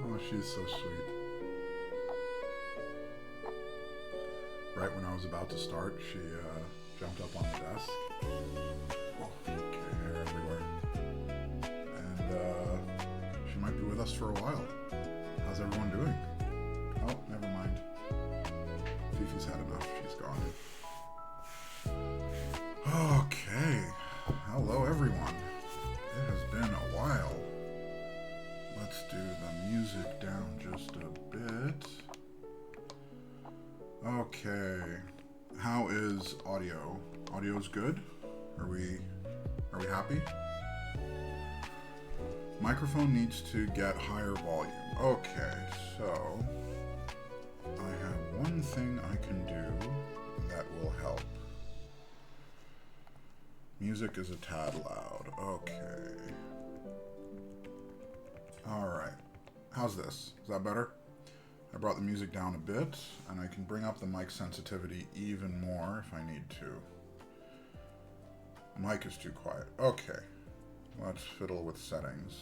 Oh, she's so sweet. Right when I was about to start, she jumped up on the desk. Oh, okay, hair everywhere. And she might be with us for a while. How's everyone doing? Oh, never mind. Fifi's had enough. She's gone. Okay. Hello, everyone. It has been a while. Let's do the music down just a bit. Okay. How is audio? Audio's good? Are we happy? Microphone needs to get higher volume. Okay, so I have one thing I can do that will help. Music is a tad loud. Okay. Alright. How's this? Is that better? I brought the music down a bit, and I can bring up the mic sensitivity even more if I need to. Mic is too quiet. Okay. Let's fiddle with settings.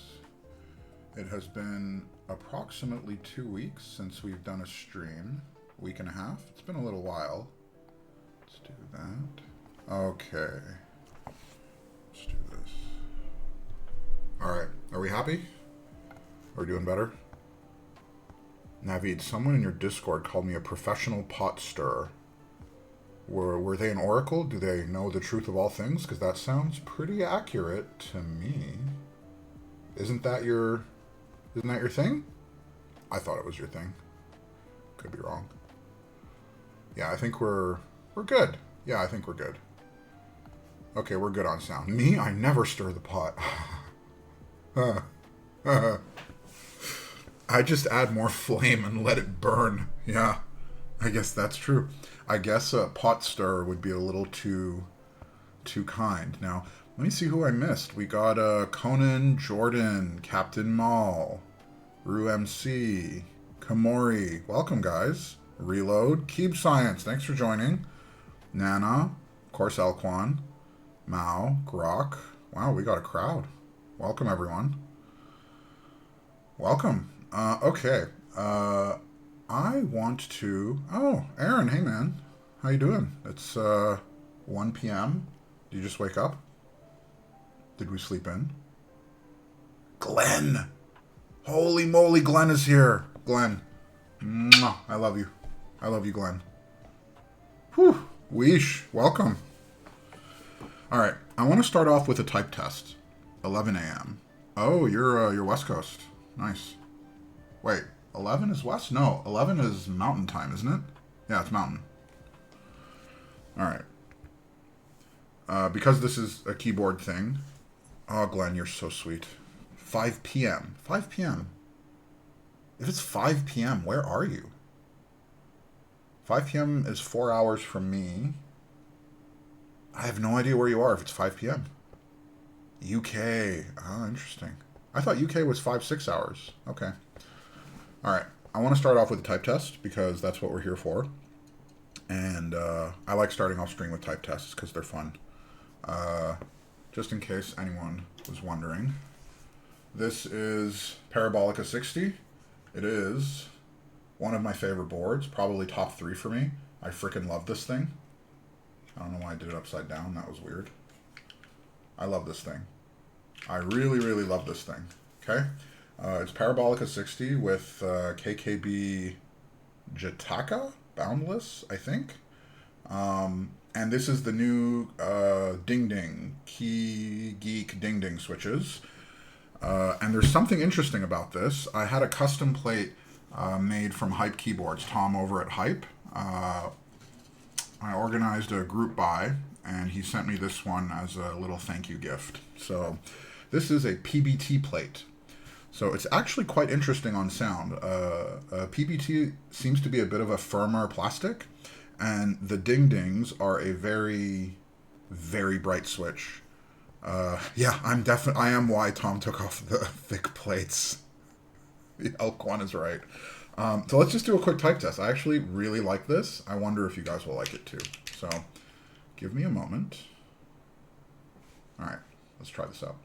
It has been approximately 2 weeks since we've done a stream. Week and a half. It's been a little while. Let's do that. Okay. Let's do this. Alright. Are we happy? Are we doing better? Naveed, someone in your Discord called me a professional pot stirrer. Were they an oracle? Do they know the truth of all things? Because that sounds pretty accurate to me. Isn't that your thing? I thought it was your thing. Could be wrong. Yeah, I think we're good. Yeah, I think we're good. Okay, we're good on sound. Me? I never stir the pot. I just add more flame and let it burn. Yeah, I guess that's true. I guess a pot stirrer would be a little too kind. Now, let me see who I missed. We got Conan, Jordan, Captain Maul, Rue MC, Kamori. Welcome, guys. Reload, Keep Science. Thanks for joining. Nana, of course, Elquan, Mao, Grok. Wow, we got a crowd. Welcome, everyone. Welcome. Okay. I want to... Oh, Aaron, hey, man. How you doing? It's 1 p.m. Did you just wake up? Did we sleep in? Glenn! Holy moly, Glenn is here. Glenn. Mwah, I love you. I love you, Glenn. Whew. Weesh. Welcome. All right. I want to start off with a type test. 11 a.m. Oh, you're West Coast. Nice. Wait, 11 is West? No, 11 is Mountain Time, isn't it? Yeah, it's Mountain. All right. Because this is a keyboard thing. Oh, Glenn, you're so sweet. 5 p.m. 5 p.m. If it's 5 p.m., where are you? 5 p.m. is 4 hours from me. I have no idea where you are if it's 5 p.m. UK. Oh, interesting. I thought UK was 5-6 hours. Okay. All right. I want to start off with a type test because that's what we're here for. And I like starting off stream with type tests because they're fun. Just in case anyone was wondering. This is Parabolica60. It is one of my favorite boards. Probably top 3 for me. I freaking love this thing. I don't know why I did it upside down. That was weird. I love this thing. I really, really love this thing. Okay? It's Parabolica60 with KKB Jataka Boundless, I think. And this is the new Ding Ding, Key Geek Ding Ding switches. And there's something interesting about this. I had a custom plate made from Hype Keyboards, Tom over at Hype. I organized a group buy, and he sent me this one as a little thank you gift. So this is a PBT plate. So it's actually quite interesting on sound. PBT seems to be a bit of a firmer plastic, and the Ding Dings are a very, very bright switch. Yeah, I am why Tom took off the thick plates. The elk one is right. So let's just do a quick type test. I actually really like this. I wonder if you guys will like it too. So give me a moment. All right, let's try this out.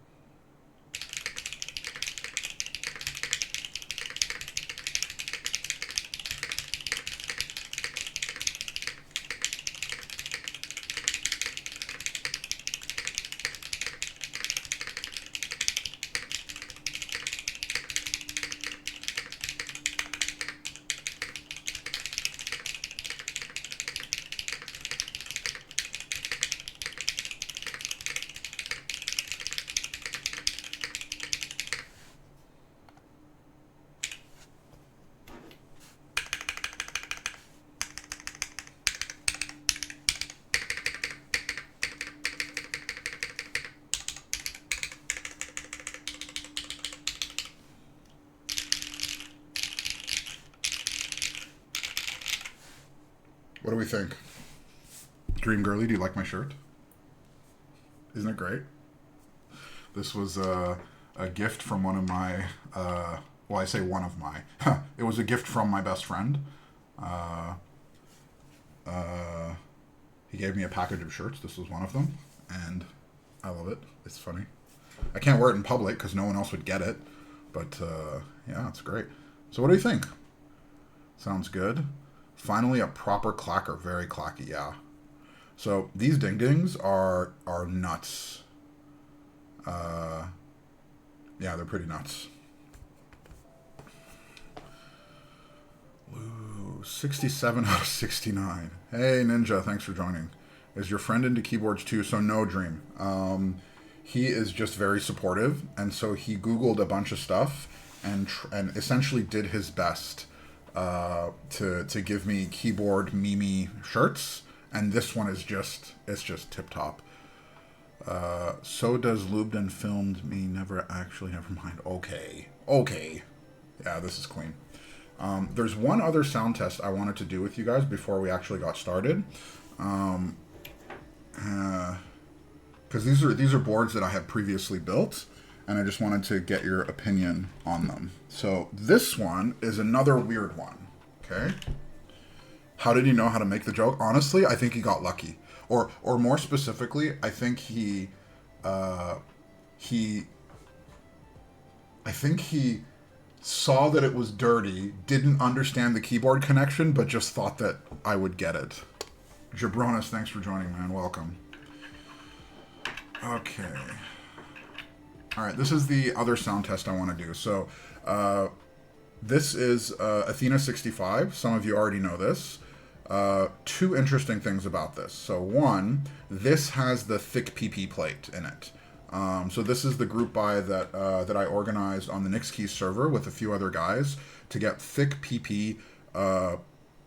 What do we think? Dream Girly, do you like my shirt? Isn't it great? This was a gift from one of my, well, I say one of my, it was a gift from my best friend. He gave me a package of shirts. This was one of them, and I love it. It's funny. I can't wear it in public because no one else would get it, but yeah, it's great. So what do you think? Sounds good. Finally, a proper clacker. Very clacky, yeah. So these Ding Dings are nuts. Yeah, they're pretty nuts. Ooh, 67 out of 69. Hey, Ninja, thanks for joining. Is your friend into keyboards too? So no, Dream. He is just very supportive, and so he Googled a bunch of stuff and essentially did his best to give me keyboard Mimi shirts, and this one is just tip top. So does Lubed and Filmed Me. Never mind. Okay. Yeah, this is clean. There's one other sound test I wanted to do with you guys before we actually got started. Because these are boards that I had previously built, and I just wanted to get your opinion on them. So this one is another weird one, okay? How did he know how to make the joke? Honestly, I think he got lucky. Or more specifically, I think he saw that it was dirty, didn't understand the keyboard connection, but just thought that I would get it. Jabronis, thanks for joining, man. Welcome. Okay. All right, this is the other sound test I want to do. So this is Athena65. Some of you already know this. Two interesting things about this. So one, this has the thick PP plate in it. So this is the group buy that I organized on the Nixkeys server with a few other guys to get thick PP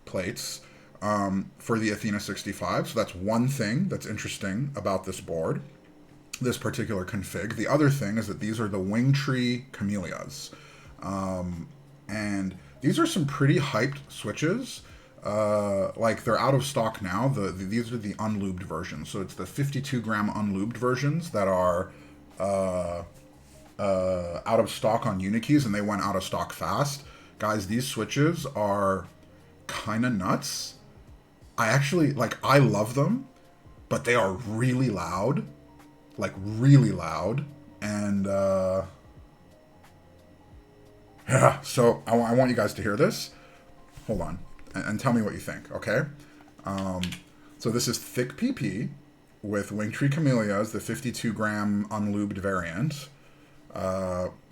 plates for the Athena65. So that's one thing that's interesting about this board, this particular config. The other thing is that these are the Wingtree Camellias. And these are some pretty hyped switches. Like they're out of stock now. These are the unlubed versions. So it's the 52-gram unlubed versions that are out of stock on Unikeys, and they went out of stock fast. Guys, these switches are kind of nuts. I love them, but they are really loud. Like really loud. And yeah, so I want you guys to hear this. Hold on. And tell me what you think, okay? So this is thick PP with Wingtree Camellias, the 52-gram unlubed variant,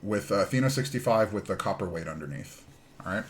with Athena65 with the copper weight underneath, all right?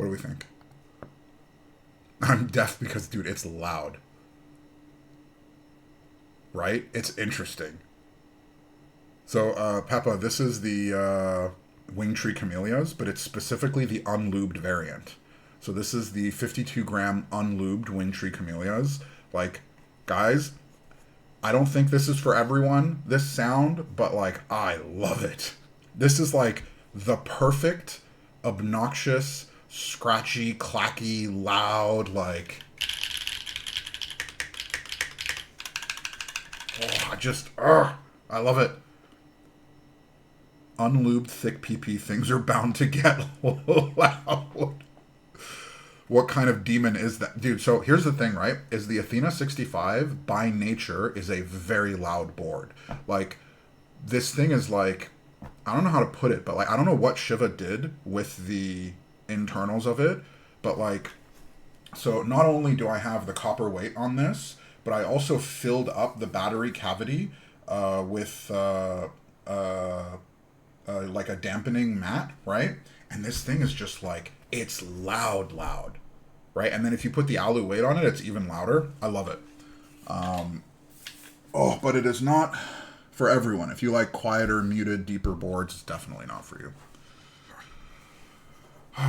What do we think? I'm deaf because, dude, it's loud. Right? It's interesting. So, Peppa, this is the Wingtree Camellias, but it's specifically the unlubed variant. So this is the 52-gram unlubed Wingtree Camellias. Like, guys, I don't think this is for everyone, this sound, but, like, I love it. This is, like, the perfect, obnoxious, scratchy, clacky, loud, like... Oh, I love it. Unlubed, thick PP, things are bound to get loud. What kind of demon is that? Dude, so here's the thing, right? Is the Athena 65, by nature, is a very loud board. Like, this thing is like... I don't know how to put it, but, like, I don't know what Shiva did with the internals of it, but, like... So, not only do I have the copper weight on this, but I also filled up the battery cavity with... like a dampening mat, right? And this thing is just like, it's loud, right? And then if you put the alu weight on it, it's even louder. I love it. But it is not for everyone. If you like quieter, muted, deeper boards, it's definitely not for you.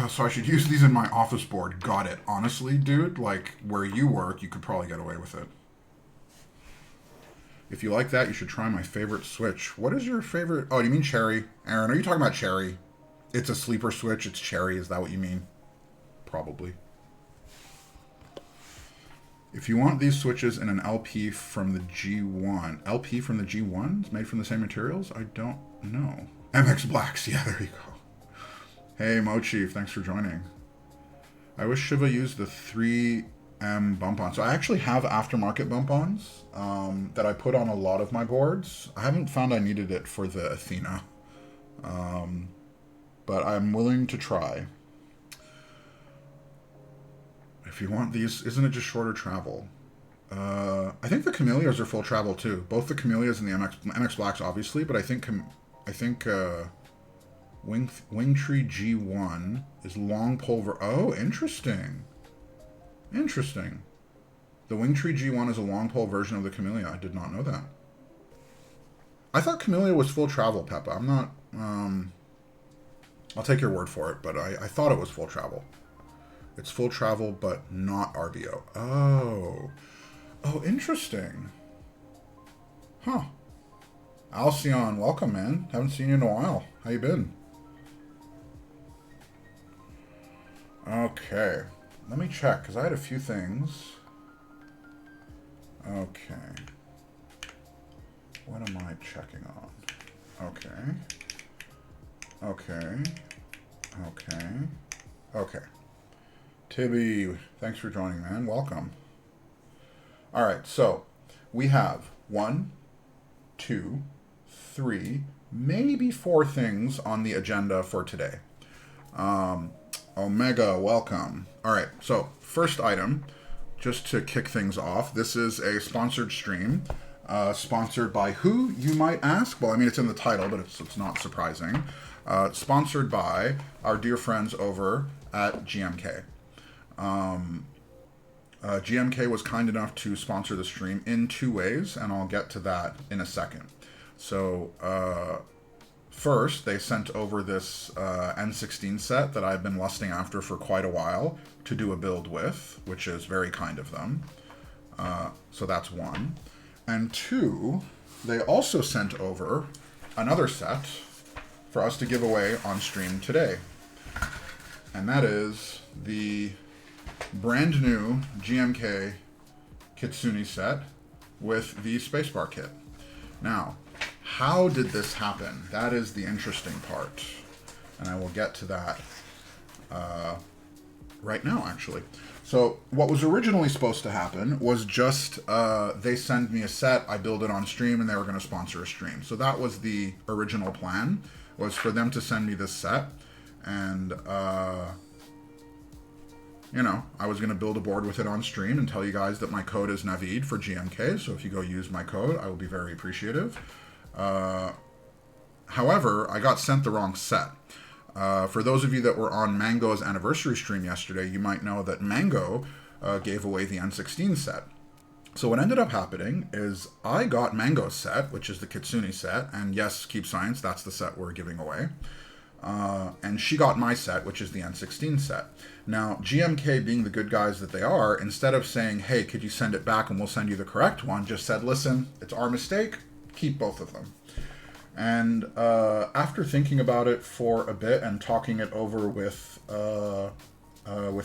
So I should use these in my office board. Got it. Honestly, dude, like where you work, you could probably get away with it. If you like that, you should try my favorite switch. What is your favorite? Oh, you mean cherry? Aaron, are you talking about cherry? It's a sleeper switch. It's cherry. Is that what you mean? Probably. If you want these switches in an LP from the G1. LP from the G1? Made from the same materials? I don't know. MX Blacks. Yeah, there you go. Hey, Mochief. Thanks for joining. I wish Shiva used the 3M bump-on. So I actually have aftermarket bump-ons that I put on a lot of my boards. I haven't found I needed it for the Athena. But I'm willing to try. If you want these, isn't it just shorter travel? I think the Camellias are full travel too. Both the Camellias and the MX Blacks, obviously, but I think Wingtree G1 is long pole. Oh, interesting. Interesting. The Wingtree G1 is a long pole version of the Camellia. I did not know that. I thought Camellia was full travel, Peppa. I'm not. I'll take your word for it, but I thought it was full travel. It's full travel, but not RBO. Oh. Oh, interesting. Huh. Alcyon, welcome, man. Haven't seen you in a while. How you been? Okay. Let me check, because I had a few things. Okay. What am I checking on? Okay. Okay. Okay. Okay. Tibby, thanks for joining, man. Welcome. All right, so we have 1, 2, 3, maybe 4 things on the agenda for today. Omega, welcome. All right, so first item, just to kick things off, this is a sponsored stream. Sponsored by who, you might ask? Well, I mean, it's in the title, but it's not surprising. Sponsored by our dear friends over at GMK. GMK was kind enough to sponsor the stream in 2 ways, and I'll get to that in a second. So, first, they sent over this N16 set that I've been lusting after for quite a while to do a build with, which is very kind of them. So that's 1. And 2, they also sent over another set for us to give away on stream today. And that is the brand new GMK Kitsune set with the spacebar kit. Now, how did this happen? That is the interesting part. And I will get to that right now, actually. So what was originally supposed to happen was just they send me a set, I build it on stream, and they were going to sponsor a stream. So that was the original plan, was for them to send me this set. And, you know, I was going to build a board with it on stream and tell you guys that my code is Navid for GMK. So if you go use my code, I will be very appreciative. However, I got sent the wrong set. For those of you that were on Mango's anniversary stream yesterday, you might know that Mango gave away the N16 set. So what ended up happening is I got Mango's set, which is the Kitsune set, and yes, Keep Science, that's the set we're giving away. And she got my set, which is the N16 set. Now, GMK, being the good guys that they are, instead of saying, hey, could you send it back and we'll send you the correct one, just said, listen, it's our mistake, keep both of them. And after thinking about it for a bit and talking it over with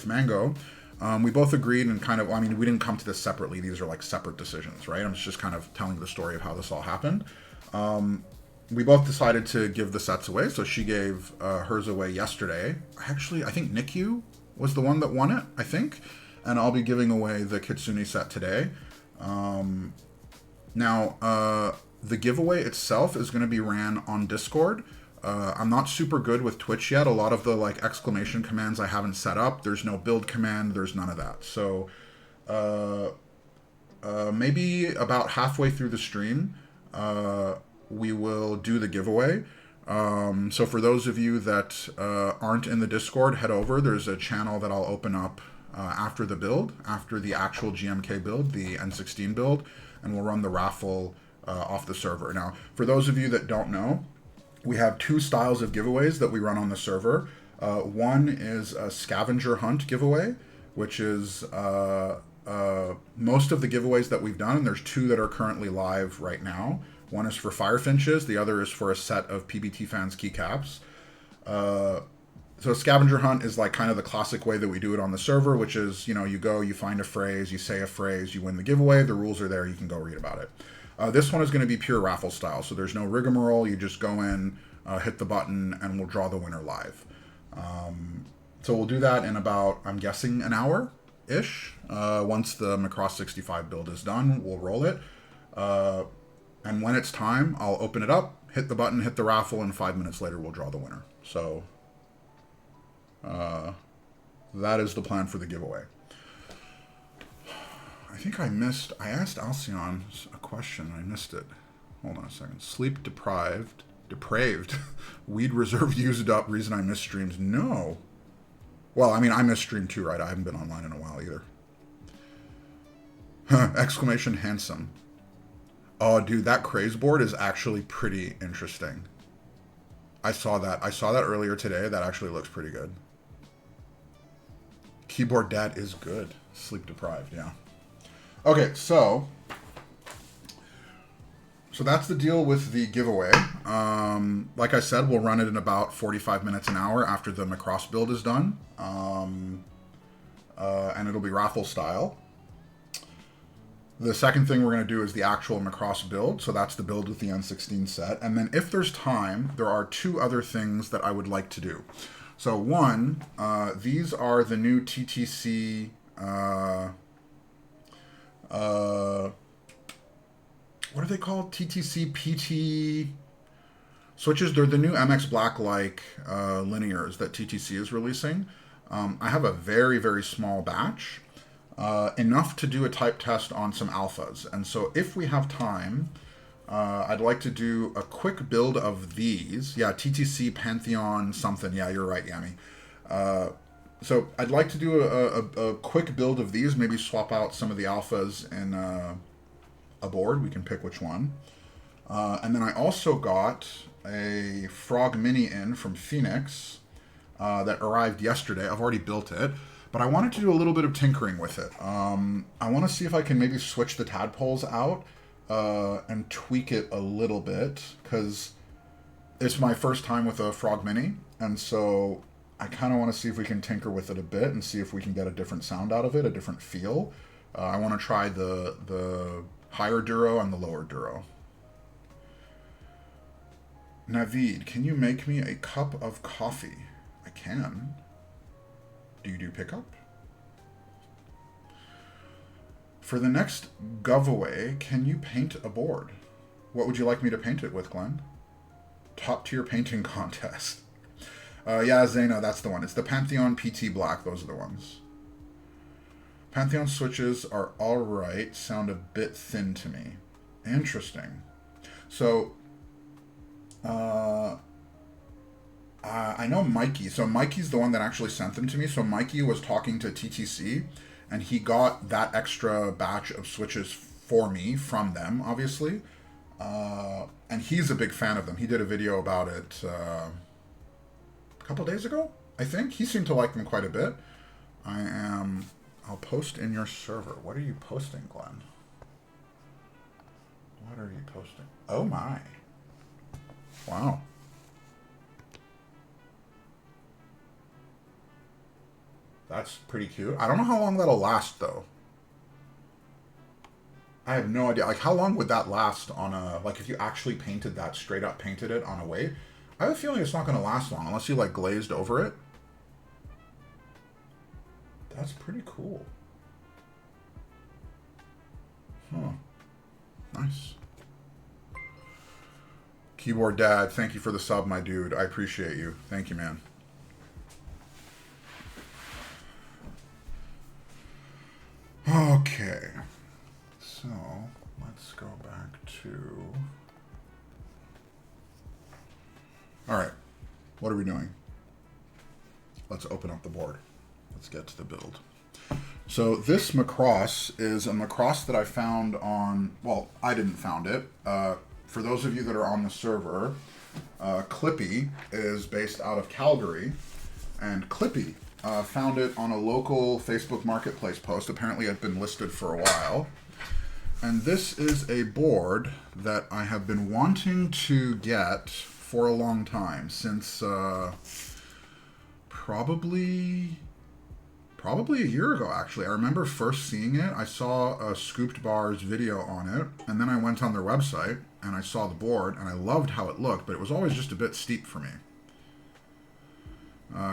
Mango, we both agreed and kind of, I mean, we didn't come to this separately. These are like separate decisions, right? I'm just kind of telling the story of how this all happened. We both decided to give the sets away. So she gave hers away yesterday. Actually, I think Nikyu was the one that won it, I think. And I'll be giving away the Kitsune set today. Now, the giveaway itself is going to be ran on Discord. I'm not super good with Twitch yet. A lot of the like exclamation commands I haven't set up. There's no build command. There's none of that. So maybe about halfway through the stream, we will do the giveaway. So for those of you that aren't in the Discord, head over. There's a channel that I'll open up after the build, after the actual GMK build, the N16 build, and we'll run the raffle off the server. Now, for those of you that don't know, we have two styles of giveaways that we run on the server. One is a scavenger hunt giveaway, which is most of the giveaways that we've done, and there's two that are currently live right now. One is for Firefinches, the other is for a set of PBT fans keycaps. So scavenger hunt is like kind of the classic way that we do it on the server, which is, you know, you go, you find a phrase, you say a phrase, you win the giveaway, the rules are there, you can go read about it. This one is going to be pure raffle style, so there's no rigmarole. You just go in, hit the button, and we'll draw the winner live. So we'll do that in about, I'm guessing, an hour-ish. Once the Macross65 build is done, we'll roll it. And when it's time, I'll open it up, hit the button, hit the raffle, and 5 minutes later we'll draw the winner. So that is the plan for the giveaway. I think I asked Alcyon a question. I missed it. Hold on a second. Sleep depraved. Weed reserve used up. Reason I missed streams. No. Well, I mean, I missed stream too, right? I haven't been online in a while either. Exclamation handsome. Oh, dude, that craze board is actually pretty interesting. I saw that earlier today. That actually looks pretty good. Keyboard dad is good. Sleep deprived, yeah. Okay, so that's the deal with the giveaway. Like I said, we'll run it in about 45 minutes, an hour after the Macross build is done. And it'll be raffle style. The second thing we're going to do is the actual Macross build. So that's the build with the N16 set. And then if there's time, there are two other things that I would like to do. So one, these are the new TTC... what are they called? TTC PT switches. They're the new MX Black-like linears that TTC is releasing. I have a very, very small batch, enough to do a type test on some alphas. And so if we have time, I'd like to do a quick build of these. Yeah, TTC Pantheon something. Yeah, you're right, Yami. So I'd like to do a quick build of these, maybe swap out some of the alphas in a board. We can pick which one. And then I also got a Frog Mini in from Phoenix that arrived yesterday. I've already built it, but I wanted to do a little bit of tinkering with it. I want to see if I can maybe switch the tadpoles out and tweak it a little bit, because it's my first time with a Frog Mini, and so I kind of want to see if we can tinker with it a bit and see if we can get a different sound out of it, a different feel. I want to try the higher duro and the lower duro. Naveed, can you make me a cup of coffee? I can. Do you do pickup? For the next giveaway, can you paint a board? What would you like me to paint it with, Glenn? Top tier painting contest. Yeah, Zeno, that's the one. It's the Pantheon PT Black. Those are the ones. Pantheon switches are alright. Sound a bit thin to me. Interesting. So, I know Mikey. So Mikey's the one that actually sent them to me. So Mikey was talking to TTC, and he got that extra batch of switches for me from them, obviously. And he's a big fan of them. He did a video about it a couple days ago, I think. He seemed to like them quite a bit. I'll post in your server. What are you posting, Glenn? What are you posting? Oh my. Wow. That's pretty cute. I don't know how long that'll last, though. I have no idea. Like, how long would that last on a... Like, if you actually painted that, straight up painted it on a weight? I have a feeling it's not going to last long unless you, like, glazed over it. That's pretty cool. Huh. Nice. Keyboard Dad, thank you for the sub, my dude. I appreciate you. Thank you, man. Okay. So, let's go back to... Alright. What are we doing? Let's open up the board. Let's get to the build. So this Macross is a Macross that I found on... Well, I didn't found it. For those of you that are on the server, Clippy is based out of Calgary. And Clippy found it on a local Facebook Marketplace post. Apparently it had been listed for a while. And this is a board that I have been wanting to get for a long time, since probably a year ago, actually. I remember first seeing it. I saw a Scooped Bars video on it, and then I went on their website, and I saw the board, and I loved how it looked, but it was always just a bit steep for me.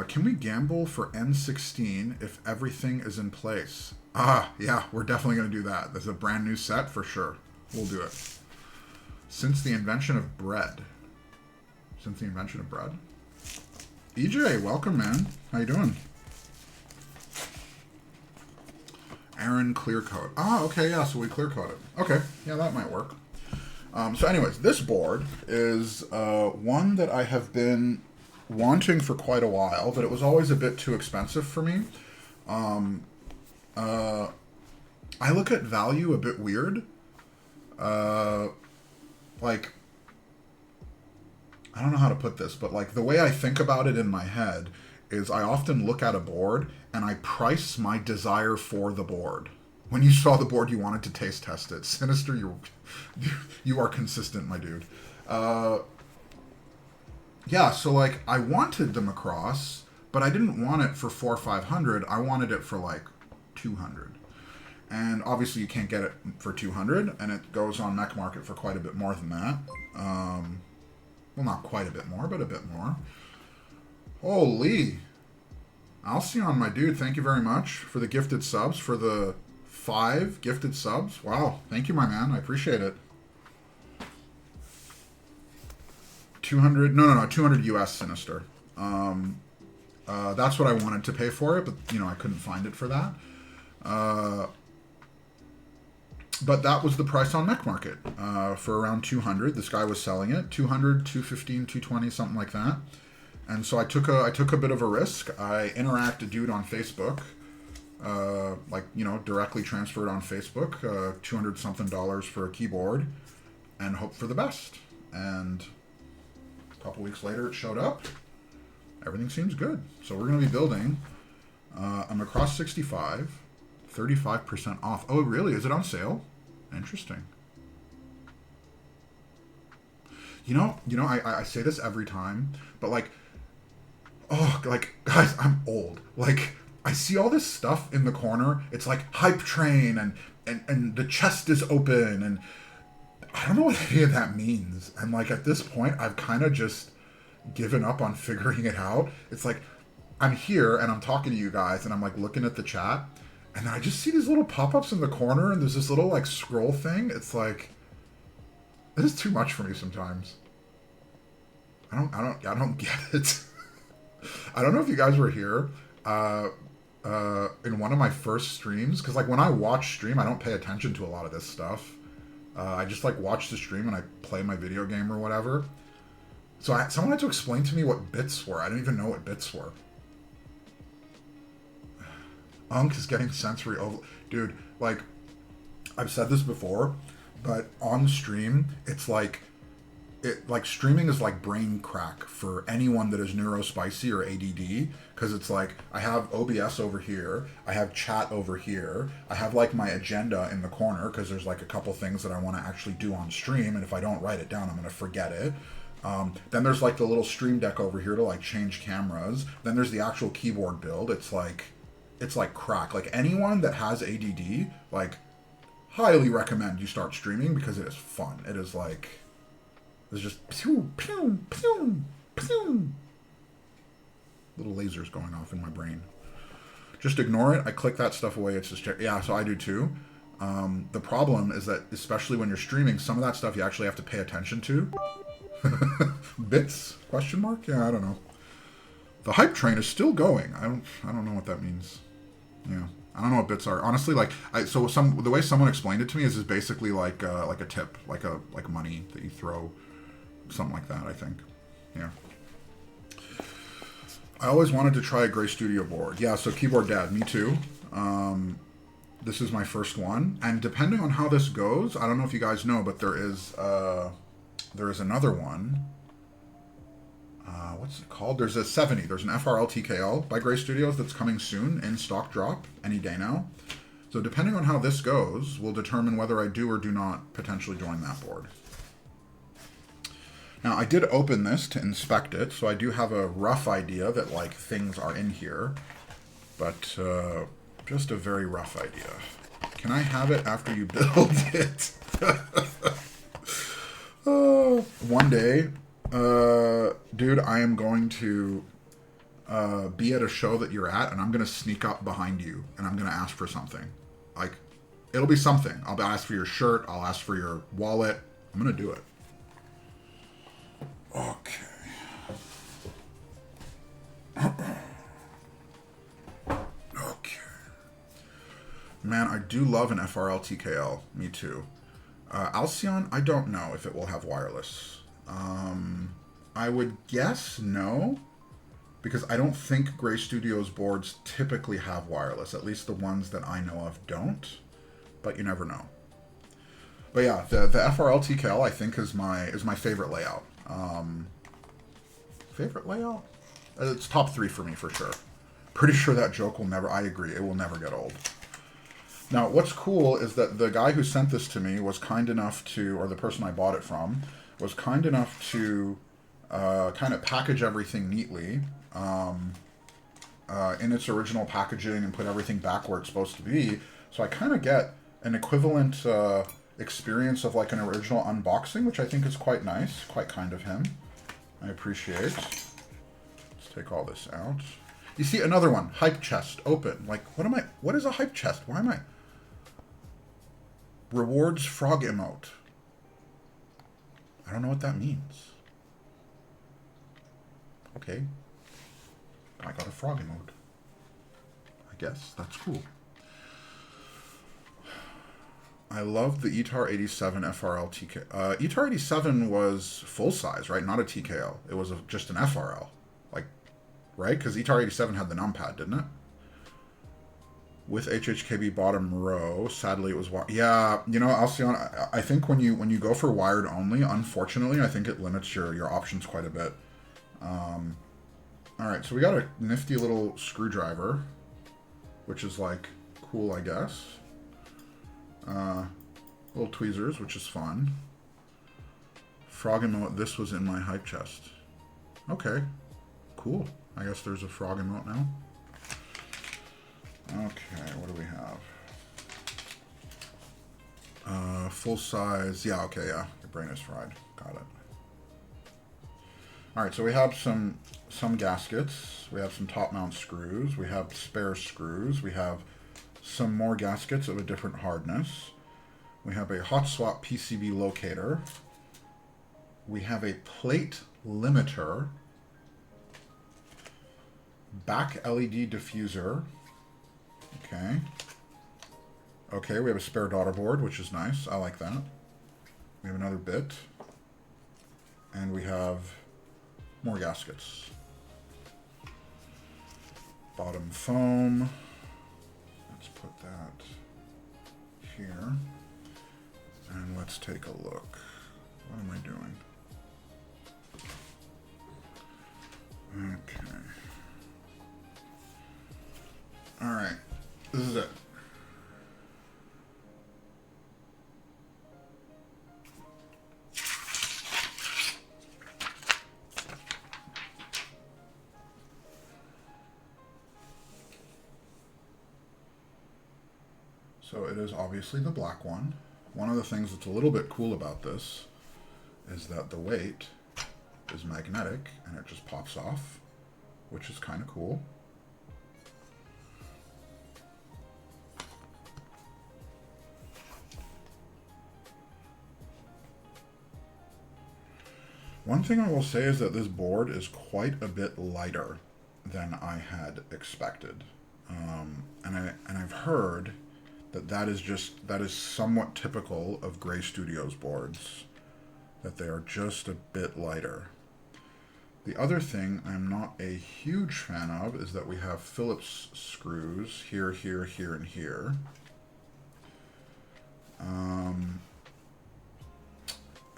Can we gamble for N16 if everything is in place? Ah, yeah, we're definitely going to do that. There's a brand new set for sure. We'll do it. Since the invention of bread. Since the invention of bread? EJ, welcome, man. How you doing? Aaron clear coat. Ah, okay, yeah, so we clear coat it. Okay, yeah, that might work. So anyways, this board is one that I have been wanting for quite a while, but it was always a bit too expensive for me. I look at value a bit weird. Like, I don't know how to put this, but like the way I think about it in my head is I often look at a board and I price my desire for the board. When you saw the board, you wanted to taste test it. Sinister, you are consistent, my dude. Yeah, so like I wanted the Macross, but I didn't want it for 400 or 500. I wanted it for like 200. And obviously you can't get it for 200, and it goes on Mech Market for quite a bit more than that. Well, not quite a bit more, but a bit more. Holy. Alcyon, my dude, thank you very much for the gifted subs, for the 5 gifted subs. Wow, thank you, my man. I appreciate it. 200, no, 200 US Sinister. That's what I wanted to pay for it, but, you know, I couldn't find it for that. But that was the price on Mech Market for around 200. This guy was selling it 200, 215, 220, something like that. And so I took a bit of a risk. I interacted a dude on Facebook, like, you know, directly transferred on Facebook, $200 something for a keyboard, and hoped for the best. And a couple weeks later, it showed up. Everything seems good. So we're going to be building a Macross65. 35% off. Oh, really? Is it on sale? Interesting. You know, I say this every time, but like, oh, like, guys, I'm old. Like, I see all this stuff in the corner. It's like hype train and the chest is open, and I don't know what any of that means. And like, at this point, I've kind of just given up on figuring it out. It's like, I'm here and I'm talking to you guys and I'm like looking at the chat, and I just see these little pop-ups in the corner, and there's this little like scroll thing. It's like, this is too much for me sometimes. I don't get it. I don't know if you guys were here in one of my first streams, because like when I watch stream, I don't pay attention to a lot of this stuff. I just like watch the stream and I play my video game or whatever. So someone had to explain to me what bits were. I didn't even know what bits were. Unk is getting sensory over... Dude, like, I've said this before, but on stream, it's like... streaming is like brain crack for anyone that is neurospicy or ADD, because it's like, I have OBS over here, I have chat over here, I have like my agenda in the corner, because there's like a couple things that I want to actually do on stream, and if I don't write it down, I'm going to forget it. Then there's like the little stream deck over here to like change cameras. Then there's the actual keyboard build. It's like crack. Like anyone that has ADD, like highly recommend you start streaming because it is fun. It is like, it's just pew, pew, pew, pew. Little lasers going off in my brain. Just ignore it. I click that stuff away. It's just, yeah, so I do too. The problem is that, especially when you're streaming, some of that stuff you actually have to pay attention to. Bits? Question mark? Yeah, I don't know. The hype train is still going. I don't know what that means. Yeah, I don't know what bits are. Honestly, like the way someone explained it to me is basically like a tip, like money that you throw, something like that. I think. Yeah. I always wanted to try a Gray Studio board. Yeah, so Keyboard Dad, me too. This is my first one, and depending on how this goes, I don't know if you guys know, but there is another one. What's it called? There's a 70. There's an FRL TKL by Gray Studios that's coming soon in stock drop any day now. So depending on how this goes, will determine whether I do or do not potentially join that board. Now, I did open this to inspect it, so I do have a rough idea that like things are in here, but just a very rough idea. Can I have it after you build it? One day, dude, I am going to be at a show that you're at, and I'm going to sneak up behind you, and I'm going to ask for something. Like, it'll be something. I'll ask for your shirt. I'll ask for your wallet. I'm going to do it. Okay. Okay. Man, I do love an FRL TKL. Me too. Alcyon, I don't know if it will have wireless. I would guess no, because I don't think Gray Studios boards typically have wireless. At least the ones that I know of don't, but you never know. But yeah, the FRL TKL I think is my favorite layout. Favorite layout? It's top 3 for me for sure. Pretty sure that joke will never. I agree, it will never get old. Now, what's cool is that the guy who sent this to me was kind enough to, or the person I bought it from, was kind enough to kind of package everything neatly in its original packaging and put everything back where it's supposed to be. So I kind of get an equivalent experience of like an original unboxing, which I think is quite nice, quite kind of him. I appreciate. Let's take all this out. You see another one, hype chest, open. Like, what is a hype chest? Why am I? Rewards frog emote. I don't know what that means. Okay. I got a frog emote. I guess that's cool. I love the ETAR 87 FRL TK. ETAR 87 was full size, right? Not a TKL. It was just an FRL. Like, right? Because ETAR 87 had the numpad, didn't it? With HHKB bottom row, sadly it was yeah. You know, Alcyon, I think when you go for wired only, unfortunately, I think it limits your options quite a bit. All right, so we got a nifty little screwdriver, which is like cool, I guess. Little tweezers, which is fun. Frog emote. This was in my hype chest. Okay, cool. I guess there's a frog emote now. Okay, what do we have? Full size. Yeah, okay, yeah. Your brain is fried. Got it. All right, so we have some gaskets. We have some top mount screws. We have spare screws. We have some more gaskets of a different hardness. We have a hot swap PCB locator. We have a plate limiter. Back LED diffuser. Okay. Okay, we have a spare daughter board, which is nice. I like that. We have another bit. And we have More gaskets. Bottom foam. Let's put that here. And let's take a look. What am I doing? Okay. Alright. This is it. So it is obviously the black one. One of the things that's a little bit cool about this is that the weight is magnetic and it just pops off, which is kind of cool. One thing I will say is that this board is quite a bit lighter than I had expected. And I've heard that is somewhat typical of Gray Studios boards, that they are just a bit lighter. The other thing I'm not a huge fan of is that we have Phillips screws here, here, here, and here.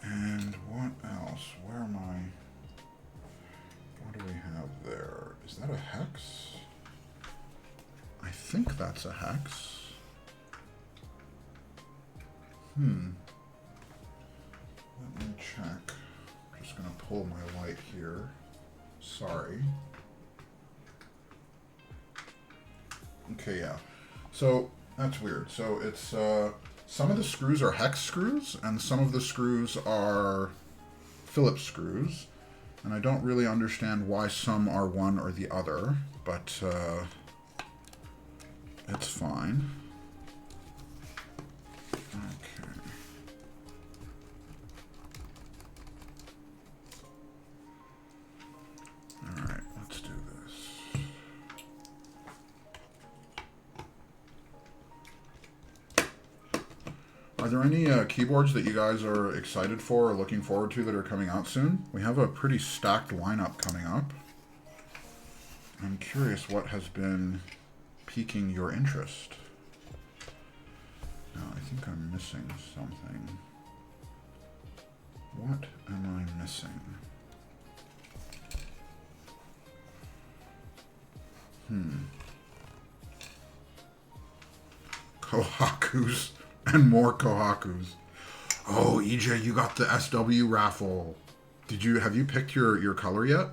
And what else? Where am I? What do we have there? Is that a hex? I think that's a hex. Let me check. I'm just going to pull my light here. Sorry. Okay, yeah. So, that's weird. So, it's, some of the screws are hex screws, and some of the screws are Phillips screws. And I don't really understand why some are one or the other, but, it's fine. Okay. Alright, let's do this. Are there any keyboards that you guys are excited for or looking forward to that are coming out soon? We have a pretty stacked lineup coming up. I'm curious what has been piquing your interest. Now, I think I'm missing something. What am I missing? Kohakus and more Kohakus. Oh, EJ, you got the SW raffle. Have you picked your color yet?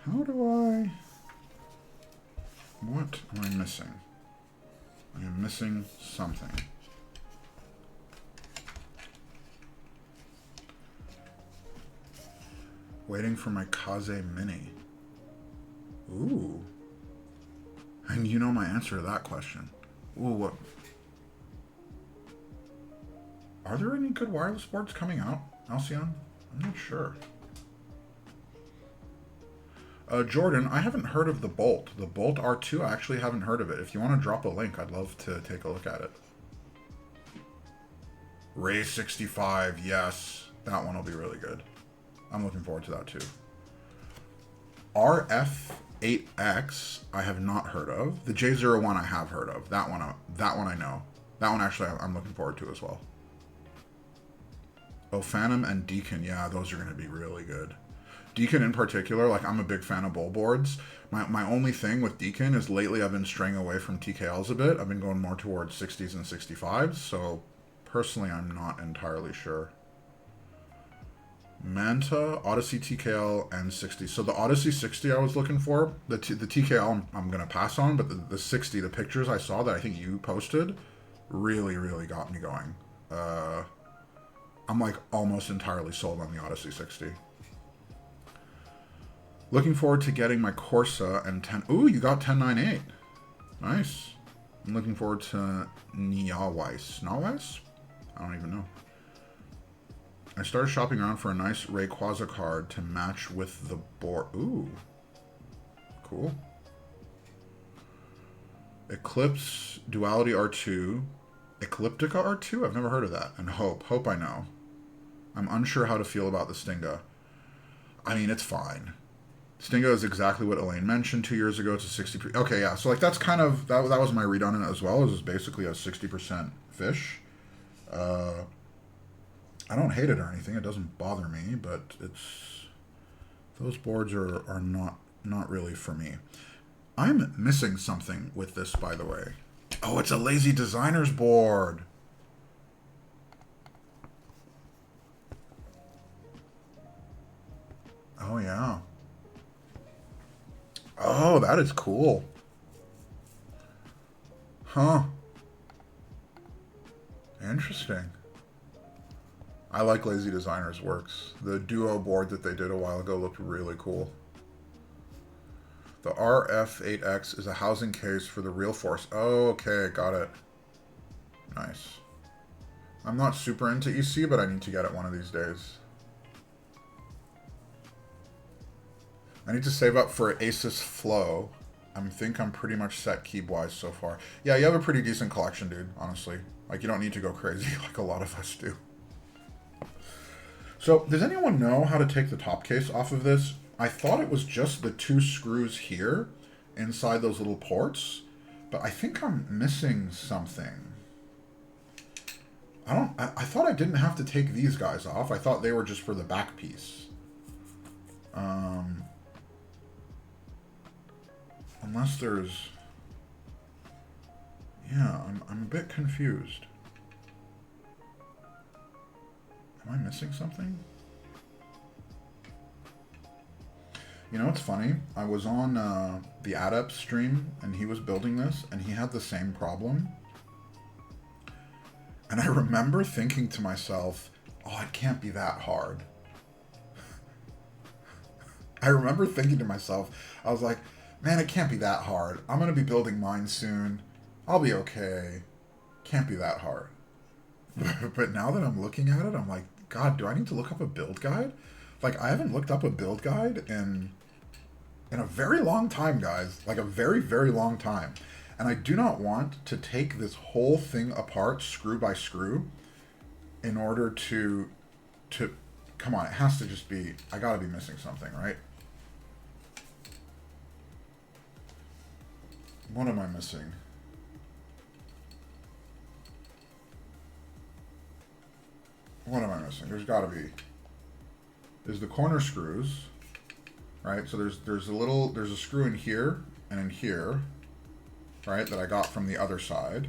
How do I... What am I missing? I am missing something. Waiting for my Kaze Mini. Ooh. And you know my answer to that question. Ooh, what? Are there any good wireless boards coming out, Alcyon? I'm not sure. Jordan, I haven't heard of the Bolt. The Bolt R2, I actually haven't heard of it. If you want to drop a link, I'd love to take a look at it. Ray65, yes. That one will be really good. I'm looking forward to that too. RF8X, I have not heard of. The J01 I have heard of. That one I know. That one actually I'm looking forward to as well. Oh, Phantom and Deacon, yeah, those are going to be really good. Deacon in particular, like I'm a big fan of bowl boards. My only thing with Deacon is lately I've been straying away from TKLs a bit. I've been going more towards 60s and 65s, so personally I'm not entirely sure. Manta, Odyssey TKL, and 60. So the Odyssey 60 I was looking for, the TKL I'm going to pass on, but the 60, the pictures I saw that I think you posted, really, really got me going. I'm like almost entirely sold on the Odyssey 60. Looking forward to getting my Corsa and 10... Ooh, you got 1098. Nice. I'm looking forward to Niaweiss. Naweiss? I don't even know. I started shopping around for a nice Rayquaza card to match with the board. Ooh. Cool. Eclipse, Duality R2. Ecliptica R2? I've never heard of that. And Hope. Hope I know. I'm unsure how to feel about the Stinga. I mean, it's fine. Stinga is exactly what Elaine mentioned 2 years ago. It's a 60%. Okay, yeah. So like that's kind of that was my read on it as well. It was basically a 60% fish. I don't hate it or anything. It doesn't bother me, but it's those boards are not really for me. I'm missing something with this, by the way. Oh, it's a lazy designer's board. Oh yeah. Oh, that is cool. Huh. Interesting. I like Lazy Designer's works. The duo board that they did a while ago looked really cool. The RF8X is a housing case for the Real Force. Oh, okay, got it. Nice. I'm not super into EC, but I need to get it one of these days. I need to save up for Asus Flow. I think I'm pretty much set keyb-wise so far. Yeah, you have a pretty decent collection, dude, honestly. Like, you don't need to go crazy like a lot of us do. So, does anyone know how to take the top case off of this? I thought it was just the 2 screws here inside those little ports, but I think I'm missing something. I thought I didn't have to take these guys off. I thought they were just for the back piece. Unless there's... Yeah, I'm a bit confused. Am I missing something? You know, it's funny. I was on the Adept stream, and he was building this, and he had the same problem. And I remember thinking to myself, oh, it can't be that hard. I remember thinking to myself, I was like, man, it can't be that hard. I'm going to be building mine soon. I'll be okay. Can't be that hard. But now that I'm looking at it, I'm like, God, do I need to look up a build guide? Like, I haven't looked up a build guide in a very long time, guys. Like, a very, very long time. And I do not want to take this whole thing apart, screw by screw, in order to come on, it has to just be, I gotta be missing something, right? What am I missing? What am I missing? There's gotta be. There's the corner screws, right? So there's a screw in here and in here, right, that I got from the other side.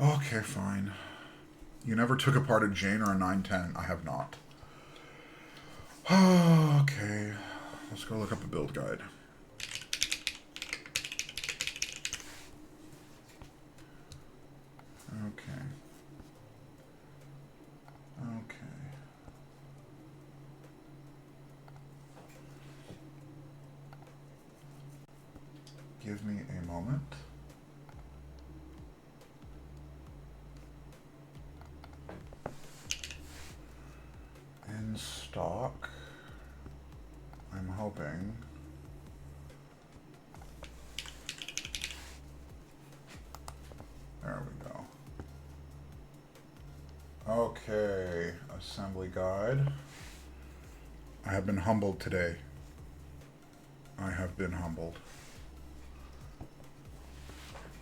Okay, fine. You never took apart a Jane or a 910. I have not. Okay. Let's go look up a build guide. Okay. Okay. Give me a moment. In stock, I'm hoping. There we go. Okay, assembly guide. I have been humbled today. I have been humbled.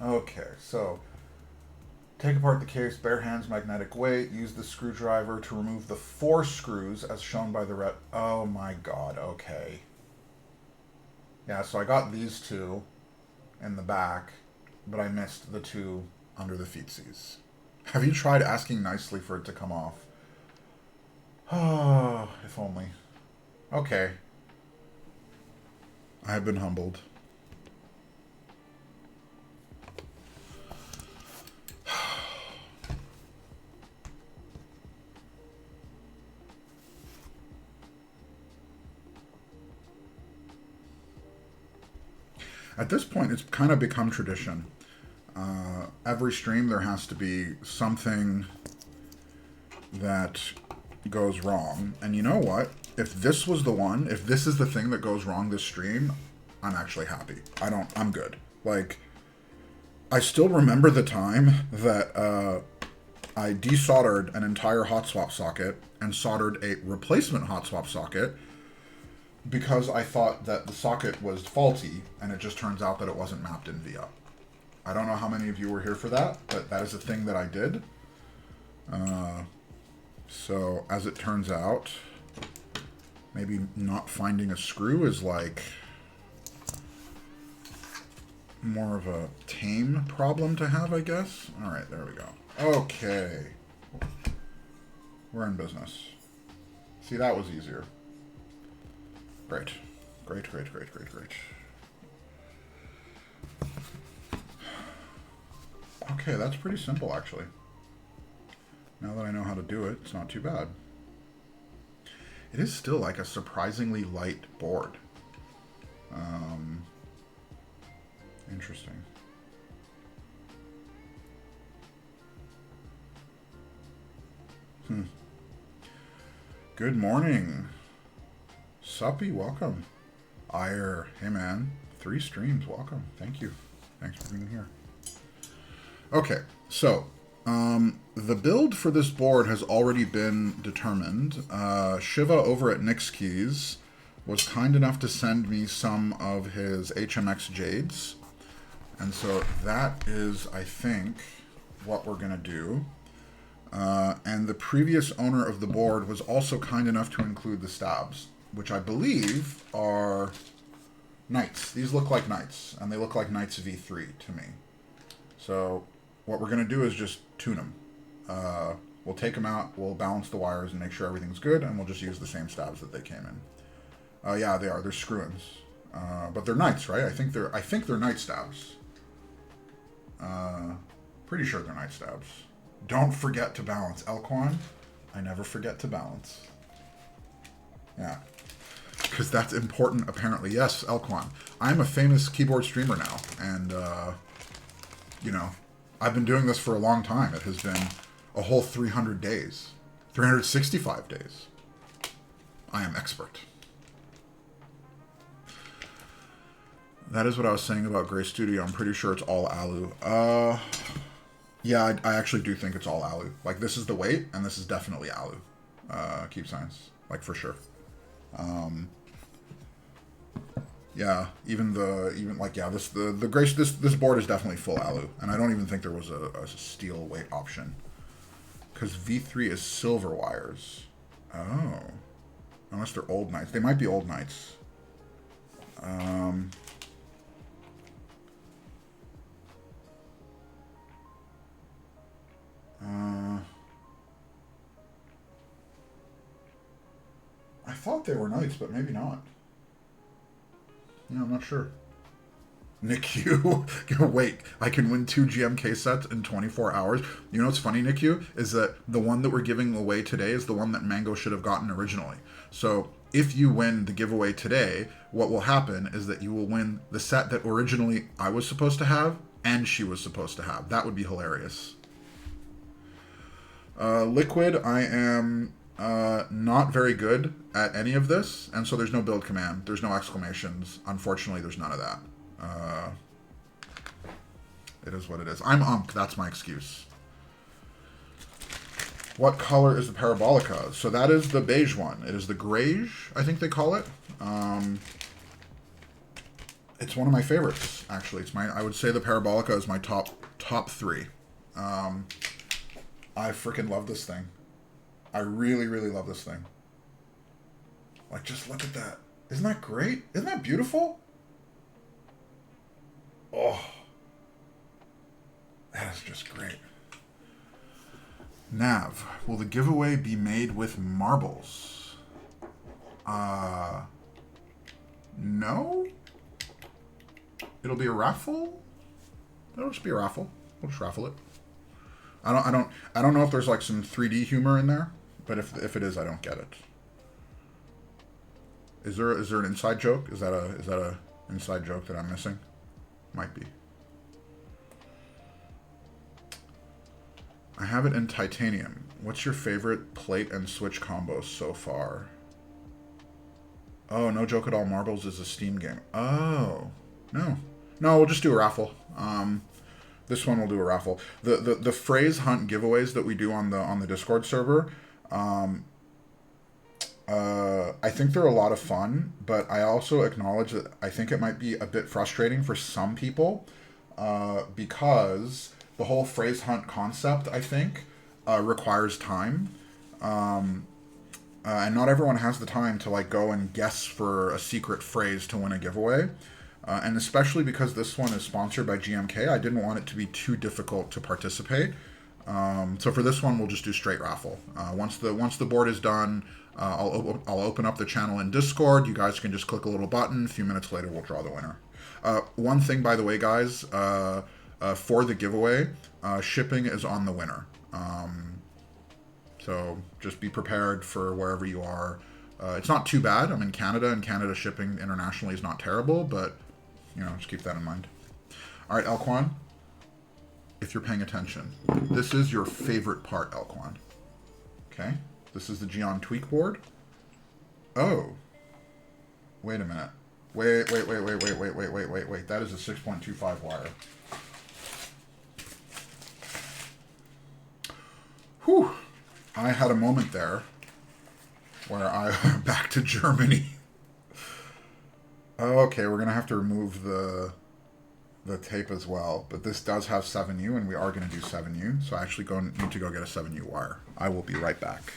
Okay, so take apart the case, bare hands, magnetic weight, use the screwdriver to remove the 4 screws as shown by the red. Oh my god, okay. Yeah, so I got these 2 in the back, but I missed the 2 under the feetsies. Have you tried asking nicely for it to come off? Oh, if only. Okay. I have been humbled. At this point, it's kind of become tradition. Every stream, there has to be something that goes wrong. And you know what? If this was the one, if this is the thing that goes wrong this stream, I'm actually happy. I'm good. Like, I still remember the time that I desoldered an entire hot swap socket and soldered a replacement hot swap socket because I thought that the socket was faulty, and it just turns out that it wasn't mapped in via. I don't know how many of you were here for that, but that is a thing that I did. So as it turns out, maybe not finding a screw is like more of a tame problem to have, I guess. All right, there we go. Okay. We're in business. See, that was easier. Great. Great, great, great, great, great. Okay, that's pretty simple, actually. Now that I know how to do it, it's not too bad. It is still like a surprisingly light board. Interesting. Good morning. Suppy, welcome. Ire, hey man. 3 streams, welcome. Thank you. Thanks for being here. Okay, so the build for this board has already been determined. Shiva over at Nick's Keys was kind enough to send me some of his HMX Jades. And so that is, I think, what we're going to do. And the previous owner of the board was also kind enough to include the stabs, which I believe are Knights. These look like Knights, and they look like Knights V3 to me. So what we're going to do is just tune them. We'll take them out, we'll balance the wires and make sure everything's good, and we'll just use the same stabs that they came in. Yeah, they are. They're screw-ins. But they're Knights, right? I think they're Knight stabs. Pretty sure they're Knight stabs. Don't forget to balance. Elquan, I never forget to balance. Yeah. Because that's important, apparently. Yes, Elquan. I'm a famous keyboard streamer now. And, you know, I've been doing this for a long time. It has been a whole 300 days. 365 days. I am expert. That is what I was saying about Gray Studio. I'm pretty sure it's all alu. Yeah, I actually do think it's all alu. Like, this is the weight, and this is definitely alu. Keep science. Like, for sure. Yeah, this board is definitely full alu, and I don't even think there was a steel weight option. Because V3 is silver wires. Oh. Unless they're old Knights. They might be old Knights. I thought they were Knights, but maybe not. Yeah, I'm not sure. Nick Yu, wait, I can win 2 GMK sets in 24 hours. You know what's funny, Nick Yu, is that the one that we're giving away today is the one that Mango should have gotten originally. So if you win the giveaway today, what will happen is that you will win the set that originally I was supposed to have and she was supposed to have. That would be hilarious. Liquid, I am not very good at any of this, and so there's no build command. There's no exclamations. Unfortunately, there's none of that. It is what it is. I'm Unk. That's my excuse. What color is the Parabolica? So that is the beige one. It is the greige, I think they call it. It's one of my favorites, actually. I would say the Parabolica is my top 3. I freaking love this thing. I really, really love this thing. Like, just look at that. Isn't that great? Isn't that beautiful? Oh. That is just great. Nav, will the giveaway be made with marbles? No? It'll be a raffle? It'll just be a raffle. We'll just raffle it. I don't know if there's like some 3D humor in there, but if it is, I don't get it. Is there an inside joke? Is that a inside joke that I'm missing? Might be. I have it in titanium. What's your favorite plate and switch combo so far? Oh, No Joke at All Marbles is a Steam game. Oh, no. No, we'll just do a raffle. This one will do a raffle. The phrase hunt giveaways that we do on the Discord server, I think they're a lot of fun, but I also acknowledge that I think it might be a bit frustrating for some people, because the whole phrase hunt concept, I think, requires time. And not everyone has the time to like go and guess for a secret phrase to win a giveaway. And especially because this one is sponsored by GMK, I didn't want it to be too difficult to participate. So for this one, we'll just do straight raffle. Once the board is done, I'll open up the channel in Discord. You guys can just click a little button. A few minutes later, we'll draw the winner. One thing, by the way, guys, for the giveaway, shipping is on the winner. So just be prepared for wherever you are. It's not too bad. I'm in Canada, and Canada shipping internationally is not terrible, but just keep that in mind. All right, Elquan, if you're paying attention, this is your favorite part, Elquan. Okay, this is the Geon tweak board. Oh, wait a minute. Wait. That is a 6.25 wire. Whew. I had a moment there where I back to Germany. Okay, we're going to have to remove the tape as well. But this does have 7U, and we are going to do 7U. So I actually need to go get a 7U wire. I will be right back.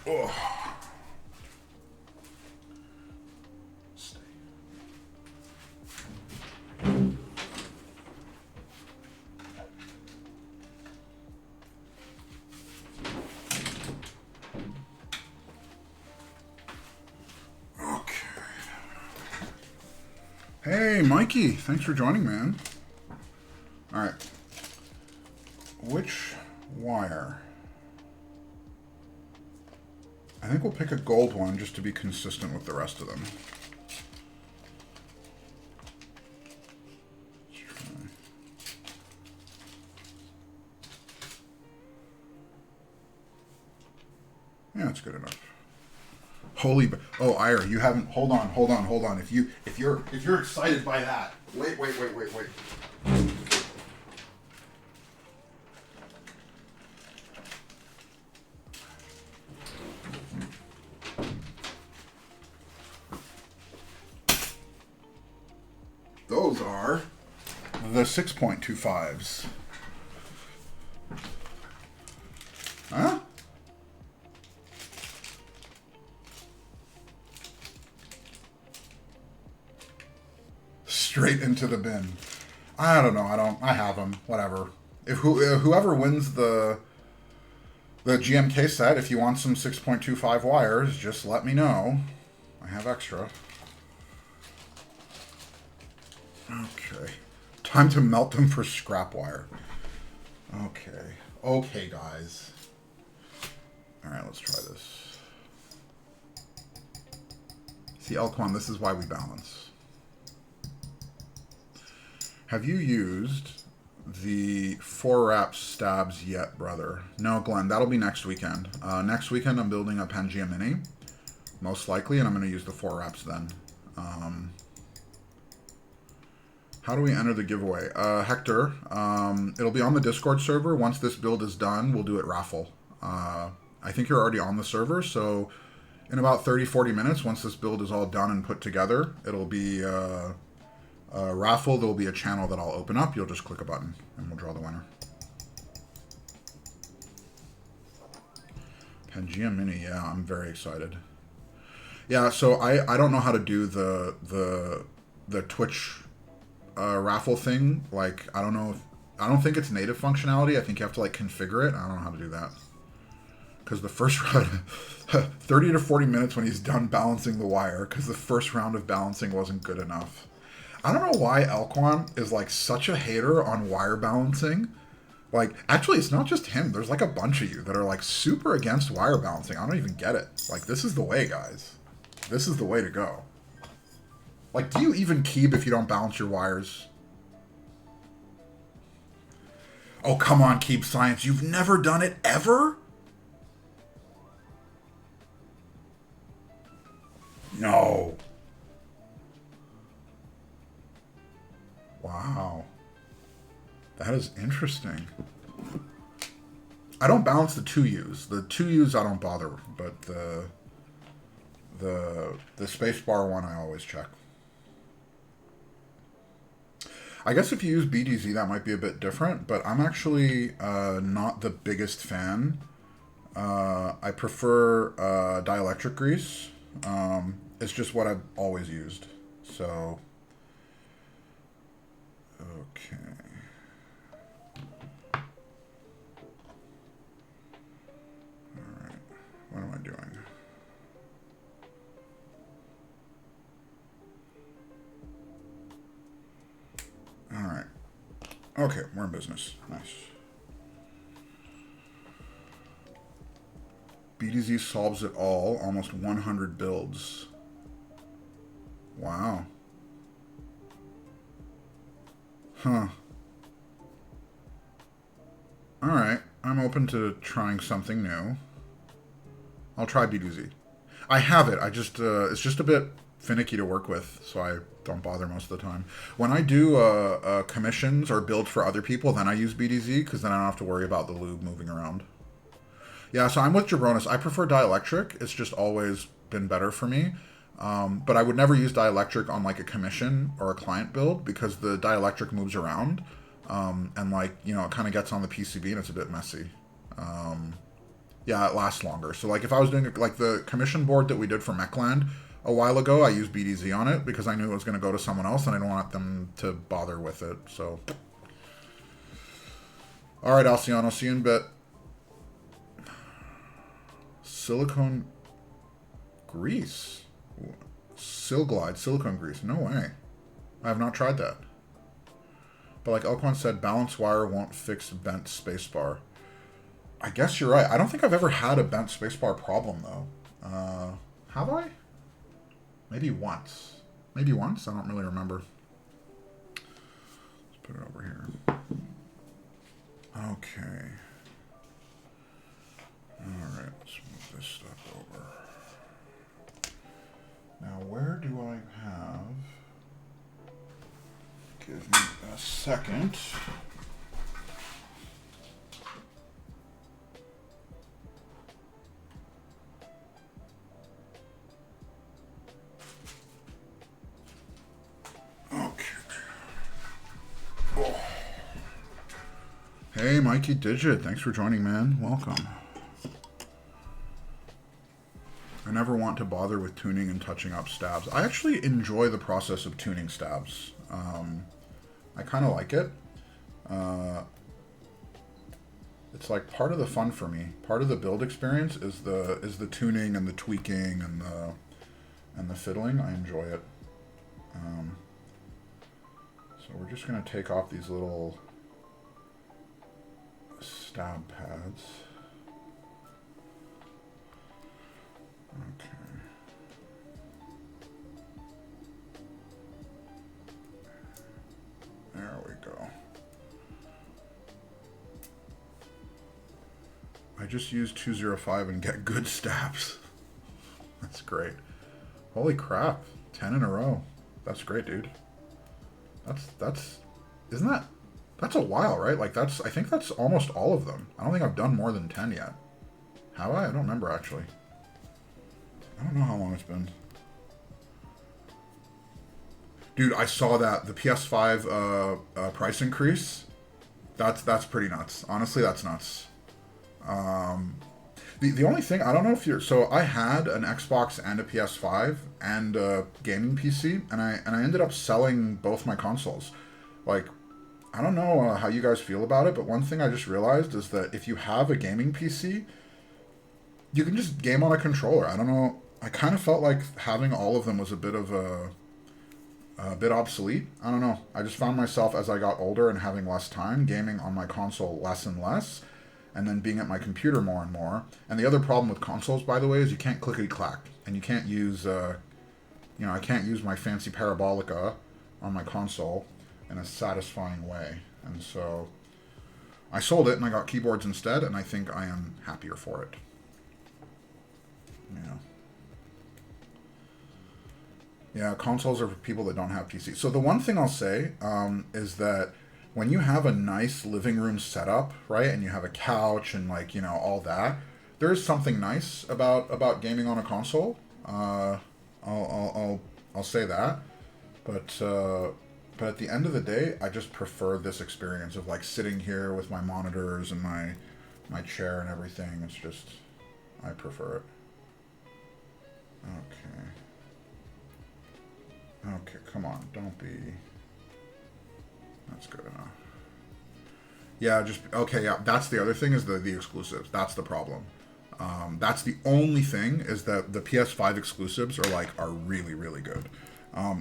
Oh. Hey, Mikey. Thanks for joining, man. All right. Which wire? I think we'll pick a gold one just to be consistent with the rest of them. Let's try. Yeah, that's good enough. Holy, oh, Ira, you haven't. Hold on. If you're excited by that, wait. Those are the 6.25s. Huh? Straight into the bin. I don't know. I have them. Whatever. If whoever wins the GMK set, if you want some 6.25 wires, just let me know. I have extra. Okay. Time to melt them for scrap wire. Okay, guys. All right, let's try this. See, Elquan, this is why we balance. Have you used the 4-wrap stabs yet, brother? No, Glenn, that'll be next weekend. Next weekend, I'm building a Pangea Mini, most likely, and I'm going to use the 4-wraps then. How do we enter the giveaway? Hector, it'll be on the Discord server. Once this build is done, we'll do it raffle. I think you're already on the server, so in about 30-40 minutes, once this build is all done and put together, it'll be raffle. There'll be a channel that I'll open up. You'll just click a button, and we'll draw the winner. Pangea Mini, yeah, I'm very excited. Yeah, so I don't know how to do the Twitch raffle thing. Like, I don't think it's native functionality. I think you have to like configure it. I don't know how to do that. Because the first round, 30 to 40 minutes when he's done balancing the wire, because the first round of balancing wasn't good enough. I don't know why Elquan is like such a hater on wire balancing. Like, actually, it's not just him. There's like a bunch of you that are like super against wire balancing. I don't even get it. Like, this is the way, guys. This is the way to go. Like, do you even keep if you don't balance your wires? Oh, come on, Keep Science. You've never done it ever? No. Wow. That is interesting. I don't balance the 2Us. The 2Us I don't bother, but the spacebar one I always check. I guess if you use BDZ that might be a bit different, but I'm actually not the biggest fan. I prefer dielectric grease. It's just what I've always used. So, okay. Alright, what am I doing? Alright. Okay, we're in business. Nice. BDZ solves it all. Almost 100 builds. Wow. Huh. Alright. I'm open to trying something new. I'll try BDZ. I have it. I just, it's just a bit finicky to work with, so I don't bother most of the time. When I do commissions or build for other people, then I use BDZ, because then I don't have to worry about the lube moving around. Yeah, so I'm with Jabronis. I prefer dielectric. It's just always been better for me. But I would never use dielectric on like a commission or a client build, because the dielectric moves around. And like, you know, it kind of gets on the PCB and it's a bit messy. Yeah, it lasts longer. So like if I was doing like the commission board that we did for Mechland a while ago, I used BDZ on it because I knew it was going to go to someone else and I didn't want them to bother with it. So, all right, Alciano, see you in a bit. Silicone grease. Silglide, silicone grease. No way. I have not tried that. But like Elquan said, balance wire won't fix bent spacebar. I guess you're right. I don't think I've ever had a bent spacebar problem, though. Have I? Maybe once. Maybe once? I don't really remember. Let's put it over here. Okay. Alright, let's move this stuff over. Now, where do I have... Give me a second. Hey, Mikey Digit. Thanks for joining, man. Welcome. I never want to bother with tuning and touching up stabs. I actually enjoy the process of tuning stabs. I kind of like it. It's like part of the fun for me. Part of the build experience is the tuning and the tweaking and the fiddling. I enjoy it. So we're just gonna take off these little stab pads. Okay. There we go. I just use 205 and get good stabs. That's great. Holy crap. 10 in a row. That's great, dude. Isn't that, that's a while, right? Like I think that's almost all of them. I don't think I've done more than 10 yet. Have I? I don't remember actually. I don't know how long it's been. Dude, I saw that, the PS5 price increase. That's pretty nuts. Honestly, that's nuts. The only thing, I don't know if you're, so I had an Xbox and a PS5 and a gaming PC, and I ended up selling both my consoles. Like, I don't know how you guys feel about it, but one thing I just realized is that if you have a gaming PC, you can just game on a controller. I don't know, I kind of felt like having all of them was a bit of a bit obsolete. I don't know. I just found myself as I got older and having less time gaming on my console less and less, and then being at my computer more and more. And the other problem with consoles, by the way, is you can't clickety-clack. And you can't use, I can't use my fancy Parabolica on my console in a satisfying way. And so I sold it and I got keyboards instead, and I think I am happier for it. Yeah, consoles are for people that don't have PCs. So the one thing I'll say is that when you have a nice living room setup, right, and you have a couch and like, you know, all that, there is something nice about gaming on a console. I'll say that, but at the end of the day, I just prefer this experience of like sitting here with my monitors and my chair and everything. It's just, I prefer it. Okay. Okay, come on, don't be. That's good enough. Yeah, just okay. Yeah, that's the other thing is the exclusives. That's the problem. That's the only thing is that the PS5 exclusives are really really good.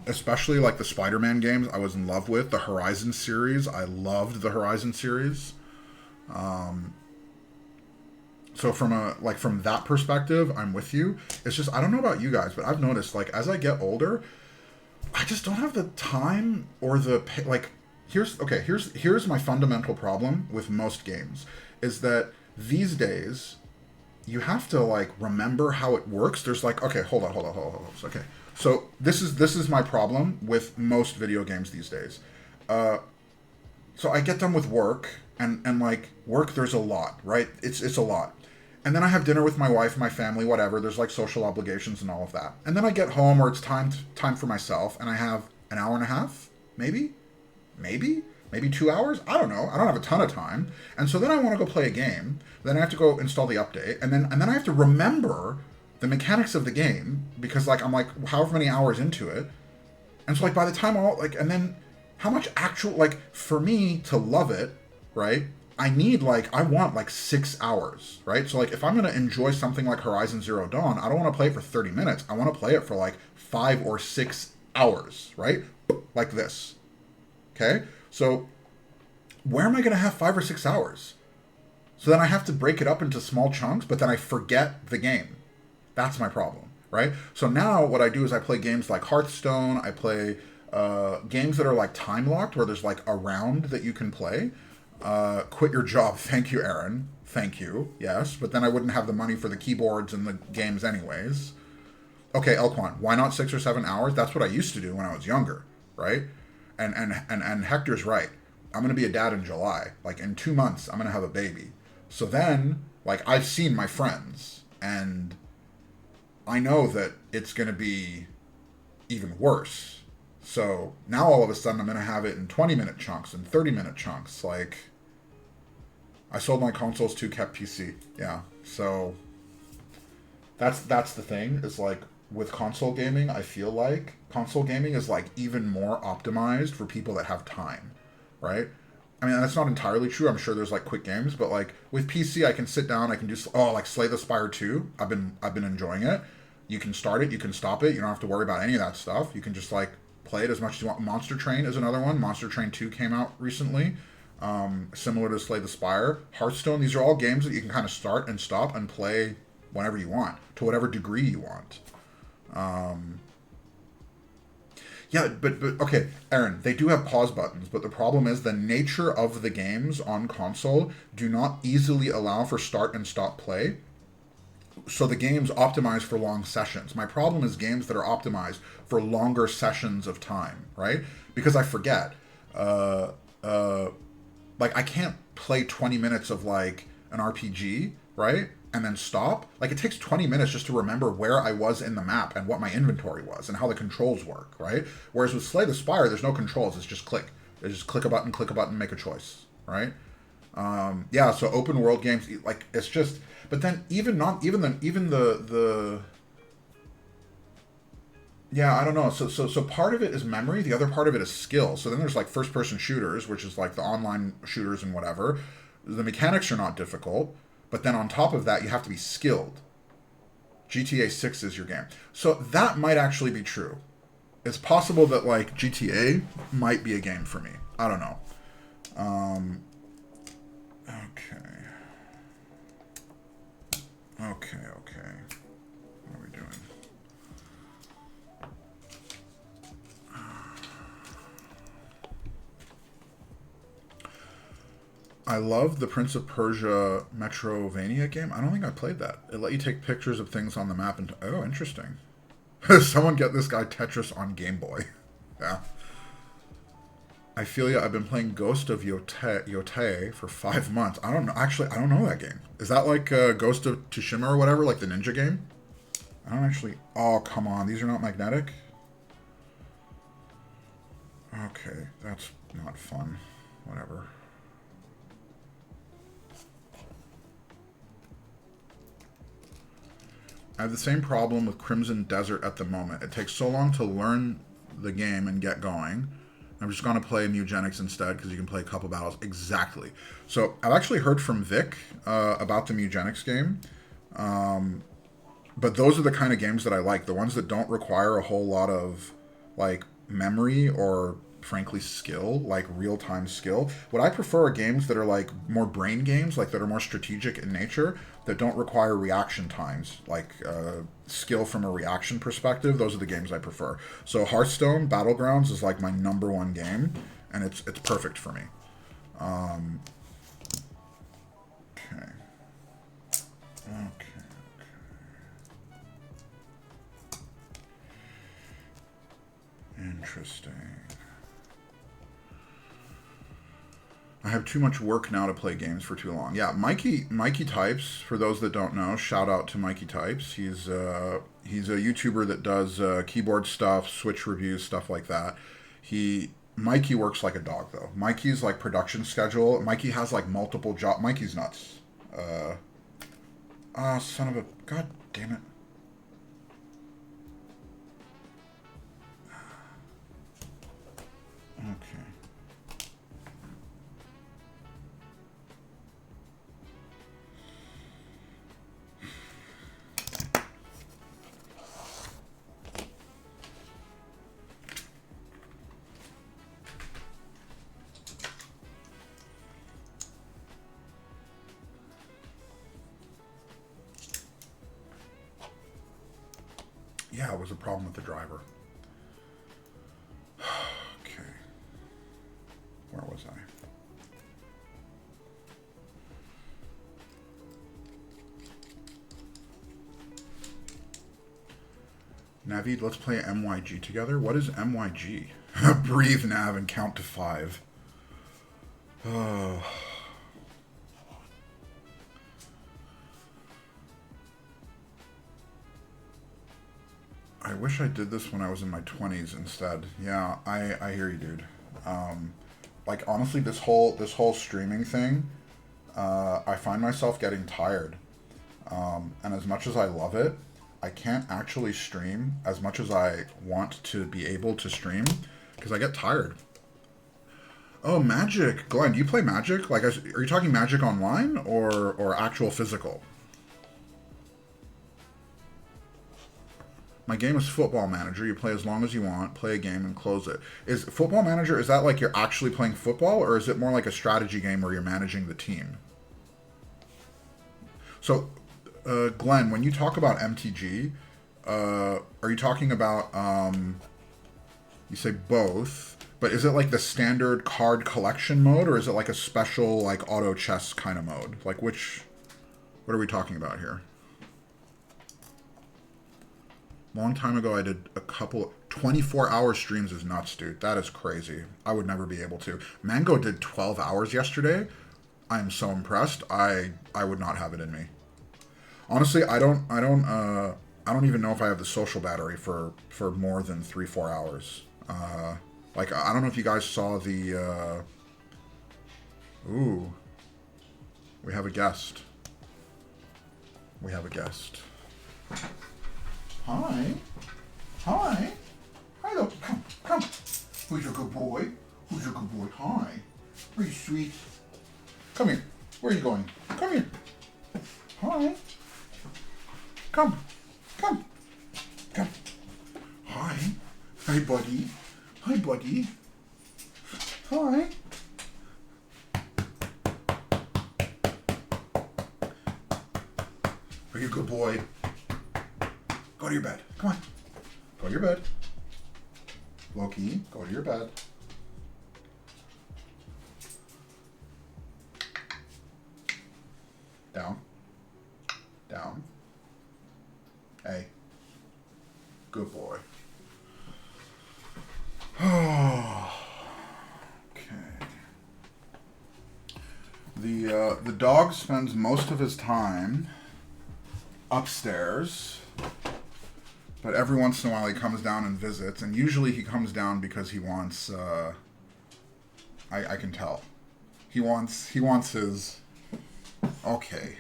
Especially like the Spider-Man games, I was in love with the Horizon series. I loved the Horizon series. So from that perspective, I'm with you. It's just I don't know about you guys, but I've noticed like as I get older, I just don't have the time or the like. Here's my fundamental problem with most games is that these days you have to like remember how it works. There's like okay, hold on. Okay, so this is my problem with most video games these days. So I get done with work and like work. There's a lot, right? It's a lot. And then I have dinner with my wife, my family, whatever. There's like social obligations and all of that. And then I get home where it's time for myself, and I have an hour and a half, maybe 2 hours. I don't know. I don't have a ton of time, and so then I want to go play a game. Then I have to go install the update, and then I have to remember the mechanics of the game because like I'm like however many hours into it, and so like by the time all like and then how much actual like for me to love it, right? I want like 6 hours, right? So like if I'm going to enjoy something like Horizon Zero Dawn, I don't want to play it for 30 minutes. I want to play it for like 5 or 6 hours, right? Like this. Okay? So where am I going to have 5 or 6 hours? So then I have to break it up into small chunks, but then I forget the game. That's my problem, right? So now what I do is I play games like Hearthstone. I play games that are like time locked where there's like a round that you can play. Quit your job. Thank you, Aaron. Thank you. Yes, but then I wouldn't have the money for the keyboards and the games anyways. Okay, Elquan, why not 6 or 7 hours? That's what I used to do when I was younger, right? And Hector's right. I'm gonna be a dad in July. Like in 2 months, I'm gonna have a baby. So then, like I've seen my friends, and I know that it's gonna be even worse. So now all of a sudden I'm gonna have it in 20-minute chunks and 30-minute chunks. Like I sold my consoles to kept PC. Yeah. So that's the thing is like with console gaming, I feel like console gaming is like even more optimized for people that have time, right? I mean, that's not entirely true. I'm sure there's like quick games, but like with PC, I can sit down, I can do like Slay the Spire 2. I've been enjoying it. You can start it, you can stop it. You don't have to worry about any of that stuff. You can just like play it as much as you want. Monster Train is another one. Monster Train 2 came out recently. Similar to Slay the Spire. Hearthstone, these are all games that you can kind of start and stop and play whenever you want, to whatever degree you want. Yeah, but okay, Aaron, they do have pause buttons, but the problem is the nature of the games on console do not easily allow for start and stop play. So the games optimize for long sessions. My problem is games that are optimized for longer sessions of time, right? Because I forget. Like I can't play 20 minutes of like an RPG, right? And then stop. Like it takes 20 minutes just to remember where I was in the map and what my inventory was and how the controls work, right? Whereas with Slay the Spire, there's no controls. It's just click. It's just click a button, make a choice, right? Yeah. So open world games, like it's just. But then even the yeah, I don't know. So part of it is memory. The other part of it is skill. So then there's like first person shooters, which is like the online shooters and whatever. The mechanics are not difficult, but then on top of that, you have to be skilled. GTA 6 is your game. So that might actually be true. It's possible that like GTA might be a game for me. I don't know. Okay. What are we doing? I love the Prince of Persia Metrovania game. I don't think I played that. It let you take pictures of things on the map and... Oh, interesting. Someone get this guy Tetris on Game Boy. Yeah. I feel you. I've been playing Ghost of Yotei for 5 months. I don't know. Actually, I don't know that game. Is that like Ghost of Tsushima or whatever, like the ninja game? I don't actually. Oh, come on. These are not magnetic? Okay, that's not fun. Whatever. I have the same problem with Crimson Desert at the moment. It takes so long to learn the game and get going. I'm just going to play Mugenics instead because you can play a couple battles. Exactly. So I've actually heard from Vic about the Mugenics game. But those are the kind of games that I like. The ones that don't require a whole lot of like memory or frankly skill, like real-time skill. What I prefer are games that are like more brain games, like that are more strategic in nature, that don't require reaction times, like skill from a reaction perspective. Those are the games I prefer. So Hearthstone Battlegrounds is like my #1 game, and it's perfect for me. Okay. Okay. Interesting. I have too much work now to play games for too long. Yeah, Mikey Types. For those that don't know, shout out to Mikey Types. He's a YouTuber that does keyboard stuff, Switch reviews, stuff like that. Mikey works like a dog though. Mikey's like production schedule. Mikey has like multiple jobs. Mikey's nuts. Son of a god damn it. Okay. Yeah, it was a problem with the driver. Okay. Where was I? Navid, let's play MYG together. What is MYG? Breathe, Nav, and count to 5. Oh. I wish I did this when I was in my 20s instead. Yeah, I hear you, dude. Like honestly, this whole streaming thing, I find myself getting tired. And as much as I love it, I can't actually stream as much as I want to be able to stream because I get tired. Oh, Magic, Glenn, do you play Magic? Like, are you talking Magic online or actual physical? My game is Football Manager. You play as long as you want, play a game, and close it. Is Football Manager, is that like you're actually playing football, or is it more like a strategy game where you're managing the team? So, Glenn, when you talk about MTG, are you talking about, you say both, but is it like the standard card collection mode, or is it like a special, like, auto chess kind of mode? Like, what are we talking about here? Long time ago, I did a couple 24-hour streams is nuts, dude. That is crazy. I would never be able to. Mango did 12 hours yesterday. I am so impressed. I would not have it in me. Honestly, I don't even know if I have the social battery for more than 3-4 hours. Like I don't know if you guys saw the. Ooh, we have a guest. We have a guest. Hi. Hi. Hi, look. Come. Who's your good boy? Who's your good boy? Hi. Are you sweet? Come here. Where are you going? Come here. Hi. Come. Hi. Hi, buddy. Hi, buddy. Hi. Are you a good boy? Go to your bed. Come on. Go to your bed. Loki, go to your bed. Down. Down. Hey. Good boy. The dog spends most of his time upstairs, but every once in a while he comes down and visits, and usually he comes down because he wants, I can tell. He wants his, okay,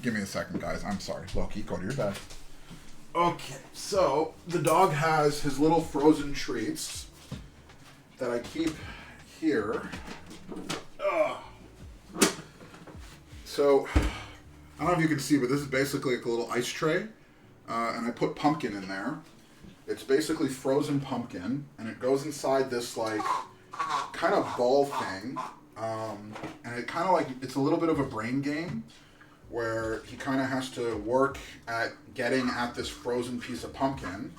give me a second, guys, I'm sorry. Loki, go to your bed. Okay, so the dog has his little frozen treats that I keep here. So, I don't know if you can see, but this is basically like a little ice tray, and I put pumpkin in there. It's basically frozen pumpkin, and it goes inside this like kind of ball thing, and it kind of like, it's a little bit of a brain game where he kind of has to work at getting at this frozen piece of pumpkin.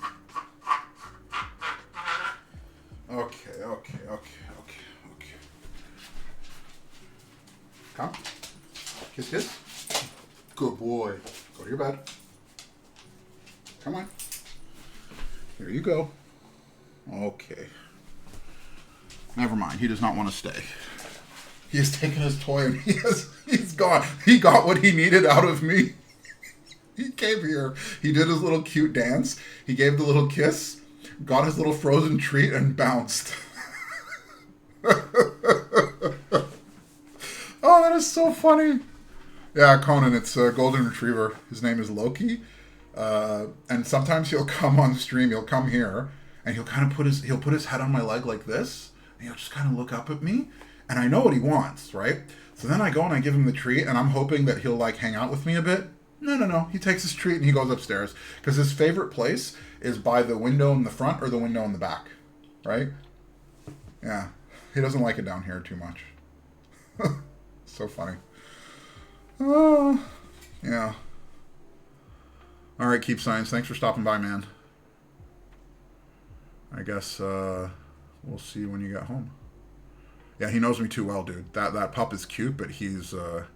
Okay. Come. Kiss. Good boy. Go to your bed. Come on. Here you go. Okay. Never mind. He does not want to stay. He has taken his toy and he's gone. He got what he needed out of me. He came here. He did his little cute dance. He gave the little kiss, got his little frozen treat, and bounced. Oh, that is so funny. Yeah, Conan, it's a golden retriever. His name is Loki. And sometimes he'll come on stream, he'll come here, and he'll kind of put his head on my leg like this, and he'll just kind of look up at me, and I know what he wants, right? So then I go and I give him the treat, and I'm hoping that he'll like hang out with me a bit. No. He takes his treat and he goes upstairs, because his favorite place is by the window in the front or the window in the back, right? Yeah, he doesn't like it down here too much. So funny. Oh, yeah. All right, Keep Science. Thanks for stopping by, man. I guess we'll see you when you get home. Yeah, he knows me too well, dude. That pup is cute, but he's a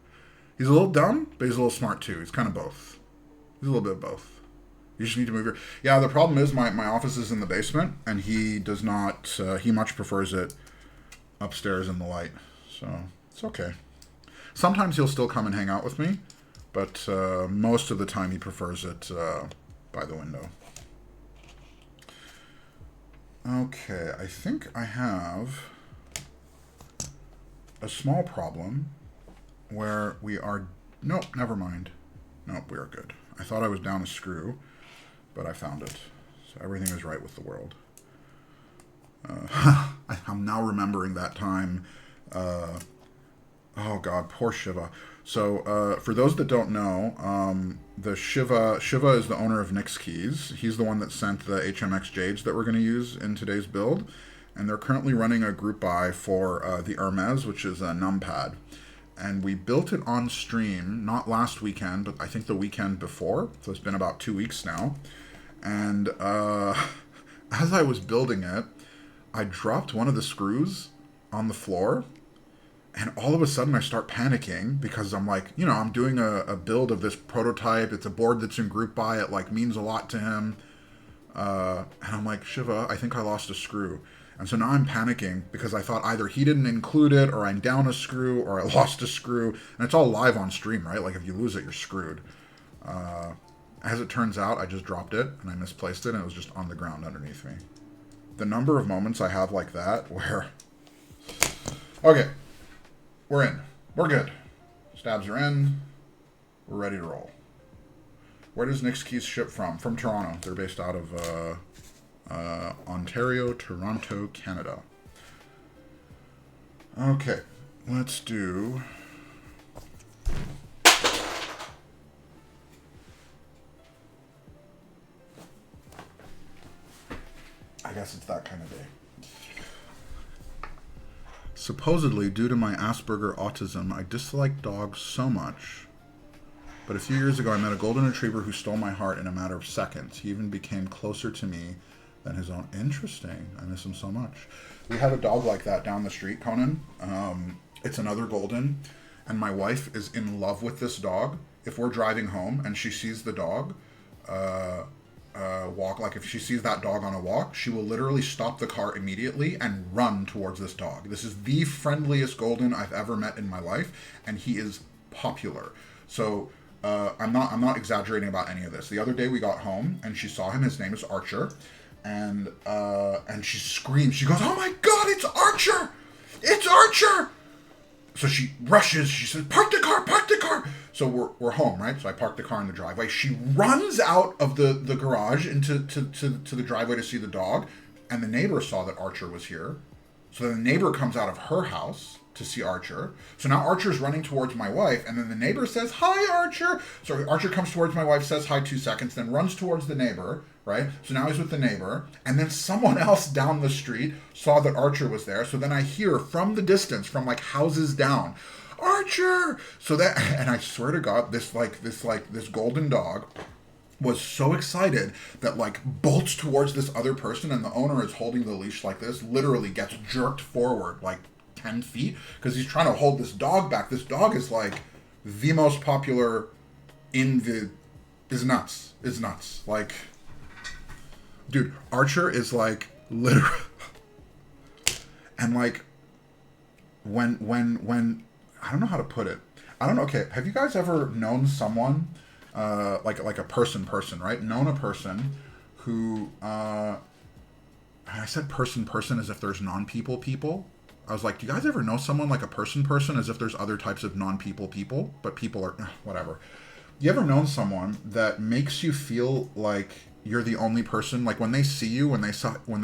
little dumb, but he's a little smart too. He's kind of both. He's a little bit of both. You just need to move your... Yeah, the problem is my office is in the basement, and he does not... he much prefers it upstairs in the light. So, it's okay. Sometimes he'll still come and hang out with me, but most of the time he prefers it by the window. Okay, I think I have a small problem where we are... Nope, never mind. Nope, we are good. I thought I was down a screw, but I found it. So everything is right with the world. I'm now remembering that time... oh god, poor Shiva. So, for those that don't know, the Shiva is the owner of Nyx Keys. He's the one that sent the HMX Jades that we're going to use in today's build. And they're currently running a group buy for the Hermes, which is a numpad. And we built it on stream, not last weekend, but I think the weekend before. So it's been about 2 weeks now. And as I was building it, I dropped one of the screws on the floor. And all of a sudden I start panicking because I'm like, you know, I'm doing a build of this prototype. It's a board that's in group buy. It like means a lot to him. And I'm like, Shiva, I think I lost a screw. And so now I'm panicking because I thought either he didn't include it or I'm down a screw or I lost a screw. And it's all live on stream, right? Like if you lose it, you're screwed. As it turns out, I just dropped it and I misplaced it and it was just on the ground underneath me. The number of moments I have like that where... Okay. We're in. We're good. Stabs are in. We're ready to roll. Where does Nyx Keys ship from? From Toronto. They're based out of Ontario, Toronto, Canada. Okay. Let's do... I guess it's that kind of day. Supposedly, due to my Asperger autism, I dislike dogs so much. But a few years ago, I met a golden retriever who stole my heart in a matter of seconds. He even became closer to me than his own. Interesting. I miss him so much. We have a dog like that down the street, Conan. It's another golden. And my wife is in love with this dog. If we're driving home and she sees the dog, walk, like if she sees that dog on a walk, she will literally stop the car immediately and run towards this dog. This is the friendliest golden I've ever met in my life, and he is popular. So I'm not exaggerating about any of this. The other day we got home and she saw him. His name is Archer, and she screams. She goes, "Oh my God, it's Archer! It's Archer!" So she rushes. She says, "Park the car! Park the car!" So we're home, right? So I parked the car in the driveway. She runs out of the garage into to the driveway to see the dog, and the neighbor saw that Archer was here. So then the neighbor comes out of her house to see Archer. So now Archer's running towards my wife, and then the neighbor says, "Hi, Archer." So Archer comes towards my wife, says hi 2 seconds, then runs towards the neighbor, right? So now he's with the neighbor, and then someone else down the street saw that Archer was there. So then I hear from the distance, from like houses down, "Archer!" So that, and I swear to God, this golden dog was so excited that like bolts towards this other person, and the owner is holding the leash like this, literally gets jerked forward like 10 feet because he's trying to hold this dog back. This dog is like the most popular is nuts. Like, dude, Archer is like literally, and like when I don't know how to put it. I don't know. Okay, have you guys ever known someone like a person, right? Known a person who I said person as if there's non-people. I was like, do you guys ever know someone like a person as if there's other types of non-people, but people are whatever. You ever known someone that makes you feel like you're the only person, like when they see you, when they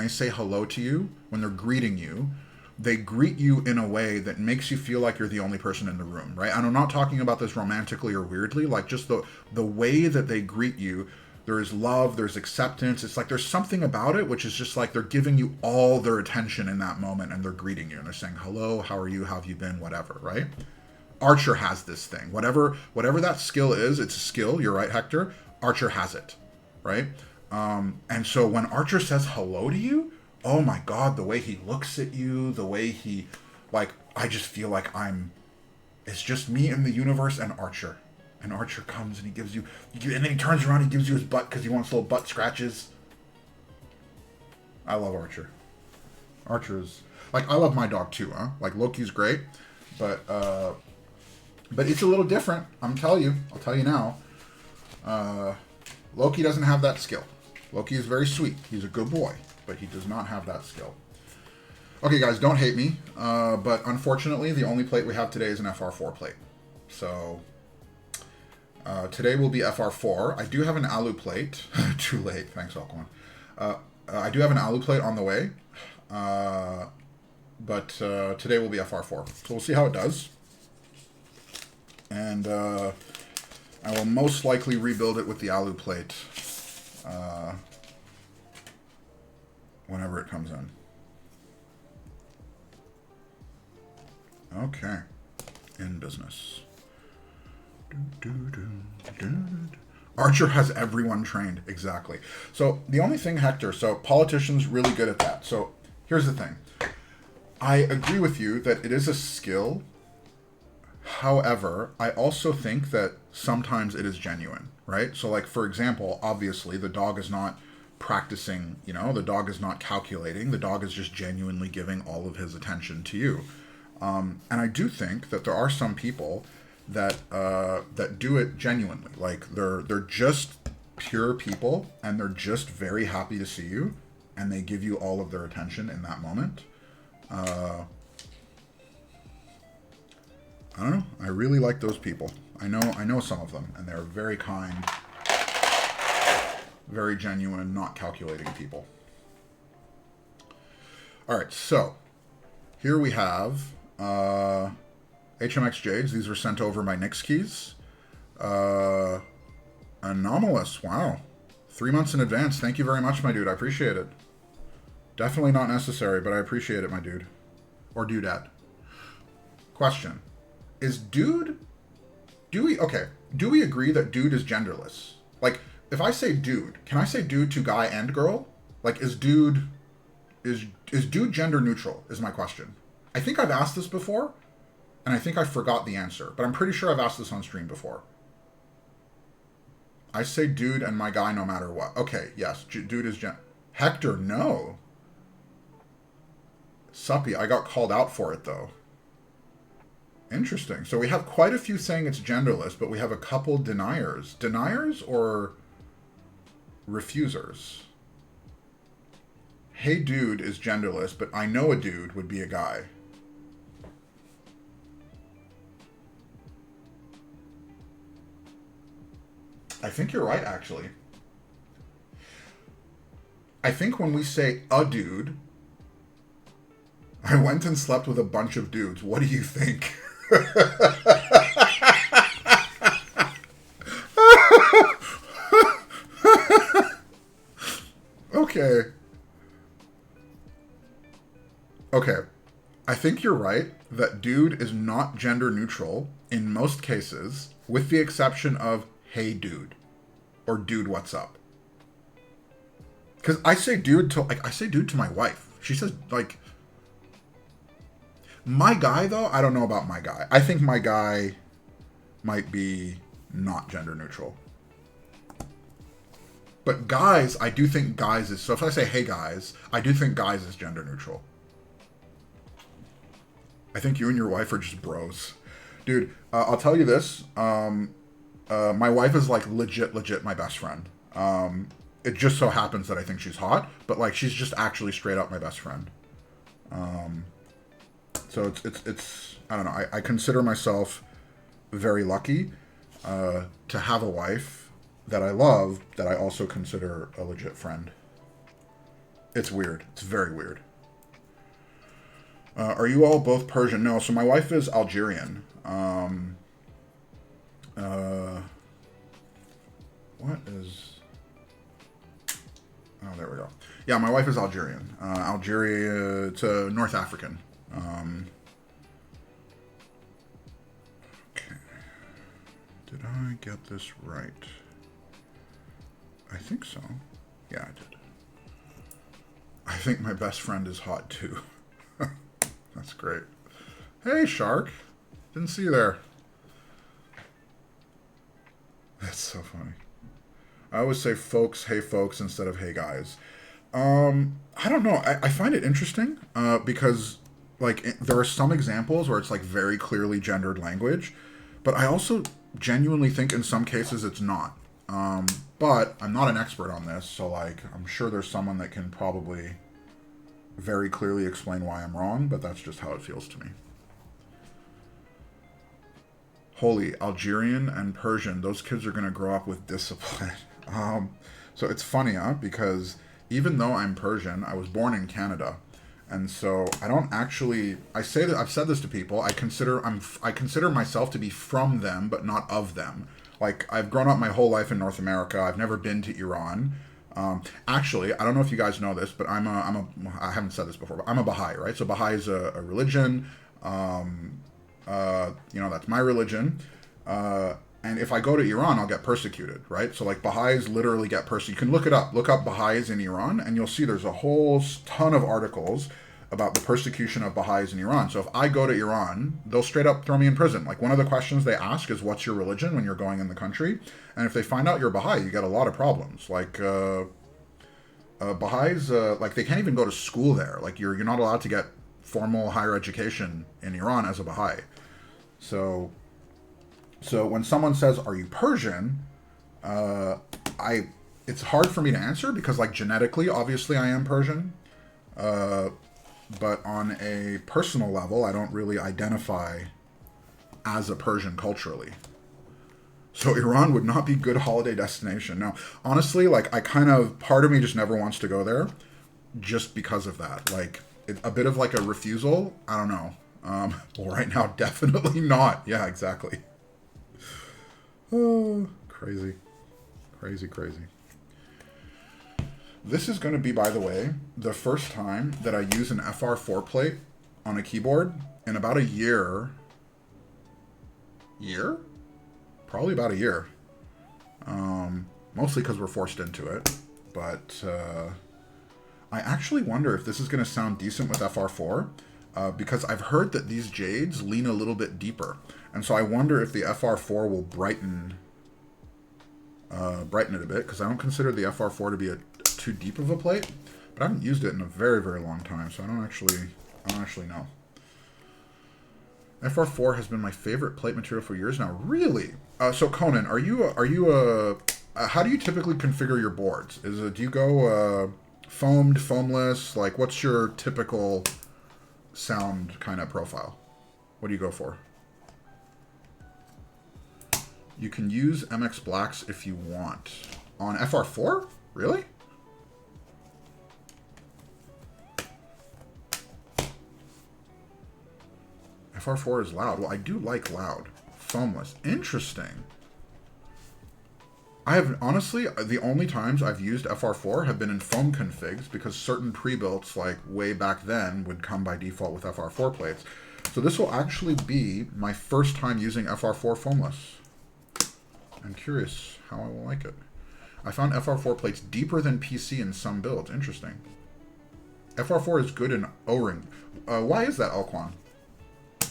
say hello to you, when they're greeting you, they greet you in a way that makes you feel like you're the only person in the room, right? And I'm not talking about this romantically or weirdly, like just the way that they greet you. There is love, there's acceptance. It's like there's something about it which is just like they're giving you all their attention in that moment, and they're greeting you and they're saying, "Hello, how are you? How have you been?" Whatever, right? Archer has this thing. Whatever that skill is, it's a skill. You're right, Hector. Archer has it, right? And so when Archer says hello to you, oh my God, the way he looks at you, the way he, like, I just feel like it's just me and the universe and Archer. And Archer comes and he gives you, and then he turns around and he gives you his butt because he wants little butt scratches. I love Archer. Archer's, like, I love my dog too, huh? Like, Loki's great, but it's a little different. I'll tell you now. Loki doesn't have that skill. Loki is very sweet. He's a good boy, but he does not have that skill. Okay, guys, don't hate me, but unfortunately, the only plate we have today is an FR4 plate. So today will be FR4. I do have an alu plate. Too late. Thanks, Alquan. I do have an alu plate on the way, but today will be FR4. So we'll see how it does. And I will most likely rebuild it with the alu plate whenever it comes in. Okay. In business. Archer has everyone trained. Exactly. So the only thing, Hector, so politicians really good at that. So here's the thing. I agree with you that it is a skill. However, I also think that sometimes it is genuine, right? So like, for example, obviously the dog is not practicing, the dog is not calculating. The dog is just genuinely giving all of his attention to you. And I do think that there are some people that do it genuinely. Like they're just pure people, and they're just very happy to see you, and they give you all of their attention in that moment. I don't know. I really like those people. I know some of them, and they're very kind, very genuine, not calculating people. All right, so here we have HMX Jades. These were sent over by Nix Keys. Anomalous. Wow. 3 months in advance. Thank you very much, my dude. I appreciate it. Definitely not necessary, but I appreciate it, my dude. Or dudette. Question. Is dude... Do we agree that dude is genderless? Like, if I say dude, can I say dude to guy and girl? Like, is dude gender neutral, is my question. I think I've asked this before, and I think I forgot the answer, but I'm pretty sure I've asked this on stream before. I say dude and my guy no matter what. Okay, yes, dude is Hector, no. Suppy, I got called out for it though. Interesting. So we have quite a few saying it's genderless, but we have a couple deniers. Deniers or refusers? Hey dude is genderless, but I know a dude would be a guy. I think you're right, actually. I think when we say a dude, I went and slept with a bunch of dudes. What do you think? Okay. Okay. I think you're right that dude is not gender neutral in most cases, with the exception of hey dude or dude what's up. Because I say dude to my wife. She says like my guy though. I don't know about my guy. I think my guy might be not gender neutral. But guys, I do think guys is... So if I say, hey guys, I do think guys is gender neutral. I think you and your wife are just bros. Dude, I'll tell you this. My wife is like legit my best friend. It just so happens that I think she's hot. But like, she's just actually straight up my best friend. So it's I don't know. I consider myself very lucky to have a wife that I love, that I also consider a legit friend. It's weird. It's very weird. Are you all both Persian? No, so my wife is Algerian. What is... Oh, there we go. Yeah, my wife is Algerian. Algeria, it's North African. Okay. Did I get this right? I think so. Yeah, I did. I think my best friend is hot too. That's great. Hey, Shark. Didn't see you there. That's so funny. I always say folks, hey folks, instead of hey guys. I don't know. I find it interesting because like there are some examples where it's like very clearly gendered language, but I also genuinely think in some cases it's not. But I'm not an expert on this, so like I'm sure there's someone that can probably very clearly explain why I'm wrong, but that's just how it feels to me. Holy, Algerian and Persian, those kids are going to grow up with discipline. So it's funny, because even though I'm Persian, I was born in Canada. And so I don't actually, I say that, I've said this to people, I consider myself to be from them, but not of them. Like, I've grown up my whole life in North America. I've never been to Iran. Actually, I don't know if you guys know this, but I haven't said this before, but I'm a Baha'i, right? So Baha'i is a religion. That's my religion. And if I go to Iran, I'll get persecuted, right? So like Baha'is literally get persecuted. You can look it up. Look up Baha'is in Iran, and you'll see there's a whole ton of articles about the persecution of Baha'is in Iran. So if I go to Iran, they'll straight up throw me in prison. Like one of the questions they ask is, what's your religion when you're going in the country? And if they find out you're Baha'i, you get a lot of problems. Like Baha'is, like they can't even go to school there. Like you're not allowed to get formal higher education in Iran as a Baha'i. So when someone says, are you Persian? It's hard for me to answer because like genetically, obviously I am Persian. But on a personal level, I don't really identify as a Persian culturally. So Iran would not be a good holiday destination. Now, honestly, like part of me just never wants to go there just because of that. Like a bit of like a refusal. I don't know. Well, right now, definitely not. Yeah, exactly. Oh, crazy. Crazy, crazy. This is going to be, by the way, the first time that I use an FR4 plate on a keyboard in about a year. Year? Probably about a year. Mostly because we're forced into it. But I actually wonder if this is going to sound decent with FR4. Because I've heard that these jades lean a little bit deeper. And so I wonder if the FR4 will brighten brighten it a bit, because I don't consider the FR4 to be too deep of a plate, but I haven't used it in a very, very long time, so I don't actually know. FR4 has been my favorite plate material for years now. Really? So Conan, are you how do you typically configure your boards? Do you go foamed, foamless? Like, what's your typical sound kind of profile? What do you go for? You can use MX Blacks if you want. On FR4? Really? FR4 is loud. Well, I do like loud. Foamless. Interesting. I have, honestly, the only times I've used FR4 have been in foam configs, because certain pre-builts, like way back then, would come by default with FR4 plates. So this will actually be my first time using FR4 foamless. I'm curious how I will like it. I found FR4 plates deeper than PC in some builds. Interesting. FR4 is good in O-ring. Why is that, Alquan?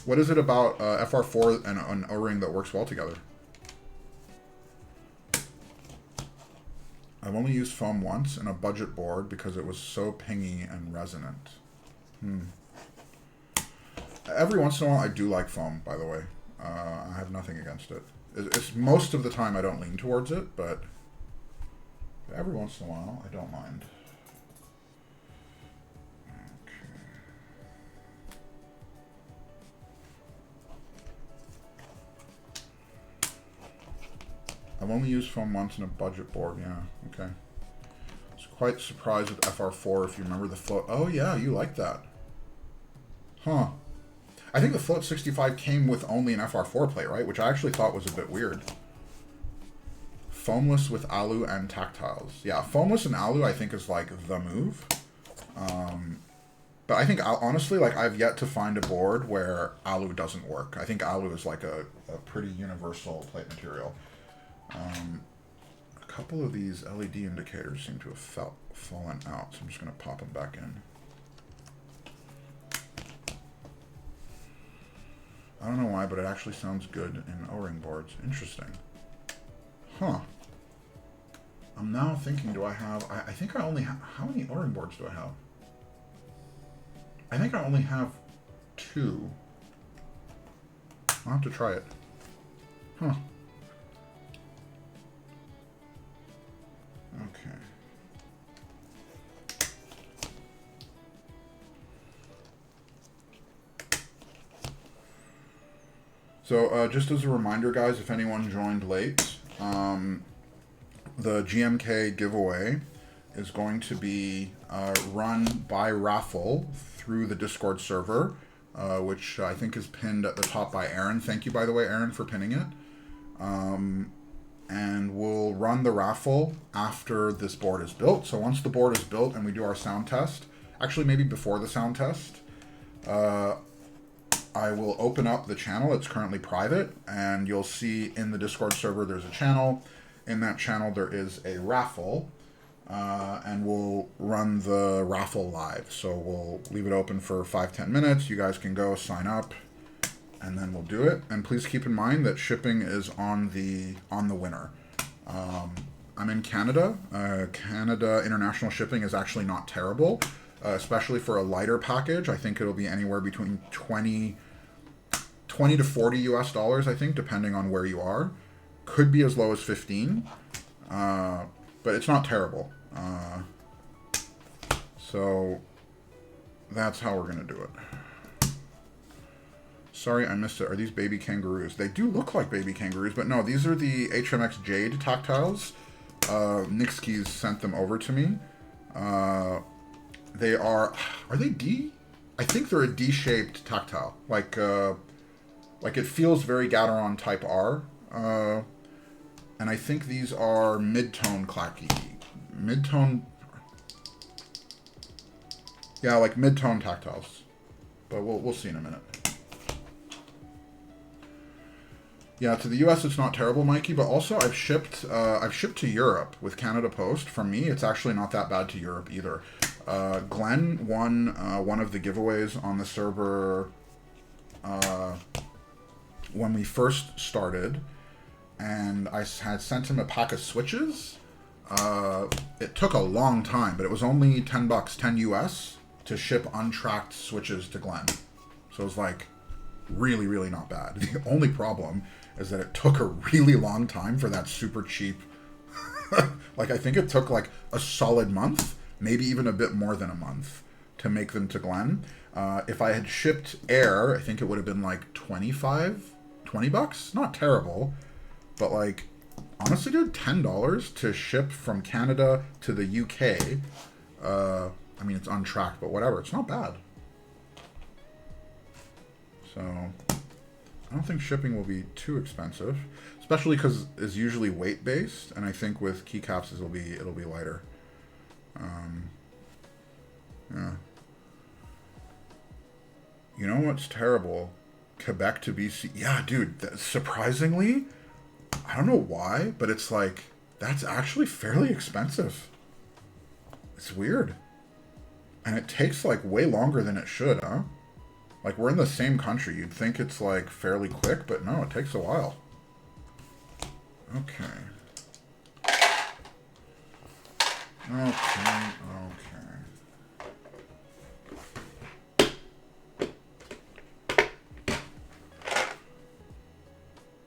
What is it about FR4 and an O-ring that works well together? I've only used foam once in a budget board because it was so pingy and resonant. Every once in a while, I do like foam, by the way. I have nothing against it. It's most of the time I don't lean towards it, but every once in a while I don't mind. Okay. I've only used foam once in a budget board, yeah, okay. I was quite surprised with FR4 if you remember the float. Oh yeah, you like that. Huh. I think the Float 65 came with only an FR4 plate, right? Which I actually thought was a bit weird. Foamless with alu and tactiles. Yeah, foamless and alu I think is like the move. But I think, honestly, like I've yet to find a board where alu doesn't work. I think alu is like a pretty universal plate material. A couple of these LED indicators seem to have fallen out, so I'm just going to pop them back in. I don't know why, but it actually sounds good in O-ring boards. Interesting. Huh. I'm now thinking, do I have... I think I only have... How many O-ring boards do I have? I think I only have 2. I'll have to try it. Huh. Okay. So just as a reminder, guys, if anyone joined late, the GMK giveaway is going to be run by raffle through the Discord server, which I think is pinned at the top by Aaron. Thank you, by the way, Aaron, for pinning it. And we'll run the raffle after this board is built. So once the board is built and we do our sound test, actually maybe before the sound test, I will open up the channel. It's currently private, and you'll see in the Discord server there's a channel. In that channel there is a raffle, and we'll run the raffle live. So we'll leave it open for 5-10 minutes. You guys can go sign up, and then we'll do it. And please keep in mind that shipping is on the winner. I'm in Canada. Canada international shipping is actually not terrible. Especially for a lighter package. I think it'll be anywhere between 20 to 40 US dollars, I think, depending on where you are. Could be as low as 15, but it's not terrible. So that's how we're going to do it. Sorry, I missed it. Are these baby kangaroos? They do look like baby kangaroos, but no, these are the HMX Jade tactiles. Nixkeys sent them over to me. They are they D? I think they're a D-shaped tactile. Like it feels very Gateron Type R. And I think these are mid-tone clacky. Mid-tone... Yeah, like mid-tone tactiles. But we'll see in a minute. Yeah, to the US it's not terrible, Mikey, but also I've shipped to Europe with Canada Post. From me, it's actually not that bad to Europe either. Glenn won one of the giveaways on the server when we first started, and I had sent him a pack of switches. It took a long time, but it was only $10, 10 US, to ship untracked switches to Glenn. So it was like really, really not bad. The only problem is that it took a really long time for that super cheap. Like, I think it took like a solid month, maybe even a bit more than a month, to make them to Glenn. If I had shipped air, I think it would have been like $20 bucks. Not terrible, but like, honestly, dude, $10 to ship from Canada to the UK. I mean, it's untracked, but whatever. It's not bad. So, I don't think shipping will be too expensive, especially because it's usually weight based, and I think with keycaps it'll be lighter. Yeah. You know what's terrible? Quebec to BC. Yeah, dude. Surprisingly, I don't know why, but it's like that's actually fairly expensive. It's weird, and it takes like way longer than it should, huh? Like, we're in the same country. You'd think it's, like, fairly quick, but no, it takes a while. Okay. Okay.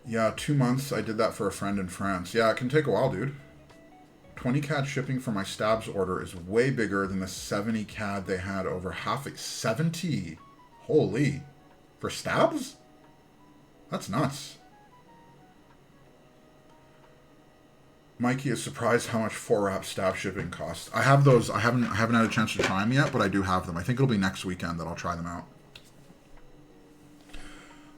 Yeah, 2 months. I did that for a friend in France. Yeah, it can take a while, dude. 20 CAD shipping for my stabs order is way bigger than the 70 CAD they had over half a 70. Holy. For stabs? That's nuts. Mikey is surprised how much 4-wrap stab shipping costs. I have those. I haven't had a chance to try them yet, but I do have them. I think it'll be next weekend that I'll try them out.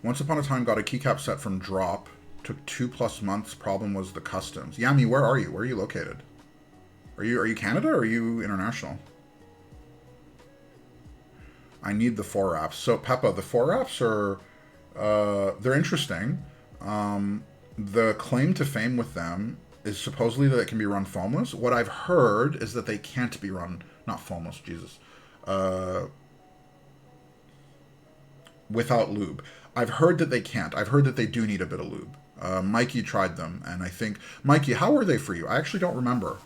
Once upon a time, got a keycap set from Drop. Took 2+ months. Problem was the customs. Yami, where are you? Where are you located? Are you Canada or are you international? I need the 4-wraps. So, Peppa, the 4-wraps are, they're interesting. The claim to fame with them is supposedly that it can be run foamless. What I've heard is that they can't be run, not foamless, Jesus, without lube. I've heard that they can't. I've heard that they do need a bit of lube. Mikey tried them, and I think, Mikey, how were they for you? I actually don't remember.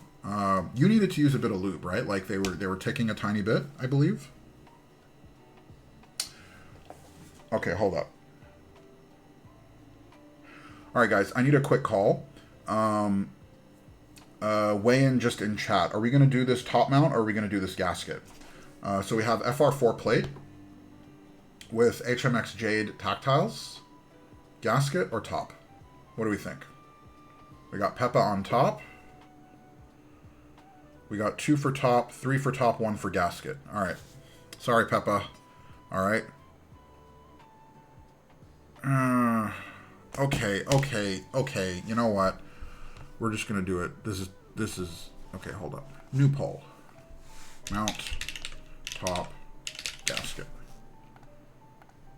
You needed to use a bit of lube, right? Like they were ticking a tiny bit, I believe. Okay, hold up. All right, guys, I need a quick call. Weigh in just in chat. Are we going to do this top mount or are we going to do this gasket? So we have FR4 plate with HMX Jade tactiles. Gasket or top? What do we think? We got Peppa on top. We got 2 for top, 3 for top, 1 for gasket. All right. Sorry, Peppa. All right. Okay. You know what? We're just gonna do it. This is okay. Hold up. New poll. Mount, top, gasket.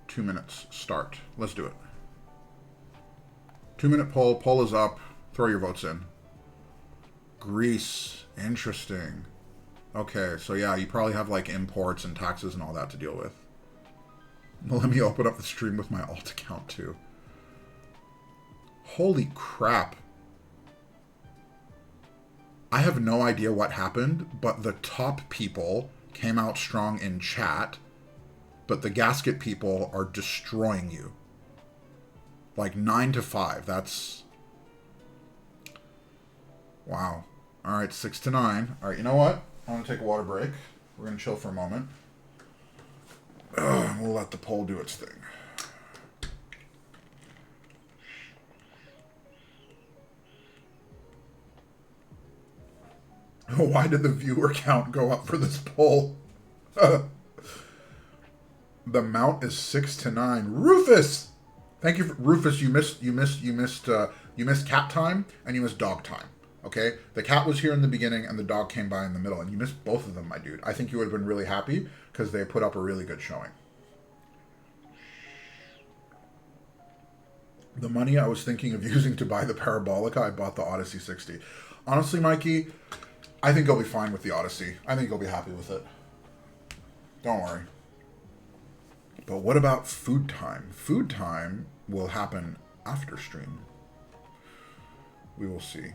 2 minutes. Start. Let's do it. 2-minute poll. Poll is up. Throw your votes in. Greece. Interesting. Okay, so yeah, you probably have like imports and taxes and all that to deal with. Well, let me open up the stream with my alt account too. Holy crap. I have no idea what happened, but the top people came out strong in chat, but the gasket people are destroying you. Like 9-5. That's... Wow. Alright, 6-9. Alright, you know what? I'm going to take a water break. We're going to chill for a moment. We'll let the poll do its thing. Why did the viewer count go up for this poll? The mount is 6-9. Rufus! Thank you for Rufus. You missed cat time and you missed dog time. Okay? The cat was here in the beginning and the dog came by in the middle, and you missed both of them, my dude. I think you would have been really happy because they put up a really good showing. The money I was thinking of using to buy the Parabolica, I bought the Odyssey 60. Honestly, Mikey, I think you'll be fine with the Odyssey. I think you'll be happy with it. Don't worry. But what about food time? Food time will happen after stream. We will see.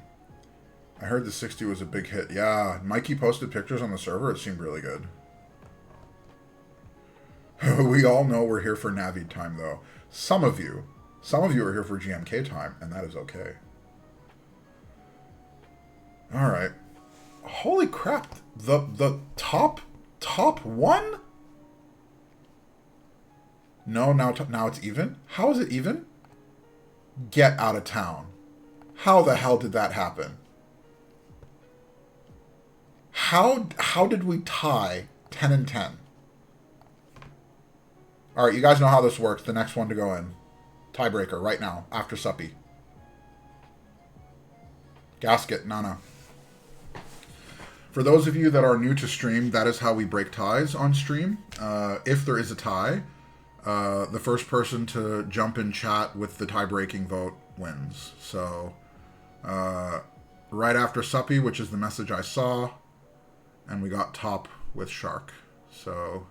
I heard the 60 was a big hit. Yeah, Mikey posted pictures on the server. It seemed really good. We all know we're here for Navi time, though. Some of you are here for GMK time, and that is okay. All right. Holy crap! The top one? No, now it's even. How is it even? Get out of town. How the hell did that happen? How did we tie 10 and 10? All right, you guys know how this works. The next one to go in. Tiebreaker right now, after Suppy. Gasket, Nana. For those of you that are new to stream, that is how we break ties on stream. If there is a tie, the first person to jump in chat with the tie-breaking vote wins. So, right after Suppy, which is the message I saw, and we got top with Shark. So...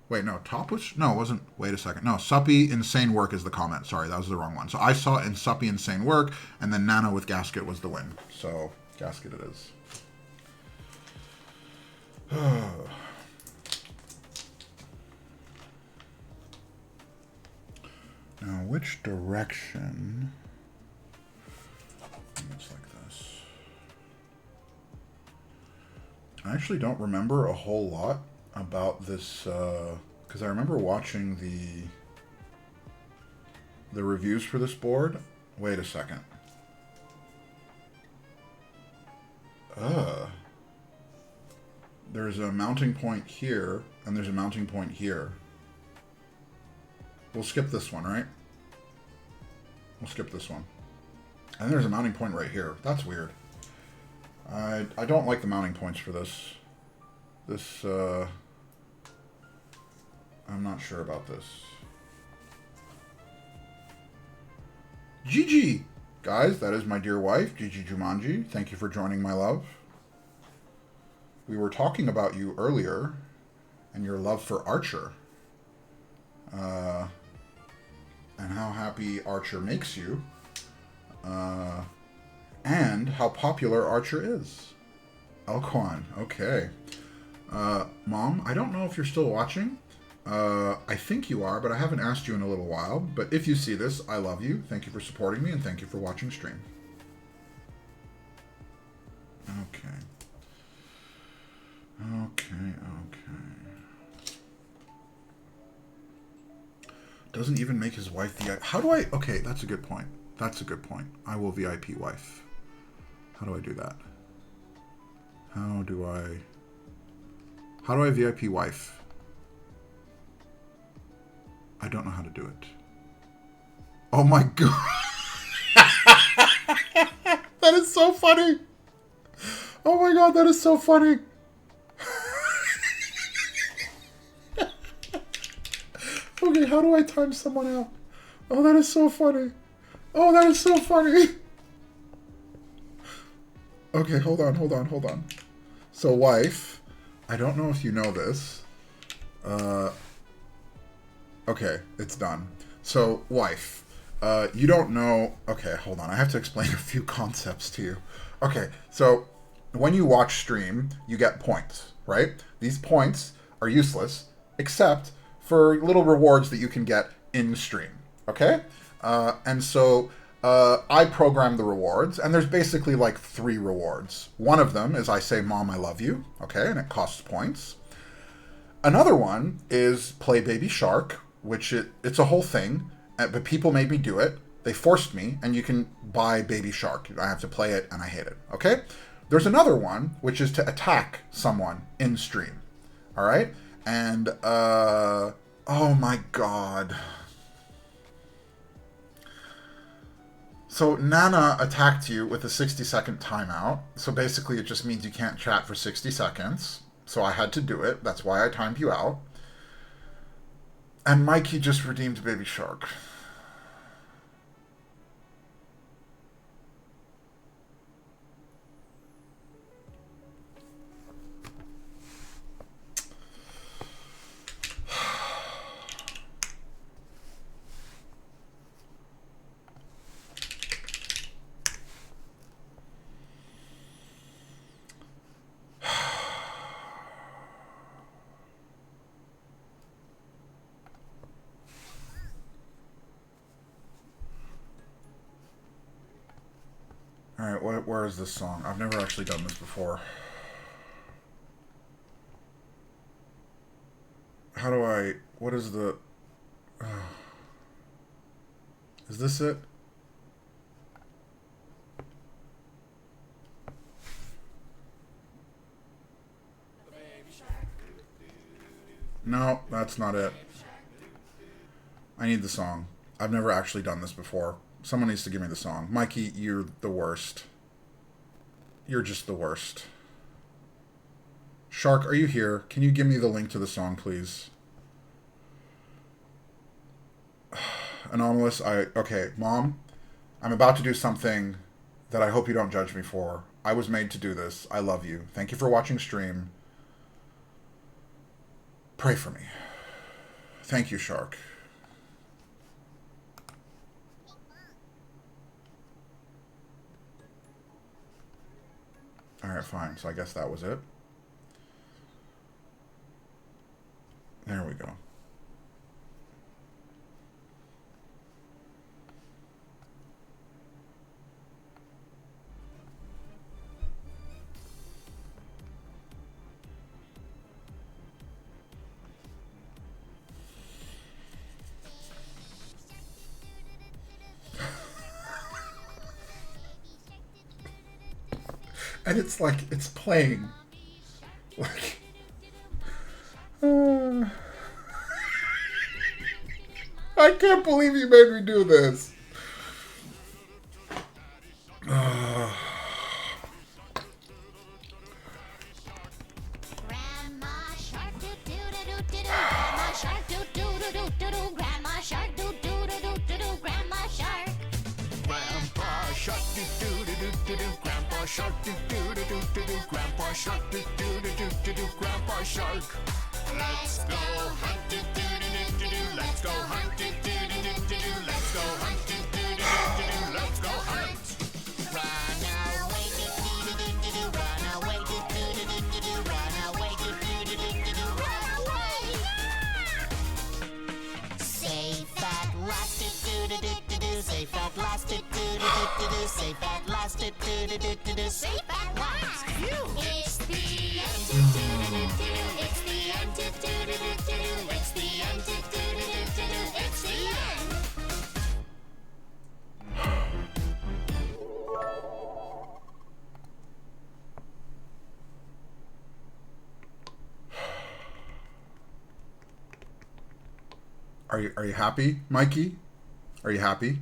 Wait, no, top was... No, it wasn't... Wait a second. No, Suppy Insane Work is the comment. Sorry, that was the wrong one. So I saw in Suppy Insane Work, and then Nana with Gasket was the win. So, Gasket it is. Now, which direction... It's like this. I actually don't remember a whole lot about this, because I remember watching the reviews for this board. Wait a second. There's a mounting point here, and there's a mounting point here. We'll skip this one, right? We'll skip this one. And there's a mounting point right here. That's weird. I don't like the mounting points for this. I'm not sure about this. Gigi! Guys, that is my dear wife, Gigi Jumanji. Thank you for joining, my love. We were talking about you earlier, and your love for Archer. And how happy Archer makes you. And how popular Archer is. Elquan, okay. Mom, I don't know if you're still watching. I think you are, but I haven't asked you in a little while. But if you see this, I love you. Thank you for supporting me, and thank you for watching stream. Okay. Doesn't even make his wife VIP. How do I... Okay, that's a good point. That's a good point. I will VIP wife. How do I do that? How do I VIP wife? I don't know how to do it. Oh my god. That is so funny. Oh my god, that is so funny. Okay, how do I time someone out? Oh, that is so funny. Oh, that is so funny. Okay, hold on. So, wife, I don't know if you know this. Okay, it's done. So, wife, you don't know... Okay, hold on. I have to explain a few concepts to you. Okay, so when you watch stream, you get points, right? These points are useless, except for little rewards that you can get in stream, okay? And so I program the rewards, and there's basically like 3 rewards. One of them is I say, Mom, I love you, okay? And it costs points. Another one is play Baby Shark, which it's a whole thing, but people made me do it. They forced me, and you can buy Baby Shark. I have to play it, and I hate it, okay? There's another one, which is to attack someone in stream, all right? And, oh my god. So Nana attacked you with a 60-second timeout. So basically it just means you can't chat for 60 seconds. So I had to do it. That's why I timed you out. And Mikey just redeemed Baby Shark. where is this song? I've never actually done this before. How do I... What is the... Is this it? No, that's not it. I need the song. I've never actually done this before. Someone needs to give me the song. Mikey, you're the worst. You're just the worst. Shark, are you here? Can you give me the link to the song, please? Anomalous, okay, Mom, I'm about to do something that I hope you don't judge me for. I was made to do this. I love you. Thank you for watching stream. Pray for me. Thank you, Shark. Alright, fine. So I guess that was it. There we go. And it's like, it's playing. Like... I can't believe you made me do this. Grandma Shark do do do do do. Grandma Shark do do do do do. Grandma Shark do do do do do. Grandma Shark. Grandpa Shark do do do do do. Grandpa Shark do do do do do. Grandpa Shark do do do do do. Grandpa Shark. Let's go hunt do do do do do. Let's go hunt do do do do do. Let's go hunt do do do do do. Let's go hunt. Run away do do do do do. Run away do do do do do. Run away do do do do do. Run away. Safe at last do do do do do. Safe at last do do do do. Safe at last do do do do do. Safe at last. It's the end do do do do. It's the end do do do do. It's the end do do do do. It's the end. Are you happy, Mikey? Are you happy?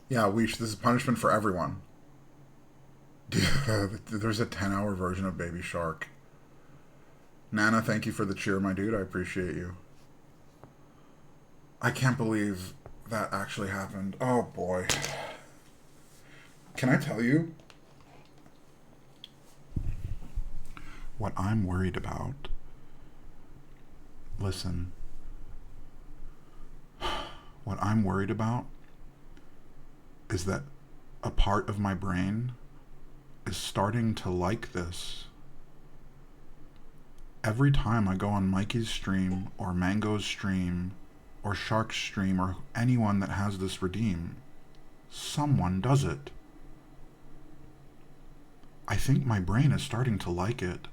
Yeah, this is punishment for everyone. There's a 10-hour version of Baby Shark. Nana, thank you for the cheer, my dude. I appreciate you. I can't believe that actually happened. Oh, boy. Can I tell you? What I'm worried about... Listen. What I'm worried about is that a part of my brain is starting to like this. Every time I go on Mikey's stream or Mango's stream or Shark's stream or anyone that has this redeem, someone does it. I think my brain is starting to like it.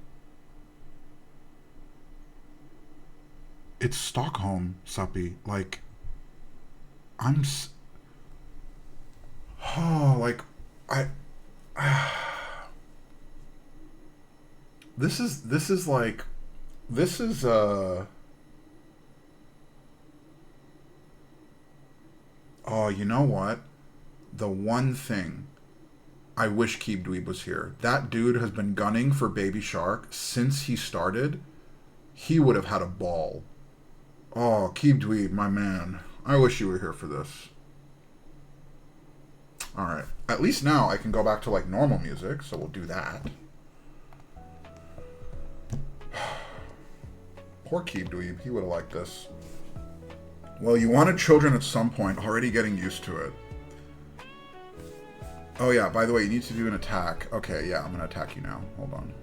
It's Stockholm, Suppy. Like, this is oh, you know what? The one thing I wish Keeb Dweeb was here. That dude has been gunning for Baby Shark since he started. He would have had a ball. Oh, Keeb Dweeb, my man. I wish you were here for this. Alright. At least now I can go back to, like, normal music, so we'll do that. Poor Keeb Dweeb. He would have liked this. Well, you wanted children at some point. Already getting used to it. Oh, yeah. By the way, you need to do an attack. Okay, yeah. I'm going to attack you now. Hold on.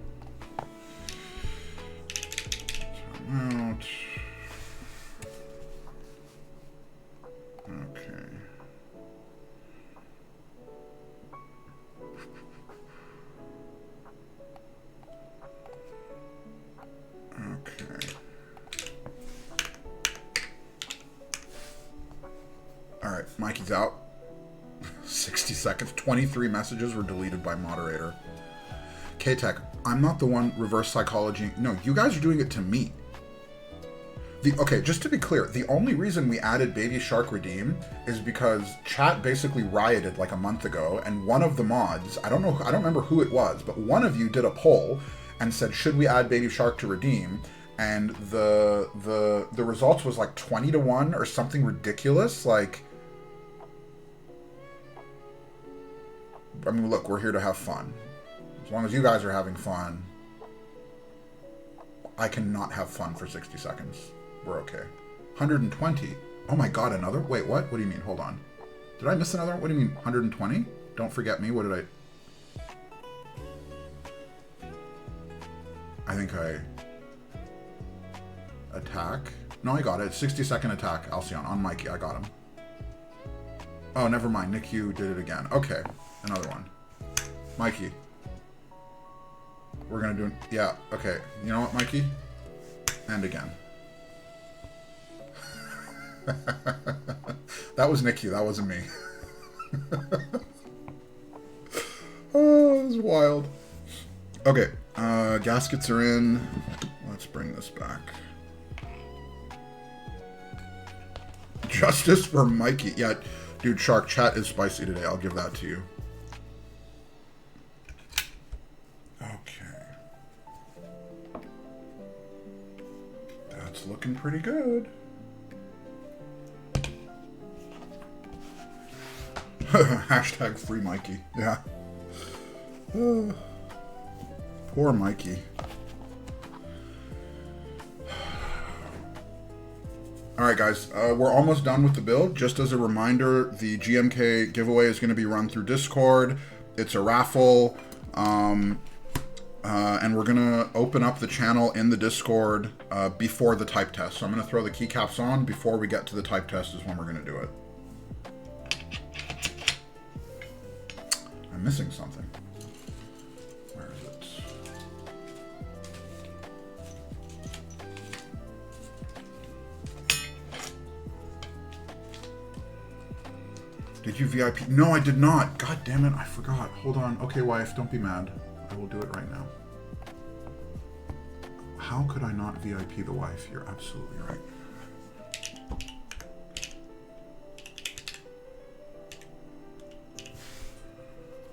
Time out. Okay. Mikey's out. 60 seconds. 23 messages were deleted by moderator. K-Tech, I'm not the one reverse psychology. No, you guys are doing it to me. Okay, just to be clear, the only reason we added Baby Shark Redeem is because chat basically rioted like a month ago, and one of the mods, I don't remember who it was, but one of you did a poll and said, should we add Baby Shark to redeem? And the results was like 20-1 or something ridiculous. Like, I mean, look, we're here to have fun. As long as you guys are having fun, I cannot have fun for 60 seconds. We're okay. 120. Oh my god, another? Wait, what? What do you mean? Hold on. Did I miss another? What do you mean? 120? Don't forget me. What did I think I... Attack? No, I got it. 60-second attack, Alcyon, on Mikey. I got him. Oh, never mind. Nick, you did it again. Okay, another one. Mikey. We're gonna do... Yeah, okay. You know what, Mikey? And again. That was Nicky, that wasn't me. Oh, it was wild. Okay, gaskets are in. Let's bring this back. Justice for Mikey. Yeah, dude, Shark, chat is spicy today. I'll give that to you. Okay. That's looking pretty good. Hashtag free Mikey. Yeah. Poor Mikey. Alright guys, we're almost done with the build. Just as a reminder, the GMK giveaway is going to be run through Discord. It's a raffle. And we're going to open up the channel in the Discord before the type test. So I'm going to throw the keycaps on before we get to the type test is when we're going to do it. I'm missing something. Where is it? Did you VIP? No, I did not. God damn it, I forgot. Hold on. Okay, wife, don't be mad. I will do it right now. How could I not VIP the wife? You're absolutely right.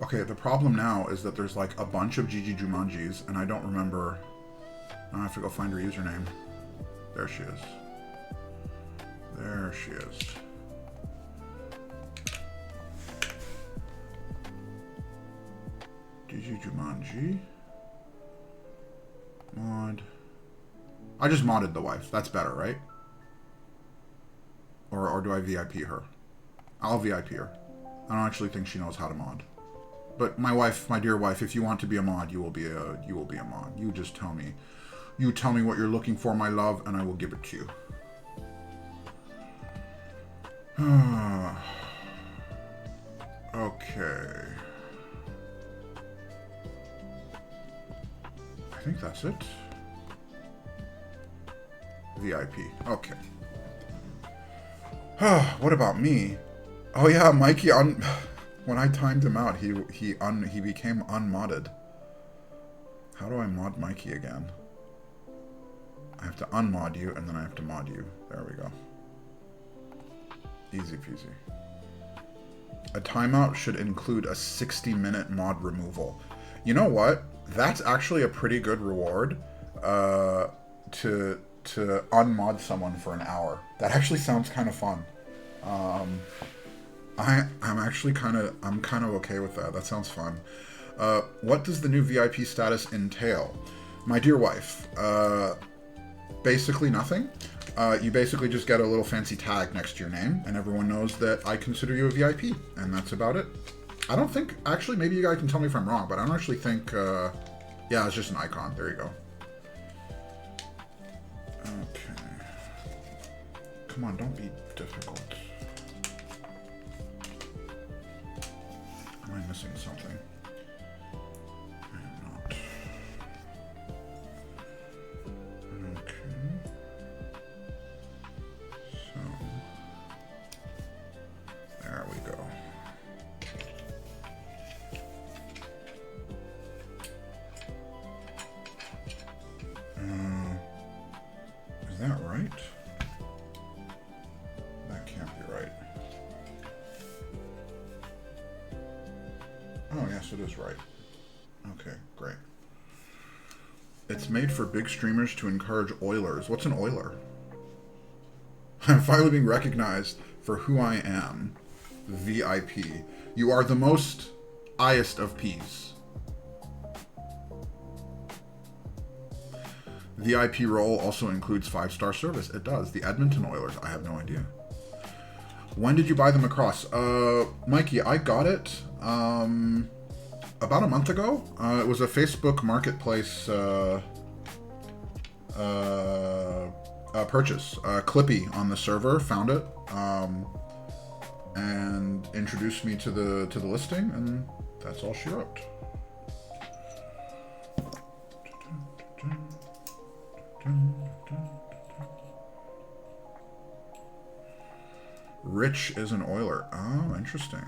Okay, the problem now is that there's like a bunch of Gigi Jumanjis, and I don't remember. I have to go find her username. There she is. There she is. Gigi Jumanji. Mod. I just modded the wife. That's better, right? Or do I VIP her? I'll VIP her. I don't actually think she knows how to mod. But my wife, my dear wife, if you want to be a mod, you will be a mod. You just tell me. You tell me what you're looking for, my love, and I will give it to you. Okay. I think that's it. VIP. Okay. What about me? Oh yeah, Mikey on... When I timed him out, he became unmodded. How do I mod Mikey again? I have to unmod you, and then I have to mod you. There we go. Easy peasy. A timeout should include a 60-minute mod removal. You know what? That's actually a pretty good reward to unmod someone for an hour. That actually sounds kind of fun. I'm actually kind of okay with that. That sounds fun. What does the new VIP status entail? My dear wife, basically nothing. You basically just get a little fancy tag next to your name, and everyone knows that I consider you a VIP, and that's about it. I don't think, actually, maybe you guys can tell me if I'm wrong, but I don't actually think, yeah, it's just an icon. There you go. Okay. Come on, don't be difficult. Am I missing something? I'm not. Okay. So Yes, it is right. Okay, great. It's made for big streamers to encourage Oilers. What's an Oiler? I'm finally being recognized for who I am. VIP. You are the most highest of P's. VIP role also includes 5-star service. It does. The Edmonton Oilers. I have no idea. When did you buy the Macross? Mikey, I got it about a month ago. It was a Facebook Marketplace purchase. Clippy on the server found it and introduced me to the listing, and that's all she wrote. Rich is an Oiler. Oh, interesting.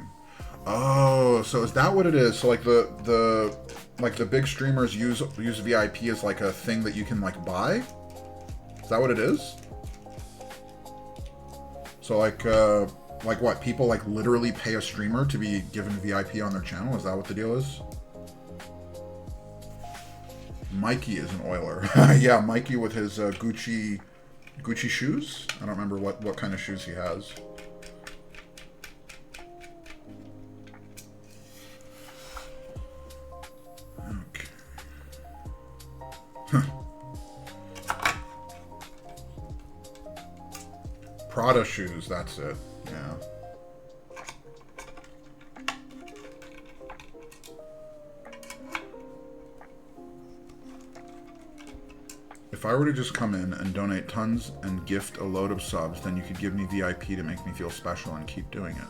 Oh, so is that what it is? So like the big streamers use VIP as like a thing that you can like buy? Is that what it is? So like what, people like literally pay a streamer to be given VIP on their channel? Is that what the deal is? Mikey is an Oiler. Yeah, Mikey with his Gucci shoes. I don't remember what kind of shoes he has. Okay. Prada shoes, that's it. Yeah. If I were to just come in and donate tons and gift a load of subs, then you could give me VIP to make me feel special and keep doing it.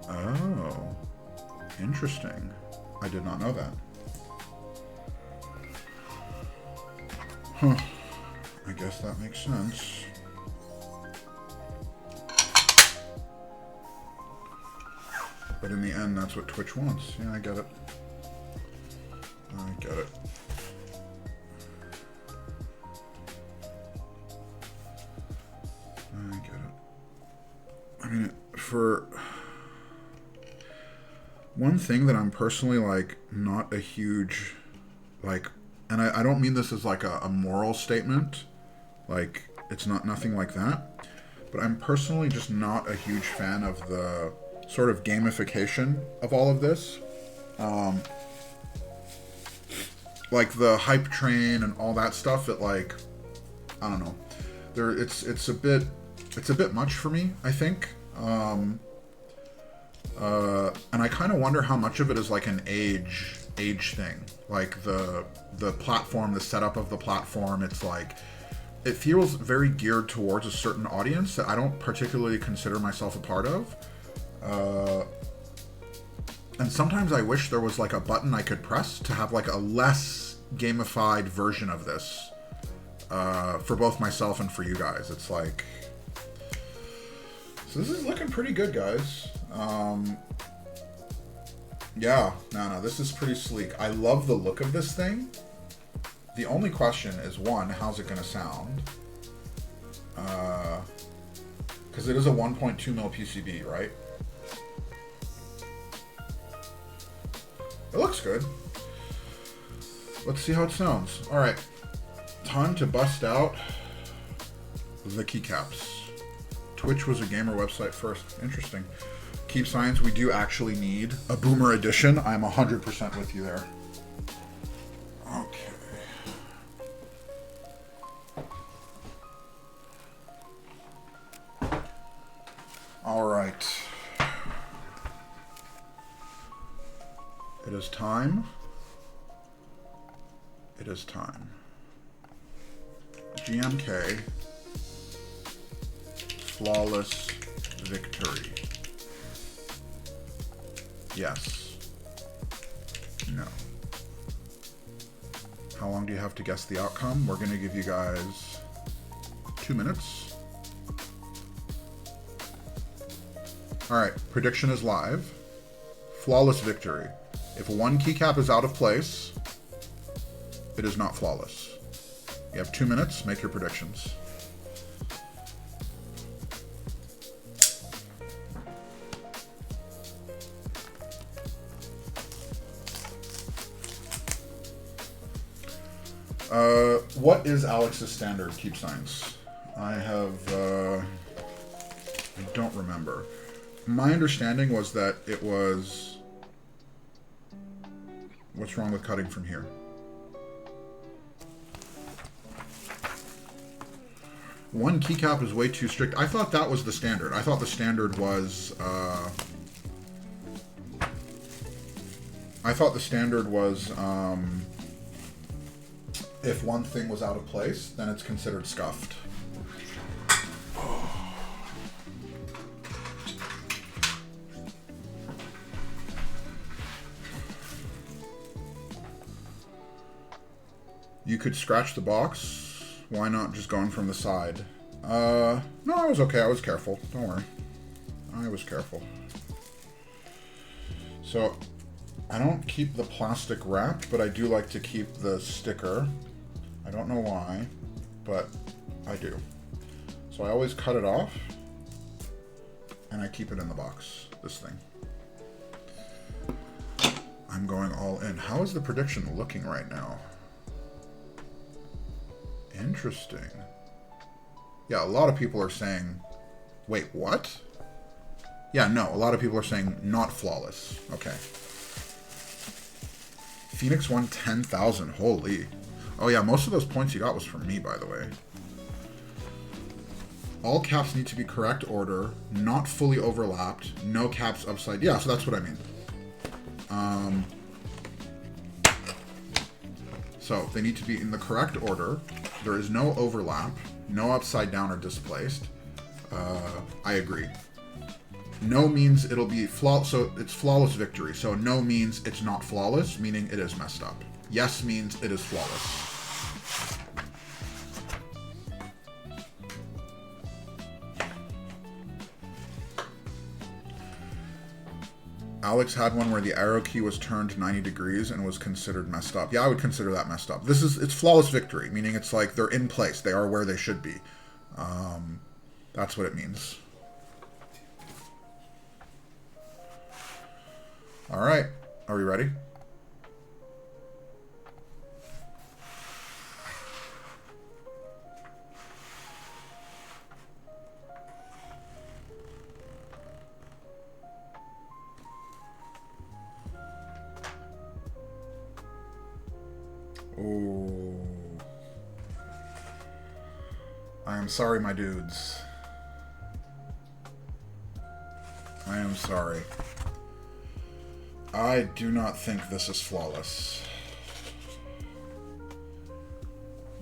Oh, interesting. I did not know that. Huh. I guess that makes sense. But in the end, that's what Twitch wants. Yeah, I get it. I get it. I get it. I mean, for one thing that I'm personally, like, not a huge, like, and I don't mean this as, like, a moral statement. Like, it's nothing like that. But I'm personally just not a huge fan of the sort of gamification of all of this. Like, the hype train and all that stuff, it, like, I don't know. It's a bit much for me, I think. And I kind of wonder how much of it is like an age thing. Like the platform, the setup of the platform, it's like, it feels very geared towards a certain audience that I don't particularly consider myself a part of. And sometimes I wish there was like a button I could press to have like a less gamified version of this. For both myself and for you guys. It's like, so this is looking pretty good, guys. Yeah, no, this is pretty sleek. I love the look of this thing. The only question is, one, how's it gonna sound? Because it is a 1.2 mil PCB, right? It looks good. Let's see how it sounds. All right. Time to bust out the keycaps. Twitch was a gamer website first. Interesting. Keep Science, we do actually need a boomer edition. I'm 100% with you there. Okay. All right. It is time. It is time. GMK, flawless victory. Yes. No. How long do you have to guess the outcome? We're going to give you guys 2 minutes. Alright, prediction is live. Flawless victory. If one keycap is out of place, it is not flawless. You have 2 minutes, make your predictions. What is Alex's standard keep signs? I don't remember. My understanding was that it was... What's wrong with cutting from here? One keycap is way too strict. I thought that was the standard. I thought the standard was... if one thing was out of place, then it's considered scuffed. You could scratch the box. Why not just going from the side? No, I was okay. I was careful. Don't worry. I was careful. So, I don't keep the plastic wrapped, but I do like to keep the sticker. I don't know why, but I do. So I always cut it off, and I keep it in the box, this thing. I'm going all in. How is the prediction looking right now? Interesting. Yeah, a lot of people are saying... Wait, what? Yeah, no, a lot of people are saying not flawless. Okay. Phoenix won 10,000. Holy. Oh yeah, most of those points you got was from me, by the way. All caps need to be correct order, not fully overlapped, no caps upside... Yeah, so that's what I mean. So, they need to be in the correct order. There is no overlap, no upside down or displaced. I agree. No means it'll be flawless, so it's flawless victory. So no means it's not flawless, meaning it is messed up. Yes means it is flawless. Alex had one where the arrow key was turned 90 degrees and was considered messed up. Yeah, I would consider that messed up. It's flawless victory, meaning it's like they're in place. They are where they should be. That's what it means. All right. Are we ready? Oh. I am sorry, my dudes. I am sorry. I do not think this is flawless.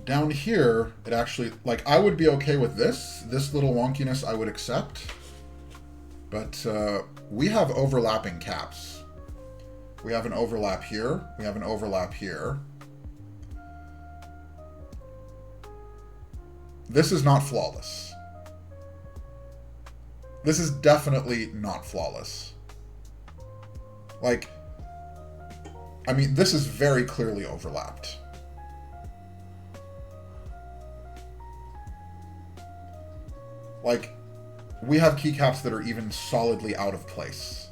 Down here, it actually, like, I would be okay with this. This little wonkiness I would accept. But we have overlapping caps. We have an overlap here. We have an overlap here. This is not flawless. This is definitely not flawless. Like, I mean, this is very clearly overlapped. Like, we have keycaps that are even solidly out of place.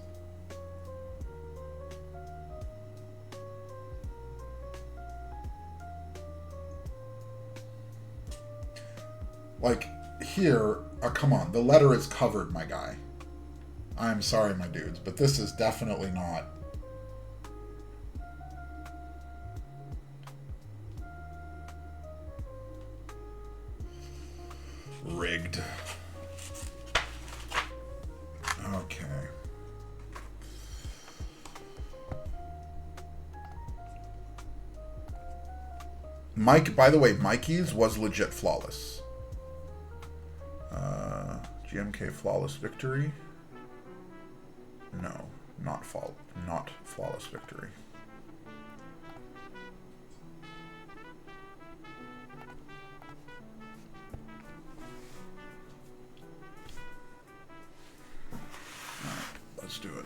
Like, here, come on, the letter is covered, my guy. I'm sorry, my dudes, but this is definitely not. Rigged. Okay. Mike, by the way, Mikey's was legit flawless. GMK flawless victory. No, not flawless victory. All right, let's do it.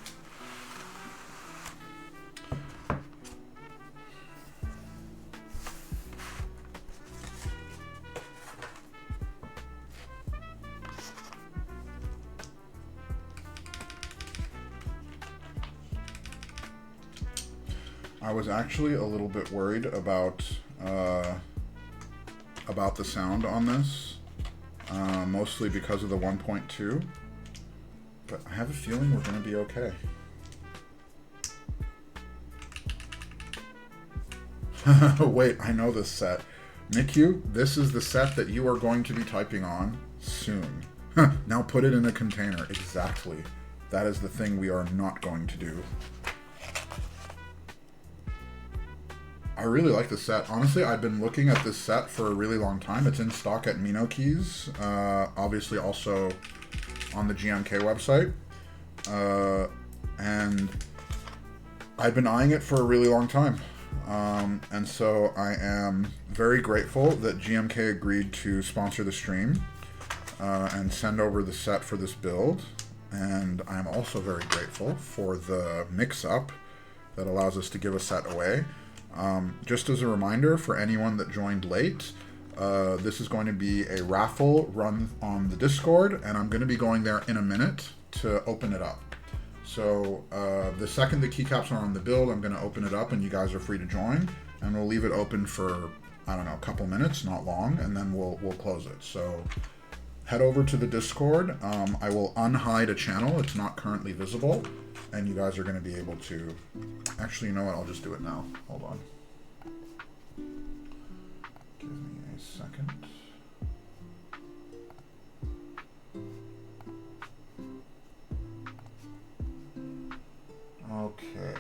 I was actually a little bit worried about about the sound on this, mostly because of the 1.2, but I have a feeling we're going to be okay. Wait, I know this set. Nikyu, this is the set that you are going to be typing on soon. Now put it in a container. Exactly. That is the thing we are not going to do. I really like this set. Honestly, I've been looking at this set for a really long time. It's in stock at Minokeys. Obviously also on the GMK website. And I've been eyeing it for a really long time. And so I am very grateful that GMK agreed to sponsor the stream and send over the set for this build. And I'm also very grateful for the mix-up that allows us to give a set away. Just as a reminder for anyone that joined late, this is going to be a raffle run on the Discord, and I'm going to be going there in a minute to open it up. So the second the keycaps are on the build, I'm going to open it up and you guys are free to join, and we'll leave it open for, I don't know, a couple minutes, not long, and then we'll close it. So head over to the Discord. I will unhide a channel. It's not currently visible, and you guys are going to be able to... Actually, you know what? I'll just do it now. Hold on. Give me a second. Okay.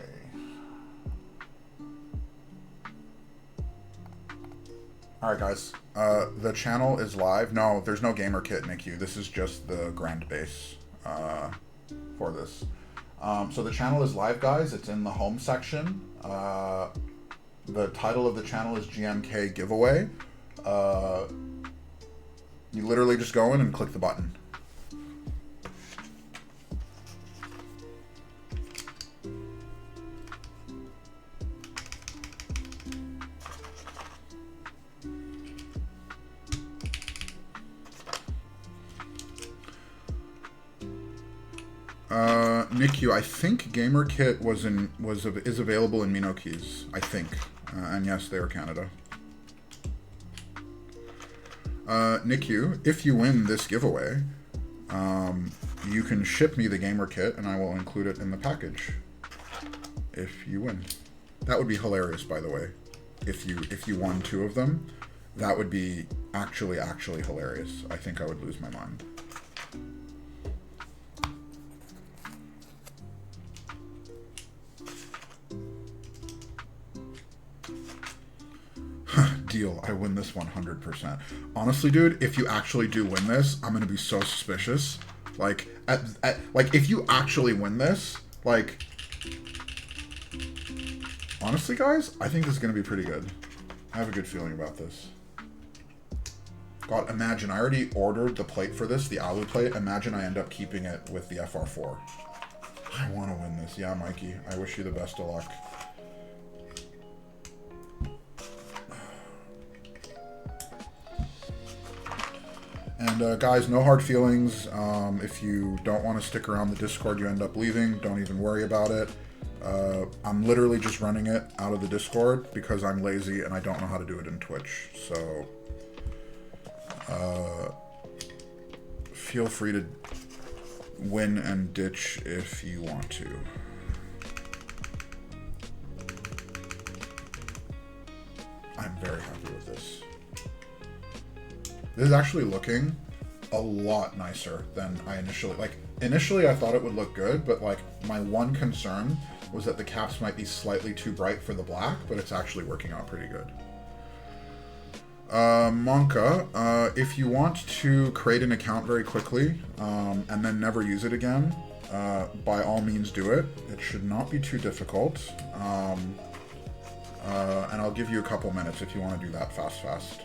Alright guys, the channel is live. No, there's no gamer kit, Nikyu. This is just the grand base for this. So the channel is live, guys. It's in the home section. The title of the channel is GMK Giveaway. You literally just go in and click the button. Nikyu, I think GamerKit is available in Minokeys, I think. And yes, they are Canada. Nikyu, if you win this giveaway, you can ship me the GamerKit and I will include it in the package. If you win. That would be hilarious, by the way. If you won 2 of them, that would be actually hilarious. I think I would lose my mind. Deal. I win this 100%. Honestly, dude, if you actually do win this, I'm gonna be so suspicious. Like, like if you actually win this, like, honestly, guys, I think this is gonna be pretty good. I have a good feeling about this. God, imagine, I already ordered the plate for this, the alu plate. Imagine I end up keeping it with the FR4. I want to win this. Yeah, Mikey, I wish you the best of luck. And guys, no hard feelings. If you don't want to stick around the Discord, you end up leaving. Don't even worry about it. I'm literally just running it out of the Discord because I'm lazy and I don't know how to do it in Twitch. So feel free to win and ditch if you want to. I'm very happy with this. This is actually looking a lot nicer than I initially, initially I thought it would look good, but like my one concern was that the caps might be slightly too bright for the black, but it's actually working out pretty good. Monka, if you want to create an account very quickly and then never use it again, by all means do it. It should not be too difficult. And I'll give you a couple minutes if you want to do that fast.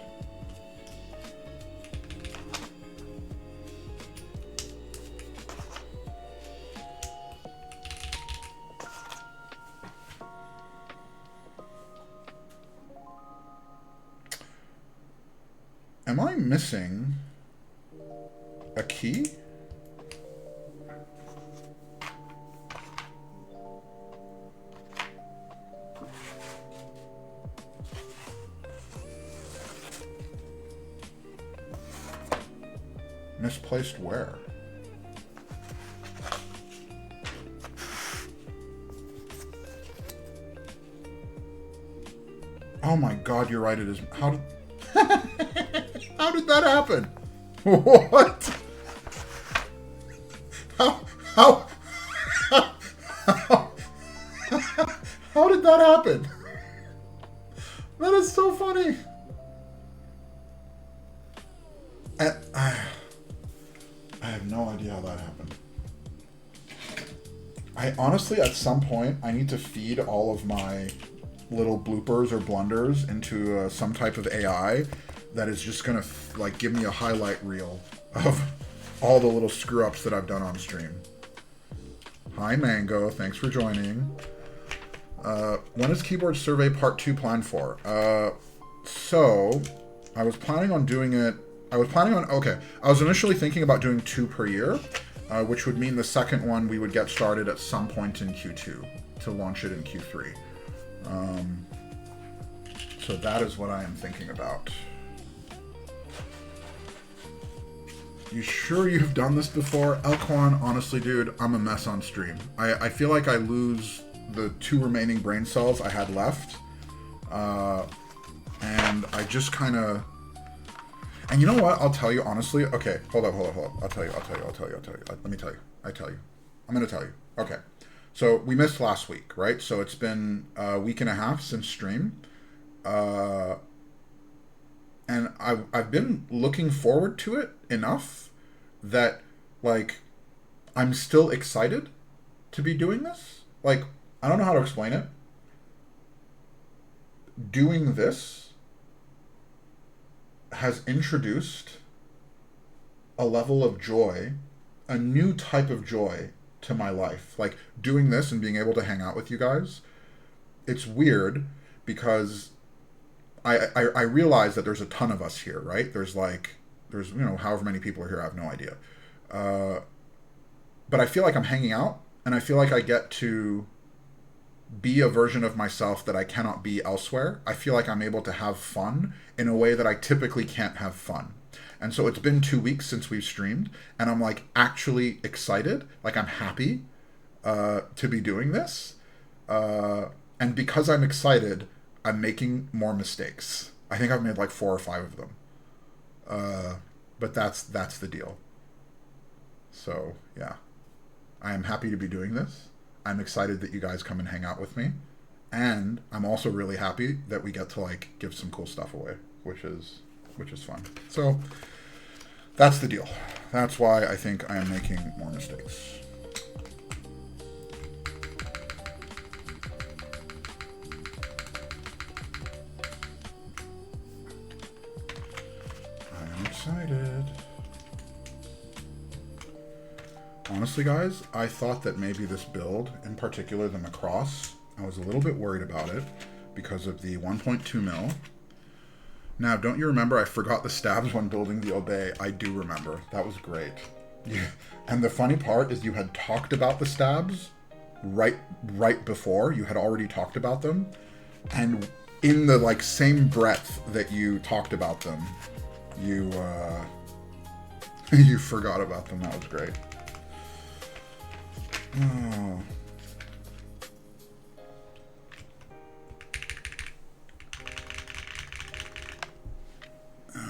Am I missing a key? Misplaced where? Oh my god, you're right, it is. How did... How did that happen? What? How, how did that happen? That is so funny. I have no idea how that happened. I honestly, at some point, I need to feed all of my little bloopers or blunders into some type of AI that is just gonna like give me a highlight reel of all the little screw ups that I've done on stream. Hi Mango, thanks for joining. When is Keyboard Survey Part 2 planned for? So I was planning on doing it. I was initially thinking about doing 2 per year, which would mean the second one we would get started at some point in Q2 to launch it in Q3. So that is what I am thinking about. You sure you've done this before? Elquan, honestly, dude, I'm a mess on stream. I feel like I lose the 2 remaining brain cells I had left. And I just kind of... And you know what? I'll tell you, honestly. Okay, hold up. I'll tell you. Let me tell you. I'm going to tell you. Okay. So we missed last week, right? So it's been a week and a half since stream. And I've been looking forward to it enough that, like, I'm still excited to be doing this. Like, I don't know how to explain it. Doing this has introduced a level of joy, a new type of joy to my life. Like, doing this and being able to hang out with you guys, it's weird because I realize that there's a ton of us here, right? There's however many people are here, I have no idea. But I feel like I'm hanging out, and I feel like I get to be a version of myself that I cannot be elsewhere. I feel like I'm able to have fun in a way that I typically can't have fun. And so it's been 2 weeks since we've streamed, and I'm like actually excited. Like, I'm happy to be doing this. And because I'm excited, I'm making more mistakes. I think I've made like 4 or 5 of them. But that's the deal. So yeah, I am happy to be doing this. I'm excited that you guys come and hang out with me. And I'm also really happy that we get to like give some cool stuff away, which is fun. So that's the deal. That's why I think I am making more mistakes. I am excited. Honestly, guys, I thought that maybe this build, in particular the Macross, I was a little bit worried about it because of the 1.2 mil. Now, don't you remember I forgot the stabs when building the Obey? I do remember. That was great. Yeah. And the funny part is you had talked about the stabs right before. You had already talked about them. And in the like same breath that you talked about them, you you forgot about them. That was great. Oh. Okay.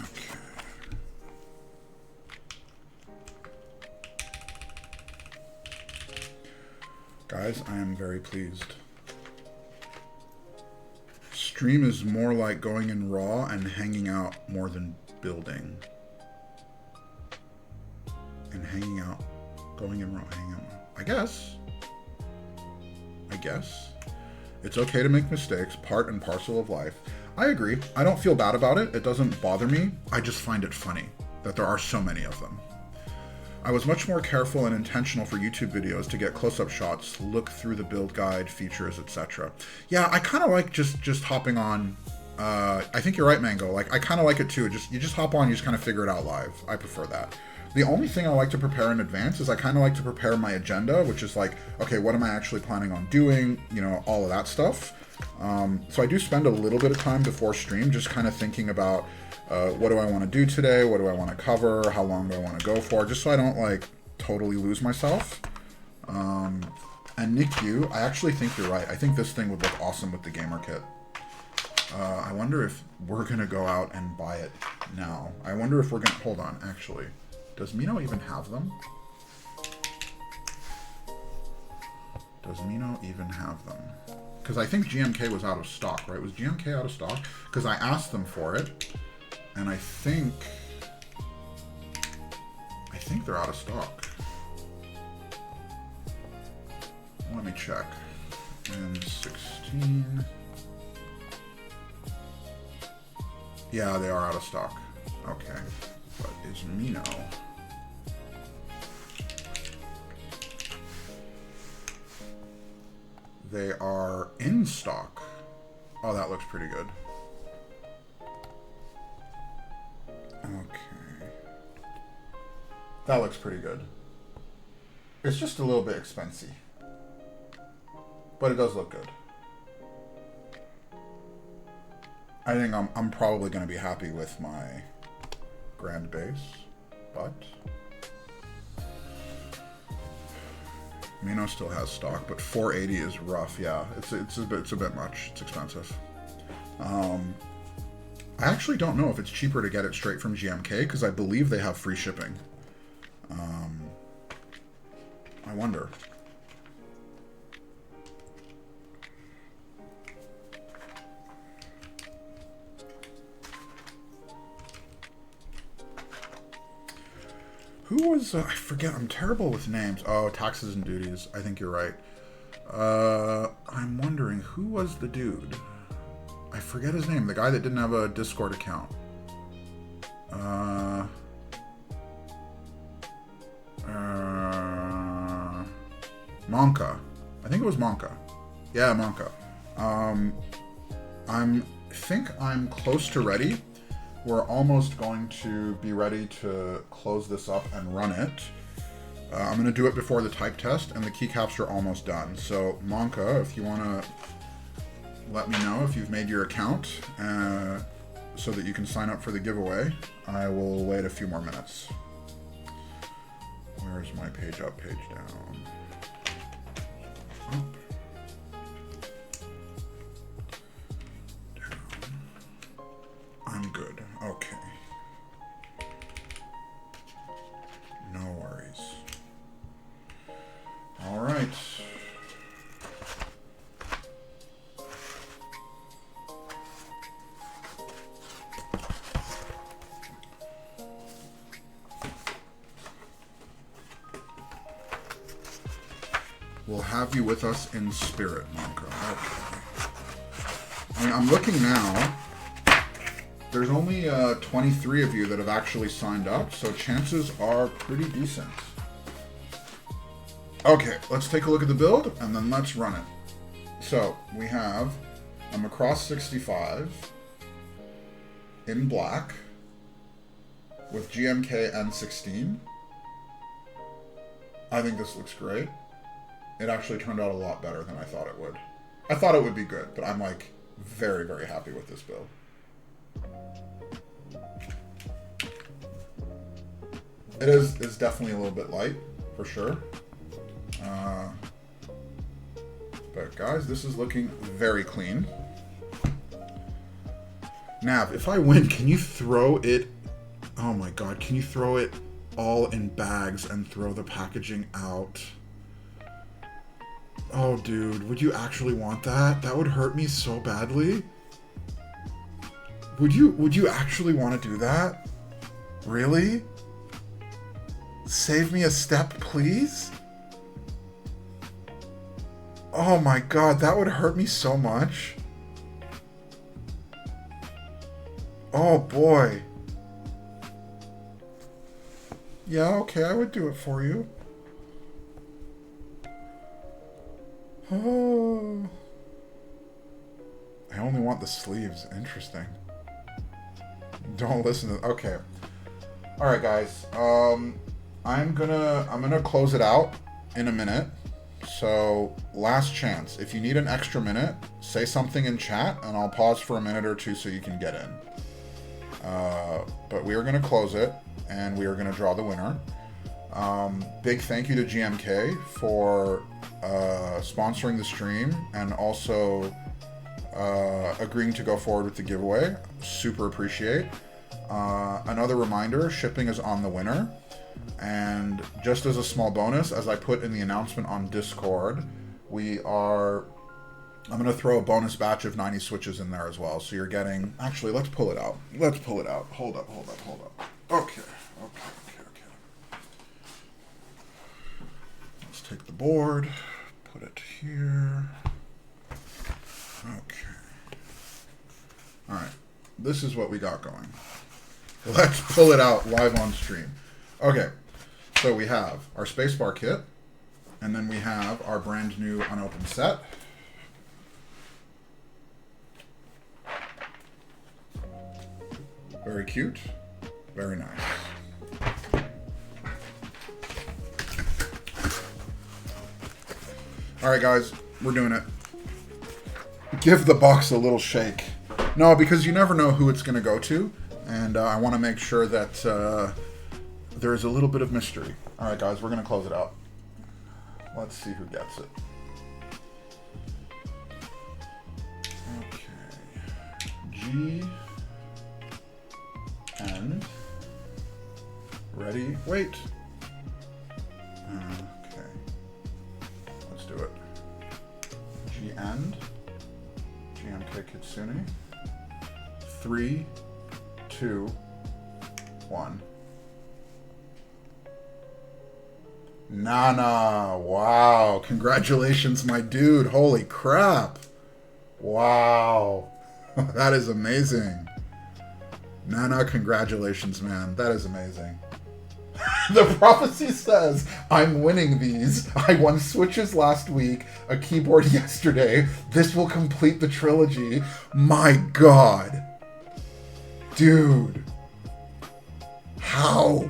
Guys, I am very pleased. Stream is more like going in raw and hanging out more than building. And hanging out, going in raw, hanging out. I guess. It's okay to make mistakes, part and parcel of life. I agree. I don't feel bad about it. It doesn't bother me. I just find it funny that there are so many of them. I was much more careful and intentional for YouTube videos to get close-up shots, look through the build guide, features, etc. Yeah, I kind of like just hopping on. I think you're right, Mango. Like, I kind of like it too. You just hop on, you just kind of figure it out live. I prefer that. The only thing I like to prepare in advance is I kind of like to prepare my agenda, which is like, okay, what am I actually planning on doing? You know, all of that stuff. So I do spend a little bit of time before stream just kind of thinking about what do I want to do today, what do I want to cover, how long do I want to go for, just so I don't like totally lose myself. And Nick, I actually think you're right. I think this thing would look awesome with the gamer kit. I wonder if we're going to go out and buy it now. I wonder if we're going to... Hold on, actually. Does Mino even have them? Does Mino even have them? Because I think GMK was out of stock, right? Was GMK out of stock? Because I asked them for it, and I think they're out of stock. Let me check. And 16. Yeah, they are out of stock. Okay. But is Mino? They are in stock. Oh, that looks pretty good. Okay. That looks pretty good. It's just a little bit expensive. But it does look good. I think I'm probably going to be happy with my grand base, but Mino still has stock, but 480 is rough. Yeah, it's a bit much. It's expensive. I actually don't know if it's cheaper to get it straight from GMK because I believe they have free shipping. I wonder. Who was, I forget, I'm terrible with names. Oh, taxes and duties. I think you're right. I'm wondering, who was the dude? I forget his name. The guy that didn't have a Discord account. Monka. I think it was Monka. Yeah, Monka. I think I'm close to ready. We're almost going to be ready to close this up and run it. I'm going to do it before the type test, and the keycaps are almost done. So, Monka, if you want to let me know if you've made your account so that you can sign up for the giveaway, I will wait a few more minutes. Where's my page up, page down? Up. I'm good. Okay. No worries. All right. We'll have you with us in spirit, Monka. Okay. I mean, I'm looking now. There's only 23 of you that have actually signed up, so chances are pretty decent. Okay, let's take a look at the build, and then let's run it. So, we have a Macross65 in black with GMK N16. I think this looks great. It actually turned out a lot better than I thought it would. I thought it would be good, but I'm like very, very happy with this build. It's definitely a little bit light, for sure. But guys, this is looking very clean. Nav, if I win, can you throw it... Oh my god, can you throw it all in bags and throw the packaging out? Oh dude, would you actually want that? That would hurt me so badly. Would you actually want to do that? Really? Save me a step, please? Oh my god, that would hurt me so much. Oh boy. Yeah, okay, I would do it for you. Oh. I only want the sleeves. Interesting. Don't listen to... Okay. Alright, guys. I'm gonna close it out in a minute. So, last chance. If you need an extra minute, say something in chat, and I'll pause for a minute or two so you can get in. But we are going to close it, and we are going to draw the winner. Big thank you to GMK for sponsoring the stream, and also agreeing to go forward with the giveaway. Super appreciate. Another reminder, shipping is on the winner. And just as a small bonus, as I put in the announcement on Discord, I'm going to throw a bonus batch of 90 switches in there as well. So you're getting, actually, let's pull it out. Hold up. Okay. Let's take the board, put it here. Okay. All right. This is what we got going. Let's pull it out live on stream. Okay. So we have our spacebar kit, and then we have our brand new unopened set. Very cute. Very nice. All right, guys, we're doing it. Give the box a little shake. No, because you never know who it's going to go to, and I want to make sure that there is a little bit of mystery. All right, guys, we're going to close it out. Let's see who gets it. Okay. G. And. Ready? Wait. Okay. Let's do it. G and. GMK Kitsune. 3, 2, 1. Nana, wow, congratulations, my dude. Holy crap. Wow. That is amazing. Nana, congratulations, man. That is amazing. The prophecy says, I'm winning these. I won switches last week, a keyboard yesterday. This will complete the trilogy. My God. Dude. How?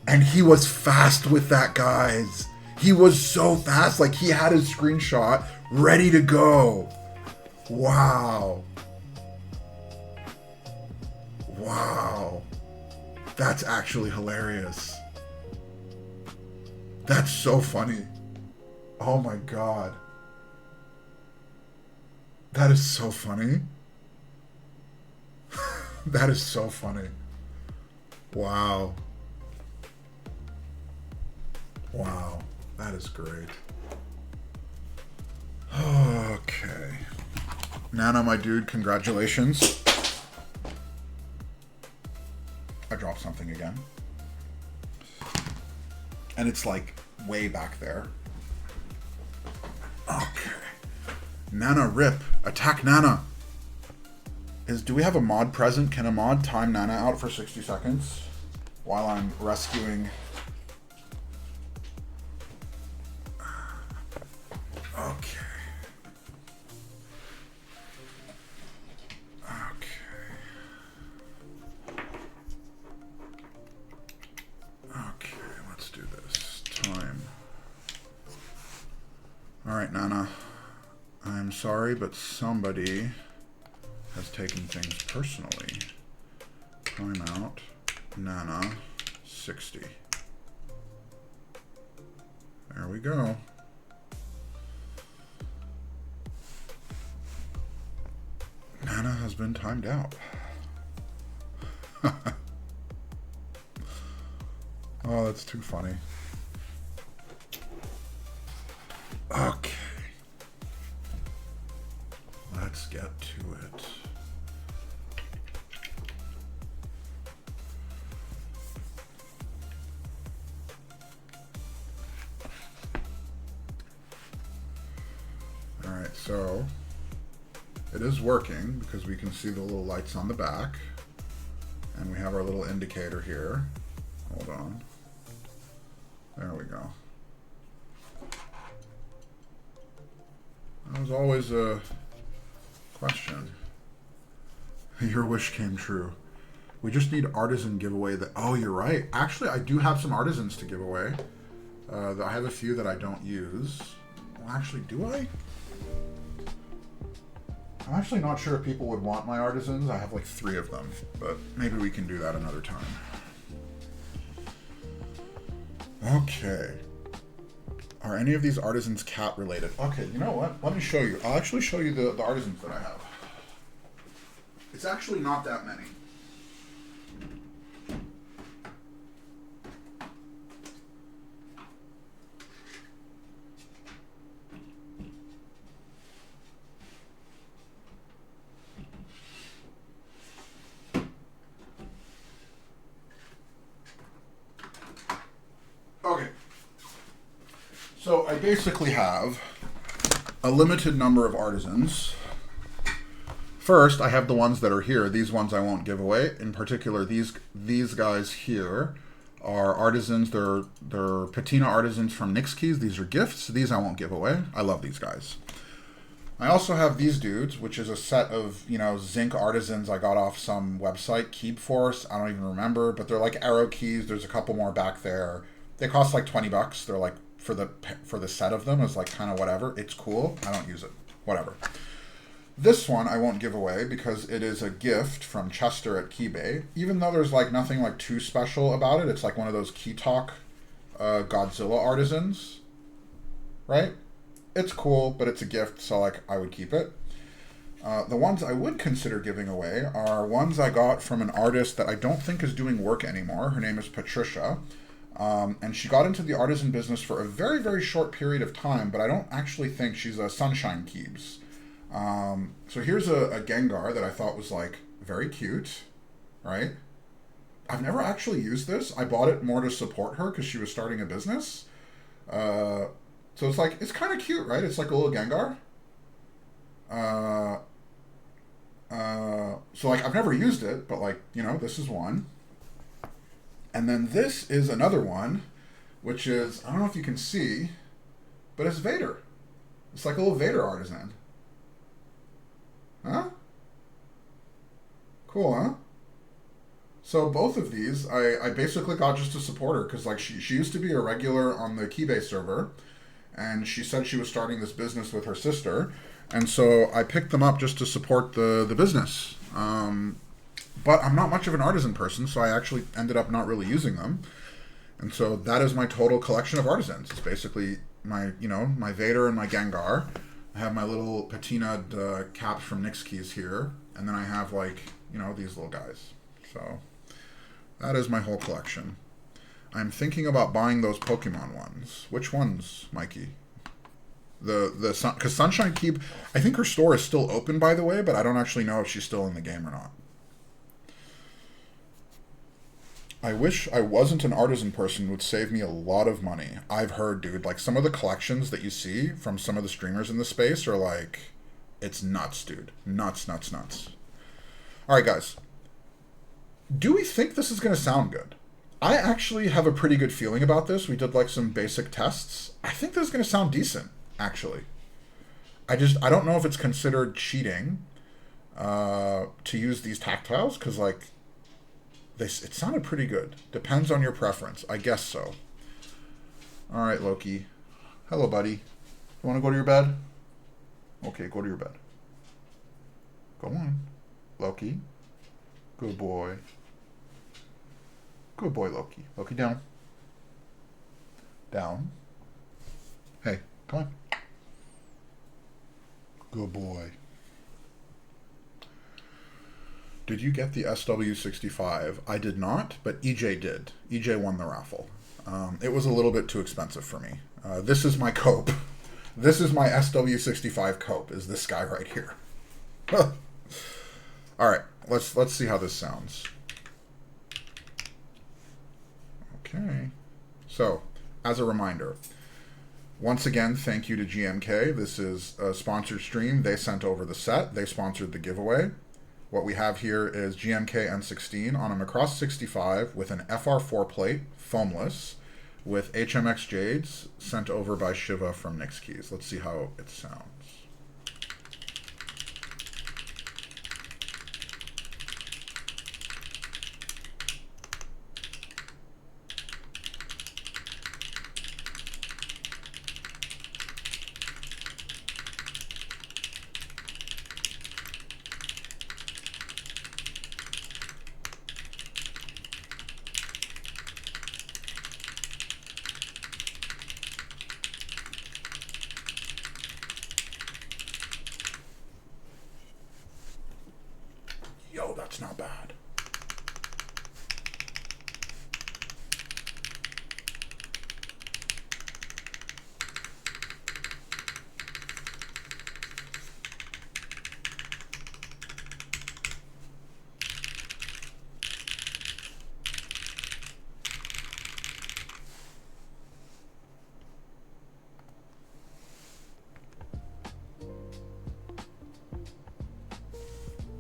And he was fast with that, guys. He was so fast. Like, he had his screenshot ready to go. Wow. Wow. That's actually hilarious. That's so funny. Oh my God. That is so funny. That is so funny. Wow. Wow, that is great. Okay. Nana, my dude, congratulations. I dropped something again. And it's like way back there. Okay. Nana, rip. Attack Nana. Do we have a mod present? Can a mod time Nana out for 60 seconds while I'm rescuing? Okay. Okay, let's do this. Time. Alright, Nana. I'm sorry, but somebody has taken things personally. Timeout. Nana. 60. There we go. Nana has been timed out. Oh, that's too funny. Okay. Let's get to it. All right, so it is working because we can see the little lights on the back, and we have our little indicator here. Hold on. There we go. That was always a question. Your wish came true. We just need artisan giveaway. Oh, you're right. Actually, I do have some artisans to give away. I have a few that I don't use. Well, actually, do I? I'm actually not sure if people would want my artisans. I have like 3 of them, but maybe we can do that another time. Okay. Are any of these artisans cat related? Okay, you know what? Let me show you. I'll actually show you the artisans that I have. It's actually not that many. Okay. So I basically have a limited number of artisans. First, I have the ones that are here. These ones I won't give away. In particular, these guys here are artisans. They're patina artisans from Nix Keys. These are gifts. These I won't give away. I love these guys. I also have these dudes, which is a set of, you know, zinc artisans I got off some website, Keep Force. I don't even remember, but they're like arrow keys. There's a couple more back there. They cost like $20. They're like, for the set of them is like kind of whatever. It's cool. I don't use it. Whatever. This one I won't give away because it is a gift from Chester at Keybay. Even though there's like nothing like too special about it, it's like one of those Key Talk Godzilla artisans, right? It's cool, but it's a gift, so like I would keep it. The ones I would consider giving away are ones I got from an artist that I don't think is doing work anymore. Her name is Patricia. And she got into the artisan business for a very, very short period of time, but I don't actually think she's a Sunshine Keebs. So here's a Gengar that I thought was like very cute, right? I've never actually used this. I bought it more to support her because she was starting a business. So it's like, it's kind of cute, right? It's like a little Gengar. So like I've never used it, but like, you know, this is one. And then this is another one, which is, I don't know if you can see, but it's Vader. It's like a little Vader artisan. Huh? Cool, huh? So both of these, I basically got just to support her, because like she used to be a regular on the Keybay server, and she said she was starting this business with her sister, and so I picked them up just to support the business. But I'm not much of an artisan person, so I actually ended up not really using them. And so that is my total collection of artisans. It's basically my, you know, my Vader and my Gengar. I have my little patinaed caps from Nix Keys here. And then I have, like, you know, these little guys. So that is my whole collection. I'm thinking about buying those Pokemon ones. Which ones, Mikey? Because Sunshine Keep, I think her store is still open, by the way, but I don't actually know if she's still in the game or not. I wish I wasn't an artisan person. It would save me a lot of money. I've heard, dude, like some of the collections that you see from some of the streamers in the space are like, it's nuts, dude. Nuts, nuts, nuts. All right, guys. Do we think this is going to sound good? I actually have a pretty good feeling about this. We did like some basic tests. I think this is going to sound decent, actually. I don't know if it's considered cheating to use these tactiles, because like, it sounded pretty good. Depends on your preference. I guess so. All right, Loki. Hello, buddy. You want to go to your bed? Okay, go to your bed. Go on. Loki. Good boy. Good boy, Loki. Loki, down. Down. Hey, come on. Good boy. Did you get the SW65? I did not, but EJ did. EJ won the raffle. It was a little bit too expensive for me. This is my cope. This is my SW65 cope, is this guy right here. All right, let's see how this sounds. Okay. So, as a reminder, once again, thank you to GMK. This is a sponsored stream. They sent over the set. They sponsored the giveaway. What we have here is GMK N16 on a Macross65 with an FR4 plate, foamless, with HMX Jades sent over by Shiva from Nix Keys. Let's see how it sounds. That's not bad.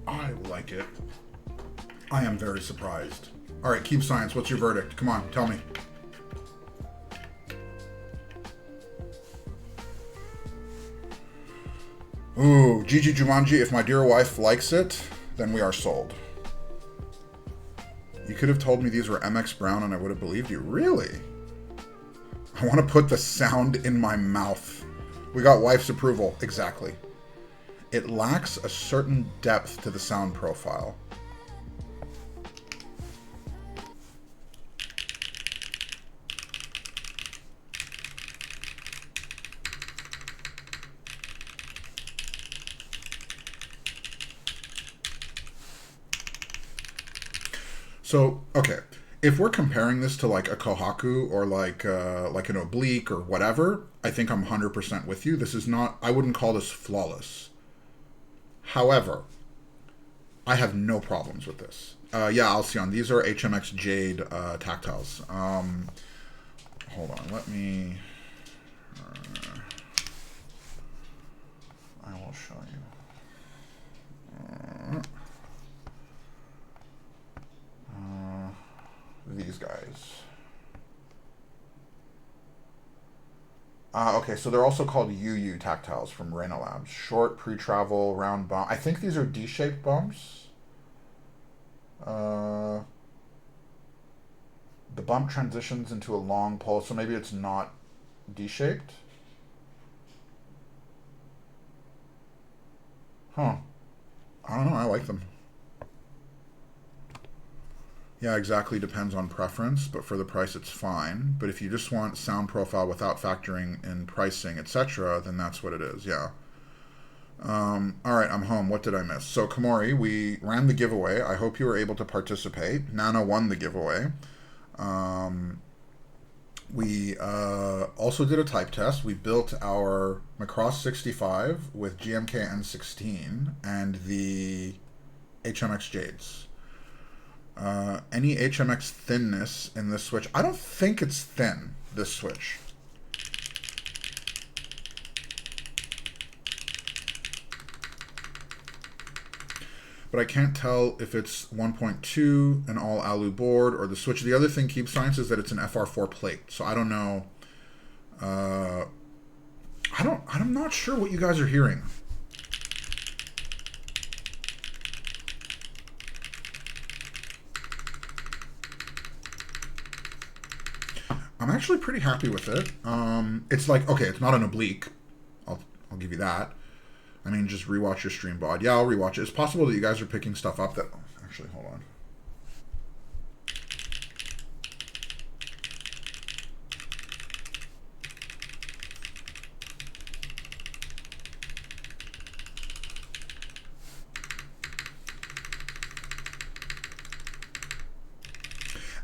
I like it. I am very surprised. All right, Keep Science, what's your verdict? Come on, tell me. Ooh, Gigi Jumanji, if my dear wife likes it, then we are sold. You could have told me these were MX Brown and I would have believed you. Really? I want to put the sound in my mouth. We got wife's approval. Exactly. It lacks a certain depth to the sound profile. So, okay, if we're comparing this to like a Kohaku or like an Oblique or whatever, I think I'm 100% with you. This is not, I wouldn't call this flawless. However, I have no problems with this. Yeah, Alcyon, these are HMX Jade tactiles. Hold on, let me... I will show you. These guys. Okay, so they're also called UU tactiles from Reina Labs. Short, pre-travel, round bump. I think these are D-shaped bumps. The bump transitions into a long pull, so maybe it's not D-shaped. Huh. I don't know, I like them. Yeah, exactly, depends on preference, but for the price it's fine. But if you just want sound profile without factoring in pricing, etc., then that's what it is, yeah. Alright, I'm home. What did I miss? So, Komori, we ran the giveaway. I hope you were able to participate. Nana won the giveaway. We also did a type test. We built our Macross65 with GMK N16 and the HMX Jades. Any HMX thinness in this switch? I don't think it's thin, this switch. But I can't tell if it's 1.2, an all alu board, or the switch. The other thing, Keep Science, is that it's an FR4 plate. So I don't know. I'm not sure what you guys are hearing. I'm actually pretty happy with it. It's like, okay, it's not an Oblique. I'll give you that. I mean, just rewatch your stream, bod. Yeah, I'll rewatch it. It's possible that you guys are picking stuff up that... Actually, hold on.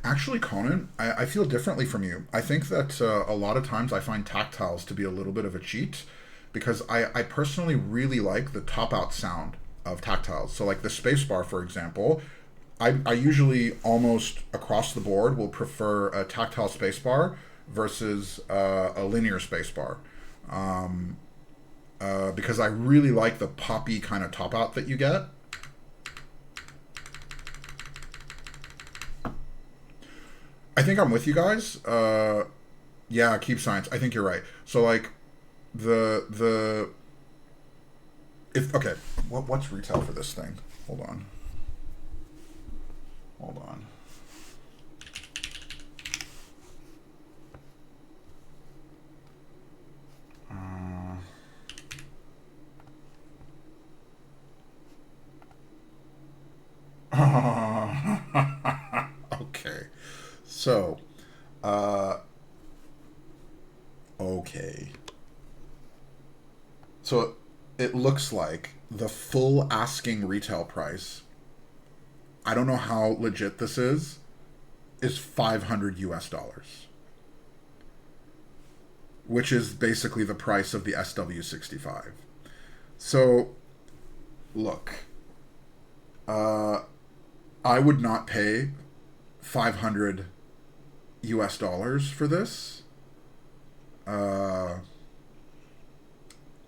Actually, Conan, I feel differently from you. I think that a lot of times I find tactiles to be a little bit of a cheat because I personally really like the top-out sound of tactiles. So like the spacebar, for example, I usually almost across the board will prefer a tactile spacebar versus a linear spacebar. Because I really like the poppy kind of top-out that you get. I think I'm with you guys. Yeah, Keep Science. I think you're right. So like if okay, what's retail for this thing? Hold on. Hold on. Okay. So, okay. So it looks like the full asking retail price I don't know how legit this is $500 US, which is basically the price of the SW65. So, look, I would not pay $500 US for this.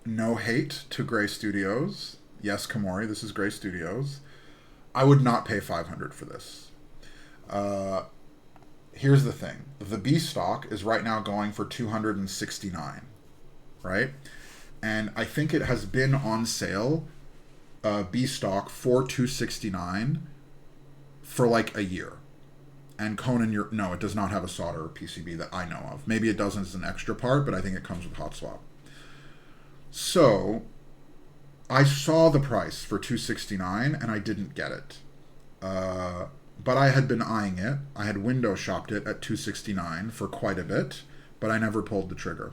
No hate to Gray Studios. Yes, Kamori, this is Gray Studios. I would not pay $500 for this. Here's the thing. The B stock is right now going for $269, right? And I think it has been on sale, B stock, for $269 for like a year. And Conan, no, it does not have a solder or PCB that I know of. Maybe it doesn't as an extra part, but I think it comes with hot swap. So I saw the price for $269 and I didn't get it. But I had been eyeing it. I had window shopped it at $269 for quite a bit, but I never pulled the trigger.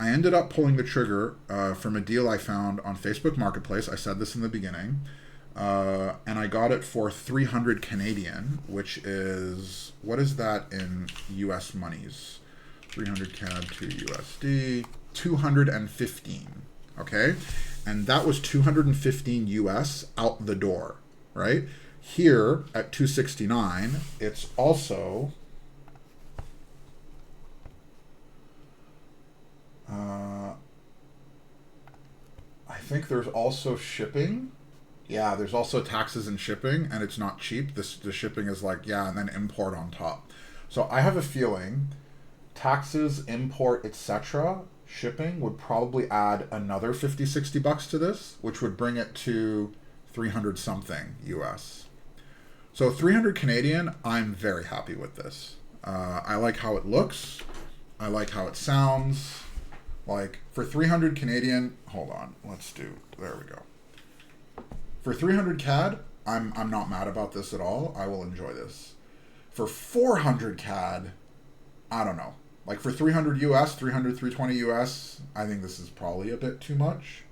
I ended up pulling the trigger from a deal I found on Facebook Marketplace. I said this in the beginning. And I got it for 300 Canadian, which is, what is that in US monies? 300 CAD to USD, 215, okay? And that was 215 US out the door, right? Here at 269, it's also I think there's also shipping. Yeah, there's also taxes and shipping, and it's not cheap. The shipping is like, yeah, and then import on top. So I have a feeling taxes, import, etc., shipping would probably add another 50, 60 bucks to this, which would bring it to 300 something US. So 300 Canadian, I'm very happy with this. I like how it looks. I like how it sounds. Like, for 300 Canadian, hold on, there we go. For 300 CAD, I'm not mad about this at all. I will enjoy this. For 400 CAD, I don't know. Like, for 300 US, 300, 320 US, I think this is probably a bit too much.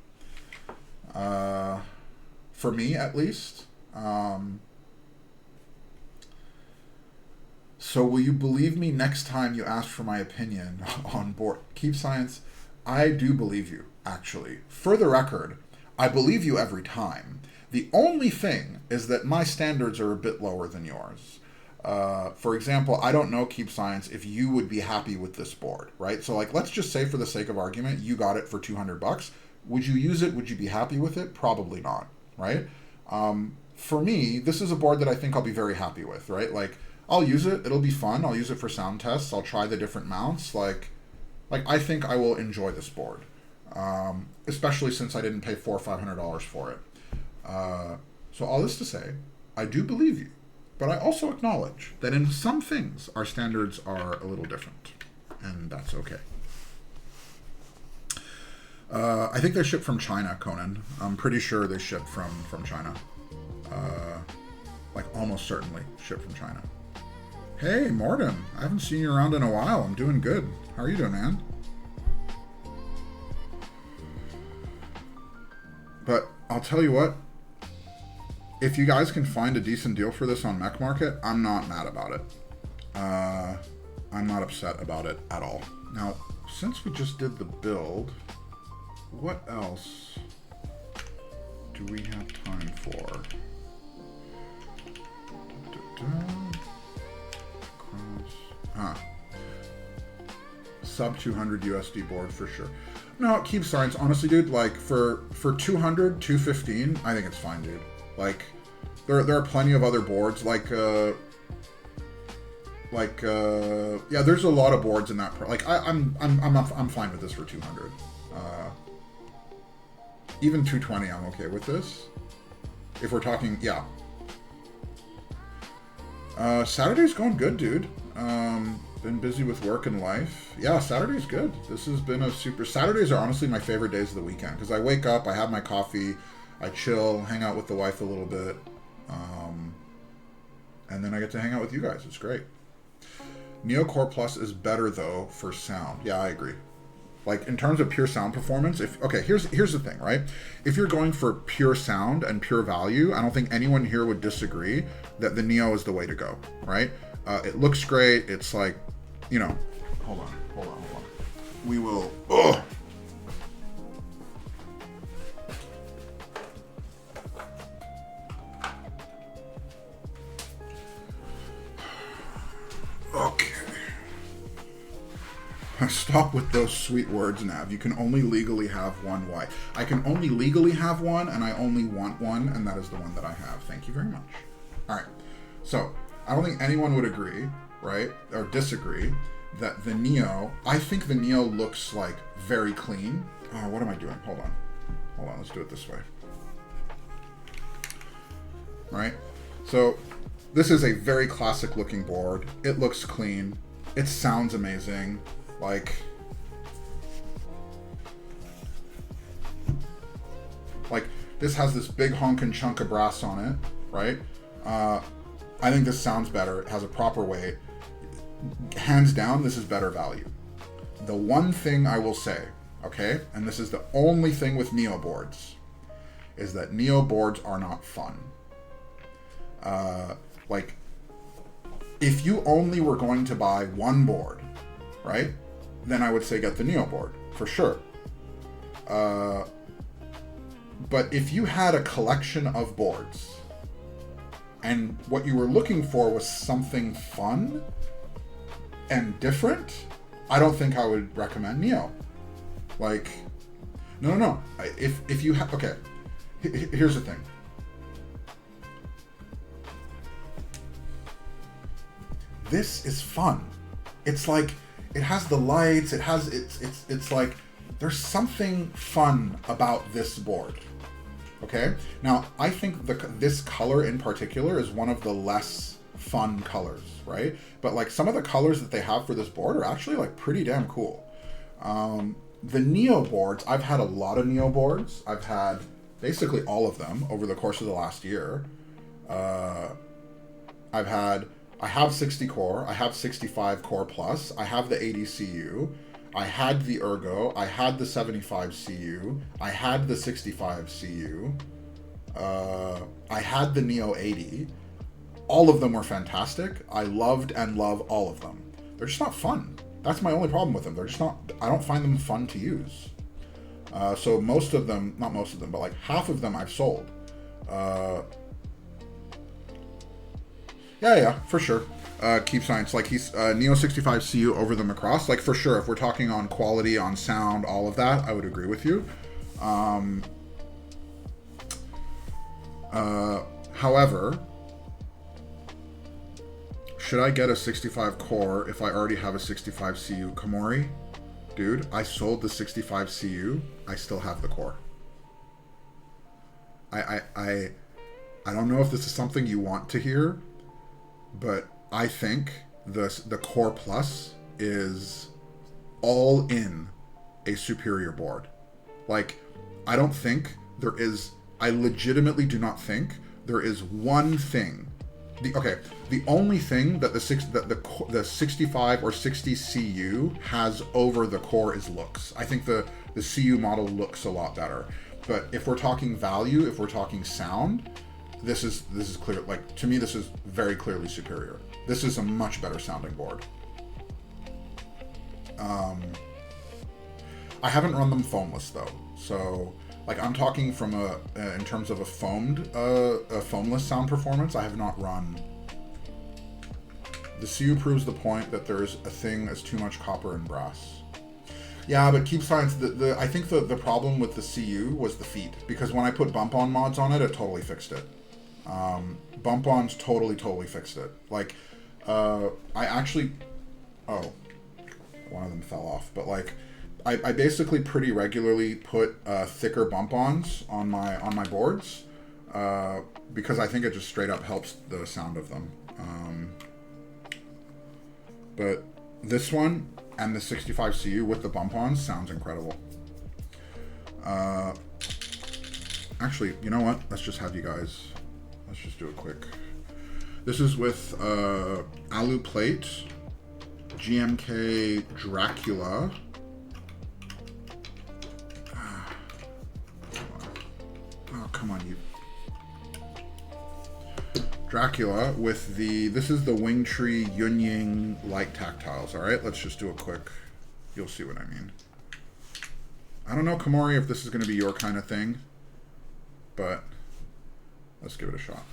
For me, at least. So will you believe me next time you ask for my opinion on board? Keep Science, I do believe you, actually. For the record, I believe you every time. The only thing is that my standards are a bit lower than yours. For example, I don't know, Keep Science, if you would be happy with this board, right? So, like, let's just say for the sake of argument, you got it for 200 bucks. Would you use it? Would you be happy with it? Probably not, right? For me, this is a board that I think I'll be very happy with, right? Like, I'll use it. It'll be fun. I'll use it for sound tests. I'll try the different mounts. Like I think I will enjoy this board, especially since I didn't pay $400 or $500 for it. So all this to say, I do believe you, but I also acknowledge that in some things our standards are a little different, and that's okay. I think they ship from China, Conan. I'm pretty sure they ship from China. Like almost certainly ship from China. Hey, Morten. I haven't seen you around in a while. I'm doing good. How are you doing, man? But I'll tell you what. If you guys can find a decent deal for this on Mech Market, I'm not mad about it. I'm not upset about it at all. Now, since we just did the build, what else do we have time for? Sub 200 USD board for sure. No, Keep Science, honestly, dude, like for 200, 215, I think it's fine, dude. Like there are plenty of other boards yeah, there's a lot of boards in that like I'm fine with this for 200. Even 220 I'm okay with this. If we're talking, yeah. Saturday's going good, dude. Been busy with work and life. Yeah, Saturday's good. This has been a super... Saturdays are honestly my favorite days of the weekend because I wake up, I have my coffee, I chill, hang out with the wife a little bit, and then I get to hang out with you guys. It's great. Neo Core Plus is better, though, for sound. Yeah, I agree. Like in terms of pure sound performance, here's the thing, right? If you're going for pure sound and pure value, I don't think anyone here would disagree that the Neo is the way to go, right? It looks great. It's like, you know, hold on. We will. Ugh. Okay. Stop with those sweet words, Nav. You can only legally have one. Why? I can only legally have one, and I only want one, and that is the one that I have. Thank you very much. All right. So, I don't think anyone would agree, right, or disagree, that the Neo, I think the Neo looks, like, very clean. Oh, what am I doing? Hold on, let's do it this way. Right? So, this is a very classic looking board. It looks clean. It sounds amazing. Like, this has this big honkin' chunk of brass on it, right? I think this sounds better. It has a proper weight. Hands down, this is better value. The one thing I will say, okay, and this is the only thing with Neo boards, is that Neo boards are not fun. Like, if you only were going to buy one board, right, then I would say get the Neo board, for sure. But if you had a collection of boards, and what you were looking for was something fun and different, I don't think I would recommend Neo. Like, no. If you have, okay, here's the thing. This is fun. It's like, it has the lights, it's like, there's something fun about this board. Okay? Now, I think this color in particular is one of the less fun colors, right? But like some of the colors that they have for this board are actually like pretty damn cool. The Neo boards, I've had a lot of Neo boards. I've had basically all of them over the course of the last year. I have 60 core, I have 65 core plus, I have the 80 CU, I had the Ergo, I had the 75 CU, I had the 65 CU, I had the Neo 80. All of them were fantastic. I loved and love all of them. They're just not fun. That's my only problem with them. They're just not, I don't find them fun to use. So most of them, not most of them, but like half of them I've sold. Yeah, for sure. Keep Science, like he's Neo 65 CU over the Macross, like for sure. If we're talking on quality, on sound, all of that, I would agree with you. However, should I get a 65 core if I already have a 65 CU? Komori, dude, I sold the 65 CU. I still have the core. I don't know if this is something you want to hear, but I think the Core Plus is all in a superior board. Like, I don't think there is, I legitimately do not think there is one thing. The only thing that the 65 or 60 CU has over the Core is looks. I think the CU model looks a lot better. But if we're talking value, if we're talking sound, this is clear. Like, to me, this is very clearly superior. This is a much better sounding board. I haven't run them foamless though, so like I'm talking from in terms of a foamless sound performance. I have not run. The CU proves the point that there's a thing as too much copper and brass. Yeah, but Keep Science, I think the problem with the CU was the feet, because when I put bump on mods on it, it totally fixed it. Bump ons totally fixed it. Like, I actually, one of them fell off, but like, I basically pretty regularly put thicker bump ons on my boards, because I think it just straight up helps the sound of them. But this one and the 65 CU with the bump ons sounds incredible. Actually, you know what? Let's just have you guys. Let's just do it quick. This is with Alu Plate, GMK Dracula, come on, you. Dracula with the, this is the Wing Tree Yunying light tactiles. All right, let's just do a quick, you'll see what I mean. I don't know, Komori, if this is going to be your kind of thing, but let's give it a shot.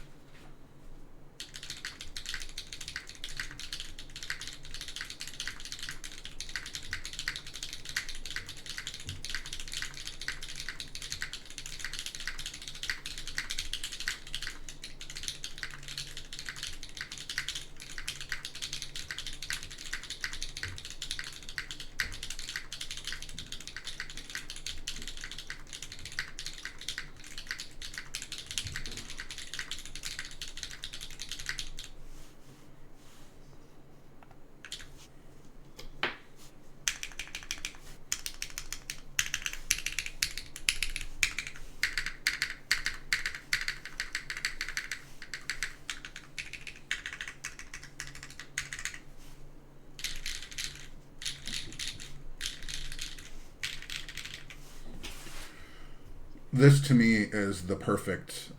This to me is the perfect.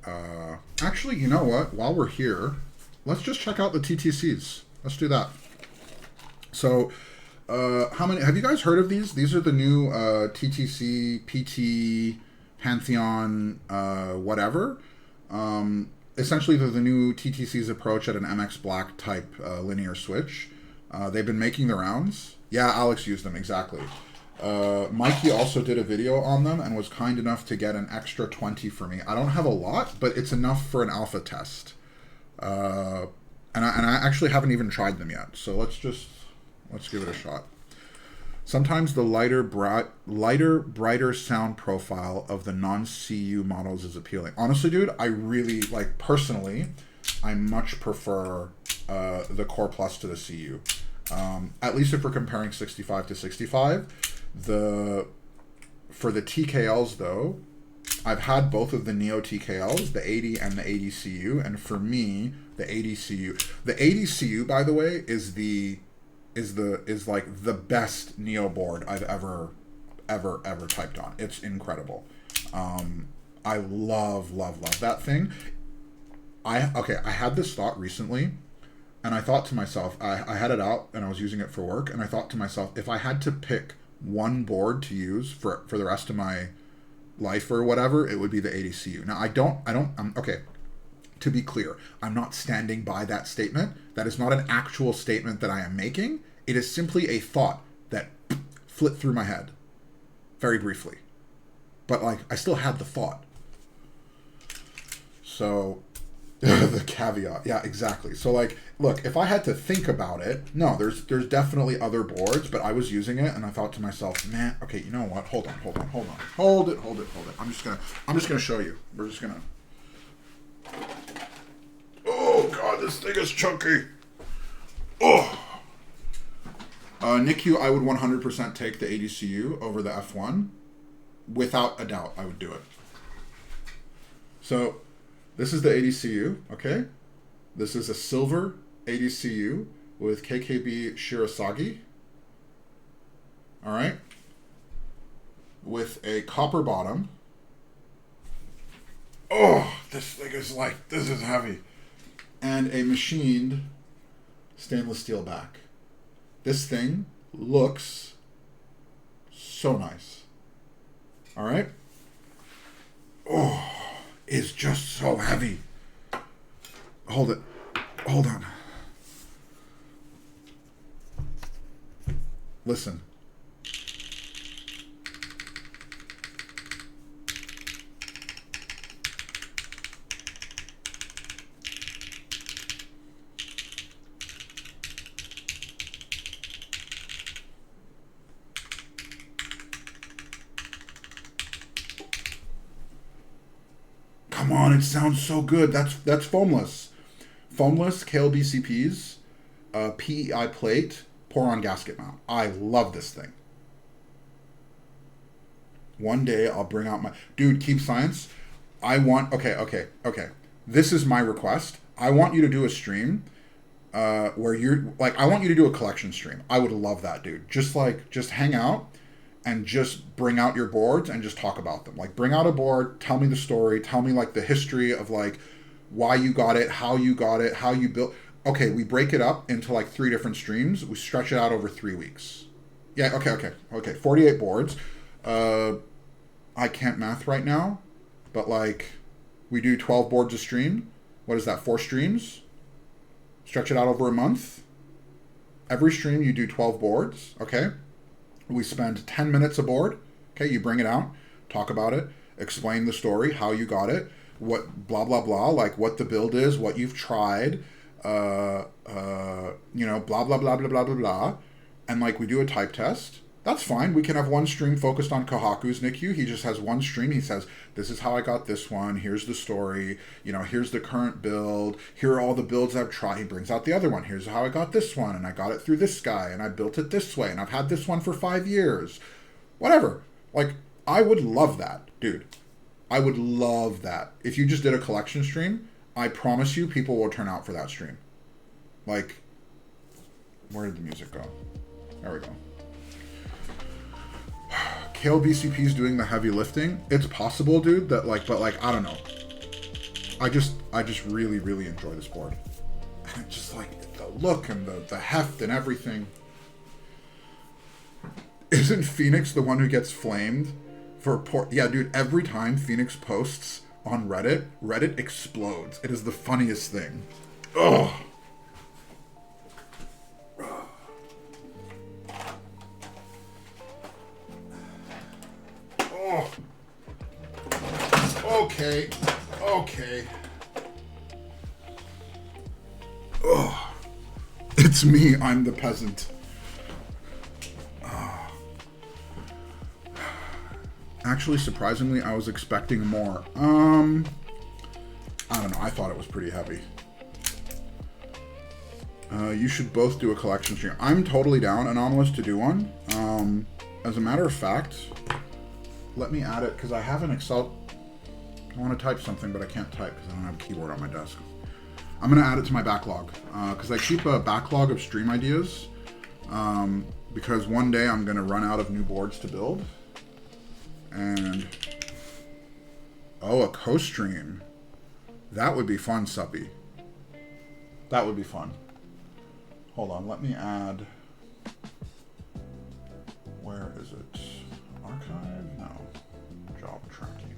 Actually, you know what? While we're here, let's just check out the TTCs. Let's do that. So, how many? Have you guys heard of these? These are the new TTC, PT, Pantheon, whatever. Essentially, they're the new TTC's approach at an MX Black type linear switch. They've been making the rounds. Yeah, Alex used them, exactly. Mikey also did a video on them and was kind enough to get an extra 20 for me. I don't have a lot, but it's enough for an alpha test. And I actually haven't even tried them yet. So let's give it a shot. Sometimes the lighter, brighter sound profile of the non-CU models is appealing. Honestly, dude, I really, like, personally, I much prefer the Core Plus to the CU. At least if we're comparing 65 to 65. For the TKLs though, I've had both of the Neo TKLs, the 80 and the 80 CU, and for me, the 80 CU. The 80 CU, by the way, is like the best Neo board I've ever typed on. It's incredible. I love that thing. I had this thought recently, and I thought to myself, I had it out and I was using it for work, and I thought to myself, if I had to pick one board to use for the rest of my life or whatever, it would be the 80 CU. Now, I'm okay. To be clear, I'm not standing by that statement. That is not an actual statement that I am making. It is simply a thought that flipped through my head very briefly. But, like, I still had the thought. So, the caveat. Yeah, exactly. So, like, look, if I had to think about it, no, there's definitely other boards, but I was using it and I thought to myself, man, okay, you know what? Hold it. I'm just gonna show you. We're just gonna. Oh god, this thing is chunky. Oh. NICU, I would 100% take the 80 CU over the F1. Without a doubt, I would do it. So, this is the 80 CU, okay? This is a silver 80 CU with KKB Shirasagi. All right? With a copper bottom. Oh, this thing is like, this is heavy. And a machined stainless steel back. This thing looks so nice. All right? Oh, it's just so heavy. Hold it. Hold on. Listen. Come on, it sounds so good. That's foamless. Foamless KLBCPs, PEI plate, pour on gasket mount. I love this thing. One day I'll bring out my... Dude, Keep Science, I want... Okay. This is my request. I want you to do a stream where you're... Like, I want you to do a collection stream. I would love that, dude. Just hang out and just bring out your boards and just talk about them. Like, bring out a board, tell me the story, tell me like the history of like why you got it, how you got it, how you built. Okay, we break it up into like 3 different streams. We stretch it out over 3 weeks. Yeah, okay. 48 boards. I can't math right now, but like we do 12 boards a stream. What is that? 4 streams? Stretch it out over a month. Every stream you do 12 boards, okay? We spend 10 minutes a board. Okay, you bring it out, talk about it, explain the story, how you got it, what blah blah blah, like what the build is, what you've tried, blah blah blah blah blah blah blah, and like we do a type test. That's fine. We can have one stream focused on Kohaku's NICU. He just has one stream. He says, this is how I got this one. Here's the story. Here's the current build. Here are all the builds I've tried. He brings out the other one. Here's how I got this one. And I got it through this guy. And I built it this way. And I've had this one for 5 years. Whatever. Like, I would love that, dude. I would love that. If you just did a collection stream, I promise you people will turn out for that stream. Like, where did the music go? There we go. Kale BCP is doing the heavy lifting. It's possible, dude, that like, but like, I don't know. I just really, really enjoy this board. And it's just like the look and the heft and everything. Isn't Phoenix the one who gets flamed for yeah, dude, every time Phoenix posts on Reddit, Reddit explodes. It is the funniest thing. Ugh. Okay. Oh, it's me. I'm the peasant. Actually, surprisingly, I was expecting more. I don't know. I thought it was pretty heavy. You should both do a collection stream. I'm totally down, Anomalous, to do one. As a matter of fact, let me add it, because I have an Excel. I want to type something, but I can't type because I don't have a keyboard on my desk. I'm going to add it to my backlog, because I keep a backlog of stream ideas, because one day I'm going to run out of new boards to build. And, oh, a co-stream. That would be fun, Suppy. That would be fun. Hold on, let me add... Where is it? Archive? No. Job tracking.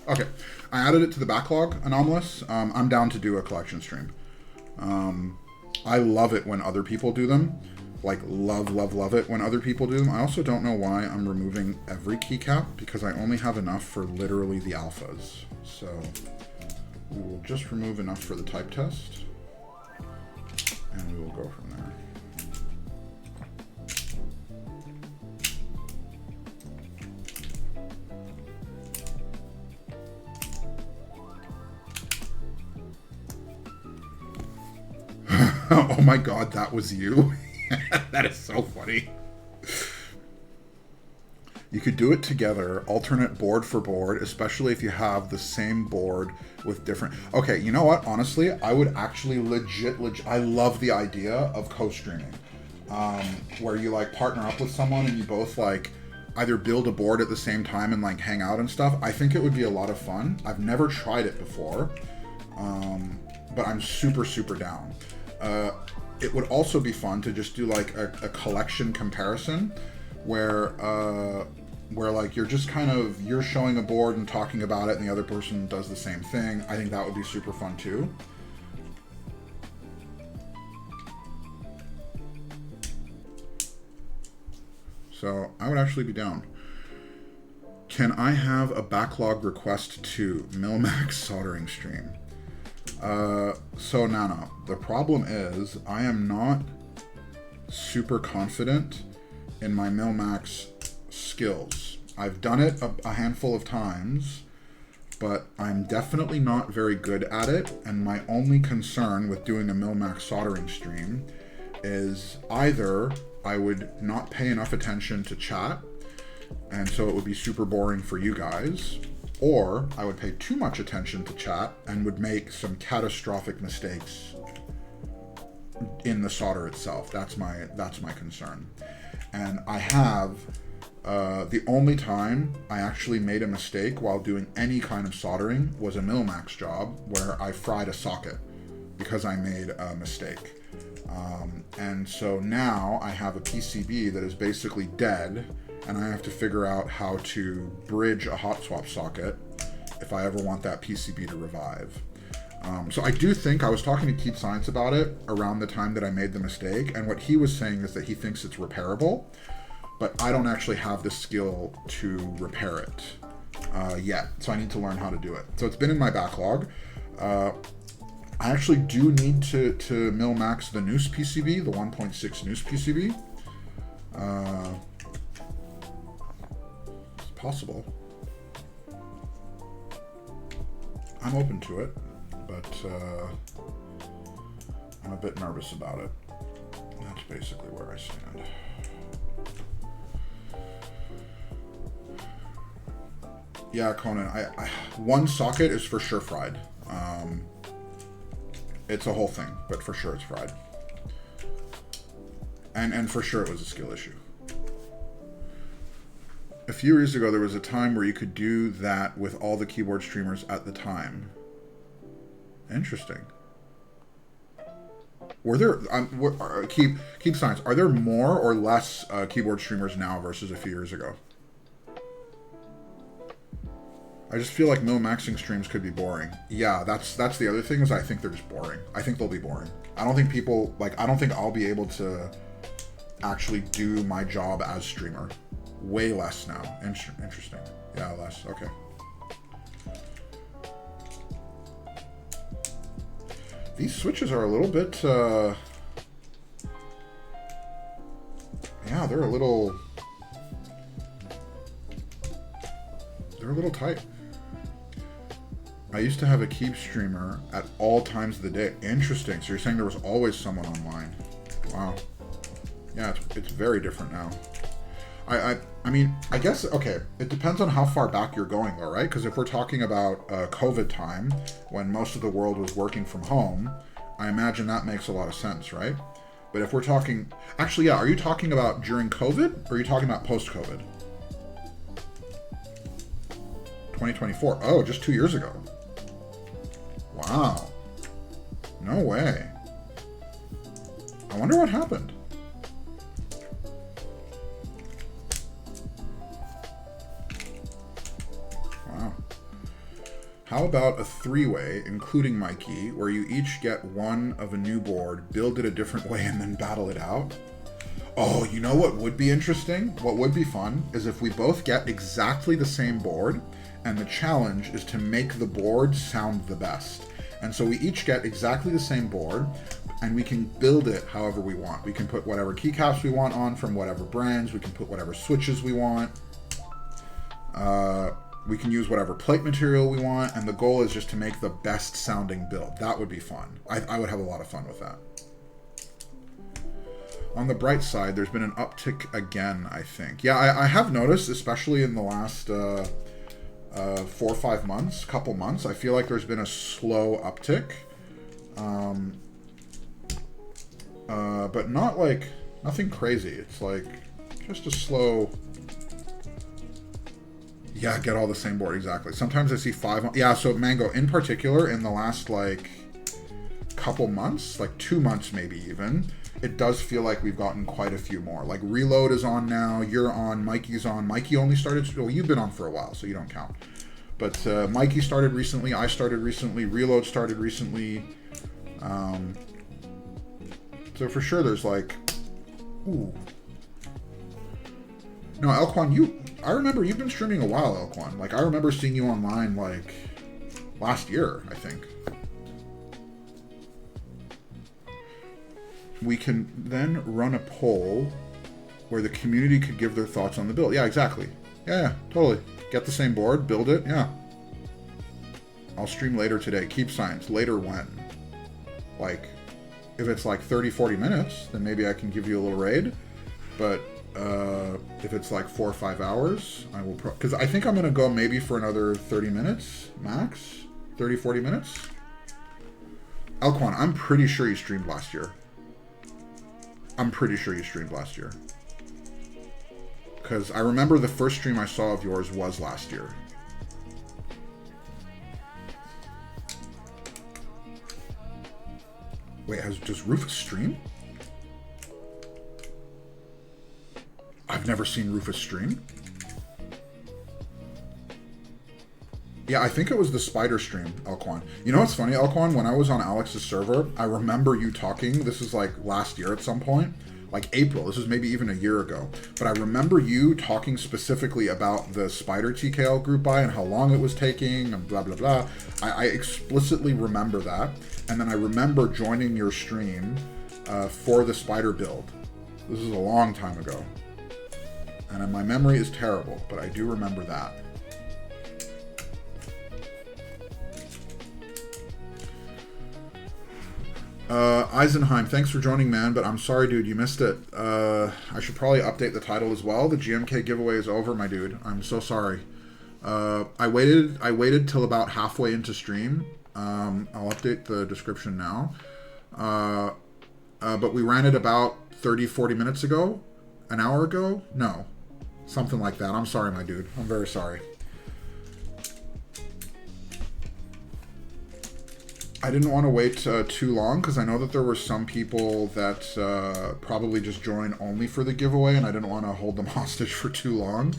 Okay, I added it to the backlog, Anomalous. I'm down to do a collection stream. I love it when other people do them. Like, love it when other people do them. I also don't know why I'm removing every keycap, because I only have enough for literally the alphas. So, we will just remove enough for the type test, and we will go from there. Oh my god, that was you? That is so funny. You could do it together, alternate board for board, especially if you have the same board with different... Okay, you know what? Honestly, I would actually legit... I love the idea of co-streaming. Where you, like, partner up with someone and you both, like, either build a board at the same time and, like, hang out and stuff. I think it would be a lot of fun. I've never tried it before. But I'm super, super down. It would also be fun to just do like a collection comparison where like you're just kind of, you're showing a board and talking about it and the other person does the same thing. I think that would be super fun too. So I would actually be down. Can I have a backlog request to Milmax soldering stream? So Nana, the problem is I am not super confident in my Milmax skills. I've done it a handful of times, but I'm definitely not very good at it, and my only concern with doing a Milmax soldering stream is either I would not pay enough attention to chat, and so it would be super boring for you guys, or I would pay too much attention to chat and would make some catastrophic mistakes in the solder itself. That's my concern. And I have the only time I actually made a mistake while doing any kind of soldering was a Millimax job where I fried a socket because I made a mistake. And so now I have a PCB that is basically dead, and I have to figure out how to bridge a hot swap socket if I ever want that PCB to revive. So I do think, I was talking to Keep Science about it around the time that I made the mistake, and what he was saying is that he thinks it's repairable, but I don't actually have the skill to repair it yet, so I need to learn how to do it. So it's been in my backlog. I actually do need to Millimax the Noose PCB, the 1.6 Noose PCB. It's possible. I'm open to it, but I'm a bit nervous about it. That's basically where I stand. Yeah, Conan, I one socket is for sure fried. It's a whole thing, but for sure it's fried. And for sure it was a skill issue. A few years ago, there was a time where you could do that with all the keyboard streamers at the time. Interesting. Were there, keep science, are there more or less keyboard streamers now versus a few years ago? I just feel like Millimaxing streams could be boring. Yeah, that's the other thing, is I think they're just boring. I think they'll be boring. I don't think people, like, I don't think I'll be able to actually do my job as streamer. Way less now. Interesting. Yeah, less. Okay. These switches are a little bit, yeah, they're a little tight. I used to have a Keep streamer at all times of the day. Interesting. So you're saying there was always someone online. Wow. Yeah, it's very different now. I mean, I guess, okay, it depends on how far back you're going though, right? Because if we're talking about COVID time, when most of the world was working from home, I imagine that makes a lot of sense, right? But if we're talking, actually, yeah, are you talking about during COVID, or are you talking about post-COVID? 2024, oh, just 2 years ago. Wow. No way. I wonder what happened. Wow. How about a three-way, including Mikey, where you each get one of a new board, build it a different way, and then battle it out? Oh, you know what would be interesting? What would be fun is if we both get exactly the same board, and the challenge is to make the board sound the best. And so we each get exactly the same board, and we can build it however we want. We can put whatever keycaps we want on from whatever brands. We can put whatever switches we want. We can use whatever plate material we want, and the goal is just to make the best sounding build. That would be fun. I would have a lot of fun with that. On the bright side, there's been an uptick again, I think. Yeah, I have noticed, especially in the last 4 or 5 months, couple months, I feel like there's been a slow uptick. But not like, nothing crazy. It's like just a slow, yeah, get all the same board, exactly. Sometimes I see 5, yeah, so Mango, in particular, in the last, like, couple months, like 2 months maybe even, it does feel like we've gotten quite a few more. Like, Reload is on now, you're on, Mikey's on. Mikey only started, well, you've been on for a while, so you don't count. But Mikey started recently, I started recently, Reload started recently. So for sure there's like, ooh. No, Elquan, I remember you've been streaming a while, Elquan. Like, I remember seeing you online, like, last year, I think. We can then run a poll where the community could give their thoughts on the build. Yeah, exactly. Yeah, totally. Get the same board, build it, yeah. I'll stream later today. Keep science. Later when? Like, if it's like 30, 40 minutes, then maybe I can give you a little raid. But If it's like 4 or 5 hours, I will because I think I'm gonna go maybe for another 30 minutes max, 30, 40 minutes. Elquan, I'm pretty sure you streamed last year. I'm pretty sure you streamed last year. Because I remember the first stream I saw of yours was last year. Wait, does Rufus stream? I've never seen Rufus stream. Yeah, I think it was the spider stream, Elquan. You know what's funny, Elquan? When I was on Alex's server, I remember you talking, this is like last year at some point, like April, this was maybe even a year ago, but I remember you talking specifically about the spider TKL group buy and how long it was taking and blah, blah, blah. I explicitly remember that, and then I remember joining your stream for the spider build. This is a long time ago. And my memory is terrible, but I do remember that. Eisenheim, thanks for joining, man, but I'm sorry, dude, you missed it. I should probably update the title as well. The GMK giveaway is over, my dude. I'm so sorry. I waited till about halfway into stream. I'll update the description now. But we ran it about 30, 40 minutes ago? An hour ago? No. Something like that. I'm sorry, my dude. I'm very sorry. I didn't want to wait too long because I know that there were some people that probably just joined only for the giveaway, and I didn't want to hold them hostage for too long.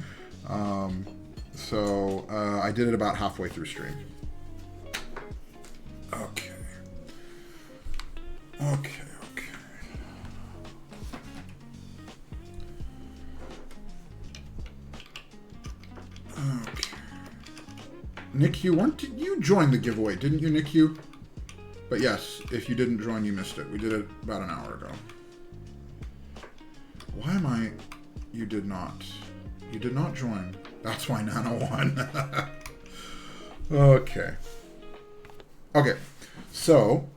So I did it about halfway through stream. Okay. Okay. Nick Hugh, you joined the giveaway, didn't you, Nick Hugh? But yes, if you didn't join, you missed it. We did it about an hour ago. Why am I... You did not. You did not join. That's why Nano won. Okay. Okay. So,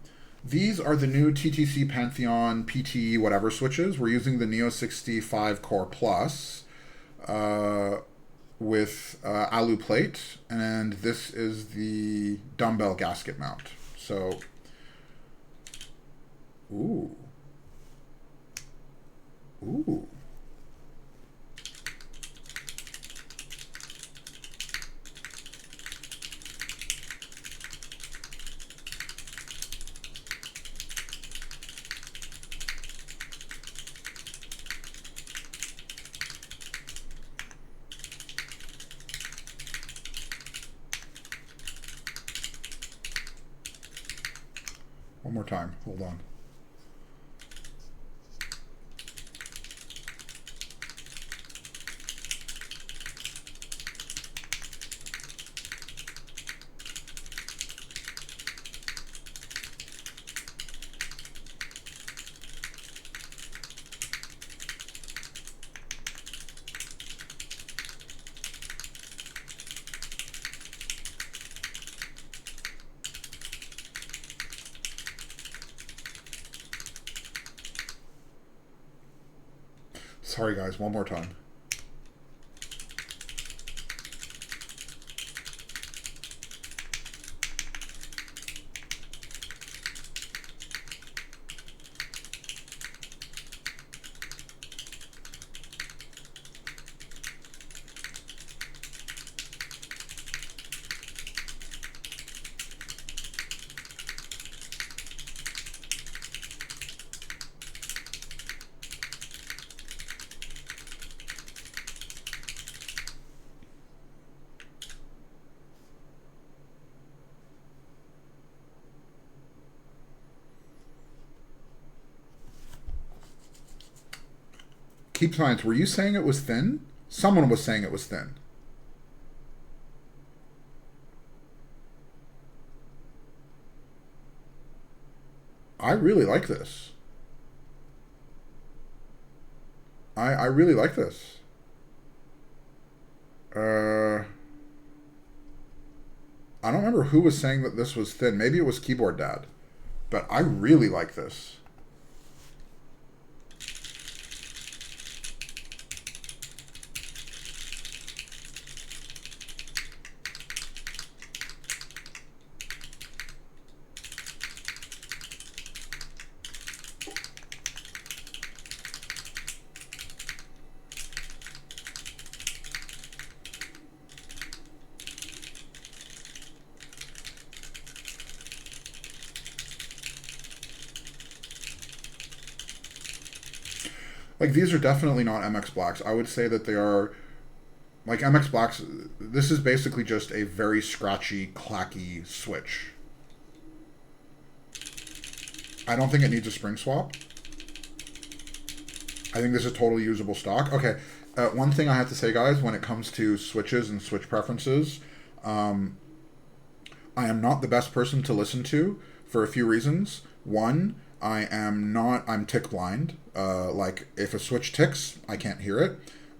these are the new TTC Pantheon PTE whatever switches. We're using the Neo 65 Core Plus with alu plate. And this is the dumbbell gasket mount. So... Ooh. Ooh. One more time. Hold on. Sorry guys, one more time. Keep Science, were you saying it was thin? Someone was saying it was thin. I really like this. I really like this. I don't remember who was saying that this was thin. Maybe it was Keyboard Dad. But I really like this. Like, these are definitely not MX Blacks. I would say that they are, like, MX Blacks, this is basically just a very scratchy, clacky switch. I don't think it needs a spring swap. I think this is totally usable stock. Okay, one thing I have to say, guys, when it comes to switches and switch preferences, I am not the best person to listen to for a few reasons. One, I'm tick blind. Like, if a switch ticks, I can't hear it.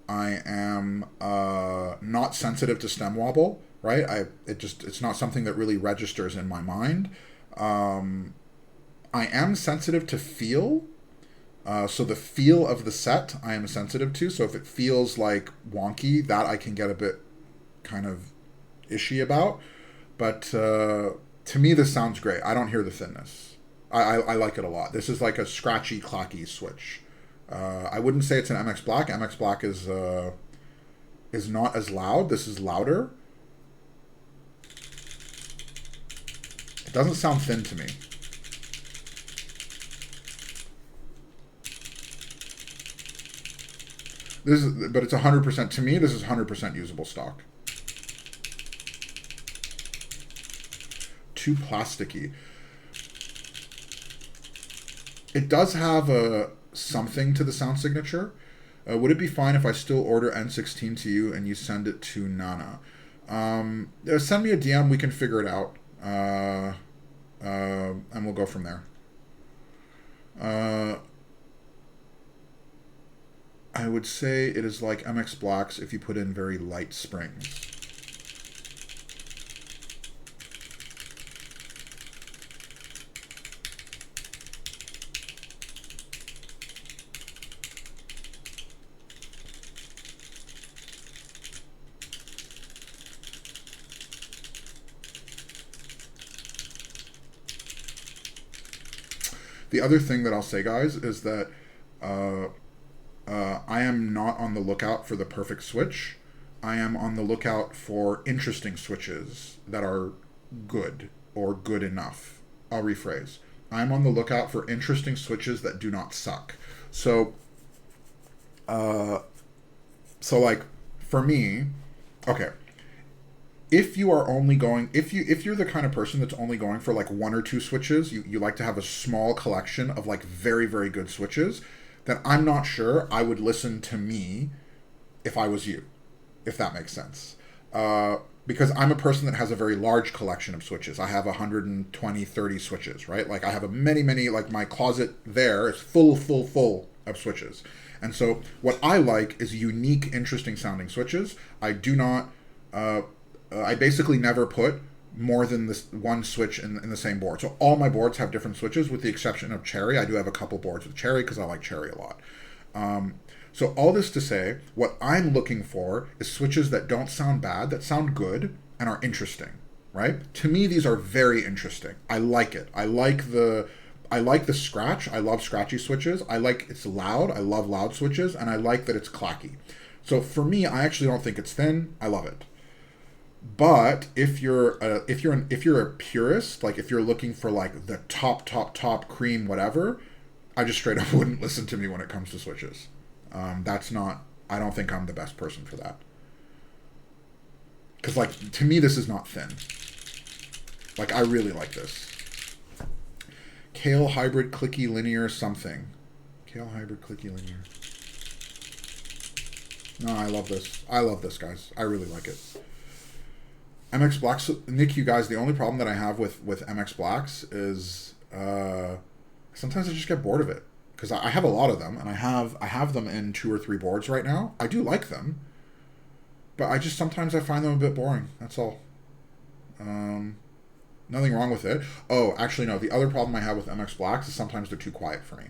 I am not sensitive to stem wobble, right? It's not something that really registers in my mind. I am sensitive to feel. So the feel of the set I am sensitive to. So if it feels like wonky, that I can get a bit kind of ishy about. But to me, this sounds great. I don't hear the thinness. I like it a lot. This is like a scratchy, clacky switch. I wouldn't say it's an MX Black. MX Black is not as loud. This is louder. It doesn't sound thin to me. But it's 100%, to me, this is 100% usable stock. Too plasticky. It does have something to the sound signature. Would it be fine if I still order N16 to you and you send it to Nana? Send me a DM, we can figure it out. And we'll go from there. I would say it is like MX Blacks if you put in very light springs. The other thing that I'll say, guys, is that I am not on the lookout for the perfect switch. I am on the lookout for interesting switches that are good or good enough. I'll rephrase. I'm on the lookout for interesting switches that do not suck. So like, for me, okay, if you are only going, if you're the kind of person that's only going for like one or two switches, you like to have a small collection of like very, very good switches, then I'm not sure I would listen to me if I was you, if that makes sense. Because I'm a person that has a very large collection of switches. I have 120, 30 switches, right? Like, I have many, like, my closet there is full of switches. And so what I like is unique, interesting sounding switches. I do not, I basically never put more than this one switch in the same board. So all my boards have different switches with the exception of Cherry. I do have a couple boards with Cherry because I like Cherry a lot. So all this to say, what I'm looking for is switches that don't sound bad, that sound good, and are interesting, right? To me, these are very interesting. I like it. I like the scratch. I love scratchy switches. I like it's loud. I love loud switches, and I like that it's clacky. So for me, I actually don't think it's thin. I love it. But if you're a purist, like if you're looking for like the top cream whatever, I just straight up wouldn't listen to me when it comes to switches. That's not. I don't think I'm the best person for that. Because like to me, this is not thin. Like, I really like this. Kale hybrid clicky linear something. Kale hybrid clicky linear. No, I love this. I love this, guys. I really like it. MX Blacks, Nick, you guys, the only problem that I have with MX Blacks is sometimes I just get bored of it. Because I have a lot of them, and I have them in 2 or 3 boards right now. I do like them. But sometimes I find them a bit boring. That's all. Nothing wrong with it. Oh, actually, no. The other problem I have with MX Blacks is sometimes they're too quiet for me.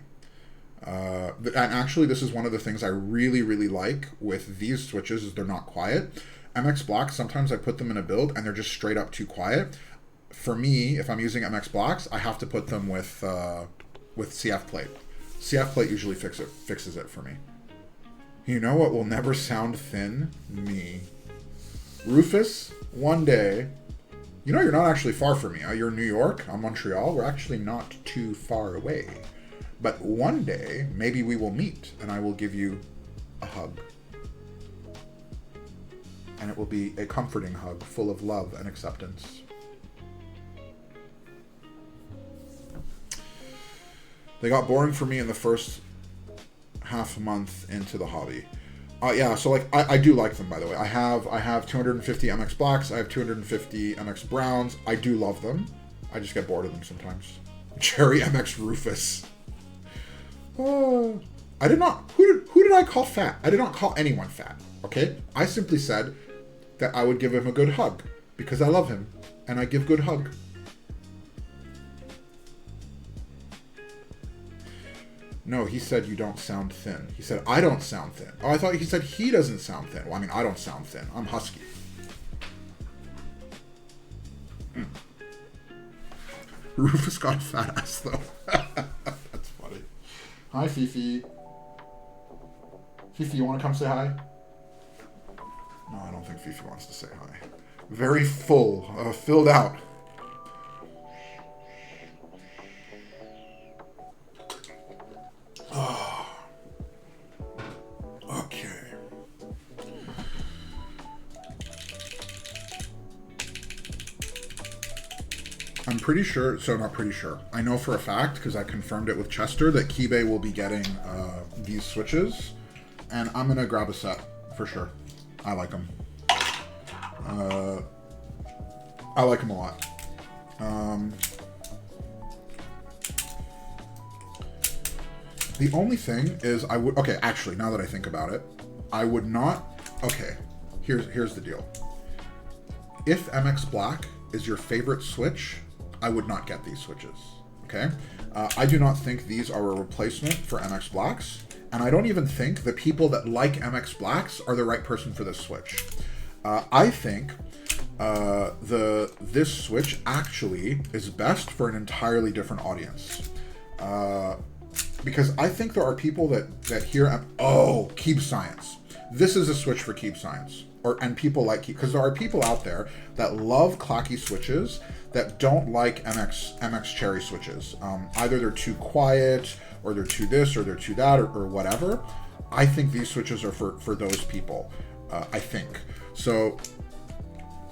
And actually, this is one of the things I really, really like with these switches is they're not quiet. MX Blacks, sometimes I put them in a build and they're just straight up too quiet. For me, if I'm using MX Blacks, I have to put them with CF plate. CF plate usually fixes it for me. You know what will never sound thin? Me. Rufus, one day. You know you're not actually far from me. You're in New York. I'm Montreal. We're actually not too far away. But one day, maybe we will meet and I will give you a hug. And it will be a comforting hug full of love and acceptance. They got boring for me in the first half month into the hobby. Yeah, so like I do like them, by the way. I have 250 MX Blacks. I have 250 MX Browns. I do love them. I just get bored of them sometimes. Cherry MX Rufus. I did not. Who did I call fat? I did not call anyone fat. Okay, I simply said that I would give him a good hug because I love him and I give good hug. No, he said you don't sound thin. He said I don't sound thin. Oh, I thought he said he doesn't sound thin. Well, I mean, I don't sound thin. I'm husky. Rufus got a fat ass, though. That's funny. Hi, Fifi. Fifi, you want to come say hi? No, I don't think Fifi wants to say hi. Very full. Filled out. Okay. I'm pretty sure, so not pretty sure. I know for a fact, because I confirmed it with Chester, that Kibe will be getting these switches. And I'm going to grab a set, for sure. I like them. I like them a lot. The only thing is I would... Okay, actually, now that I think about it, I would not... Okay, here's the deal. If MX Black is your favorite switch, I would not get these switches, okay? I do not think these are a replacement for MX Blacks, and I don't even think the people that like MX Blacks are the right person for this switch. I think this switch actually is best for an entirely different audience. Because I think there are people that hear, oh, Keep Science. This is a switch for Keep Science. And people like Keep, because there are people out there that love clacky switches that don't like MX Cherry switches. Either they're too quiet, or they're too this, or they're too that, or whatever. I think these switches are for those people. I think. So,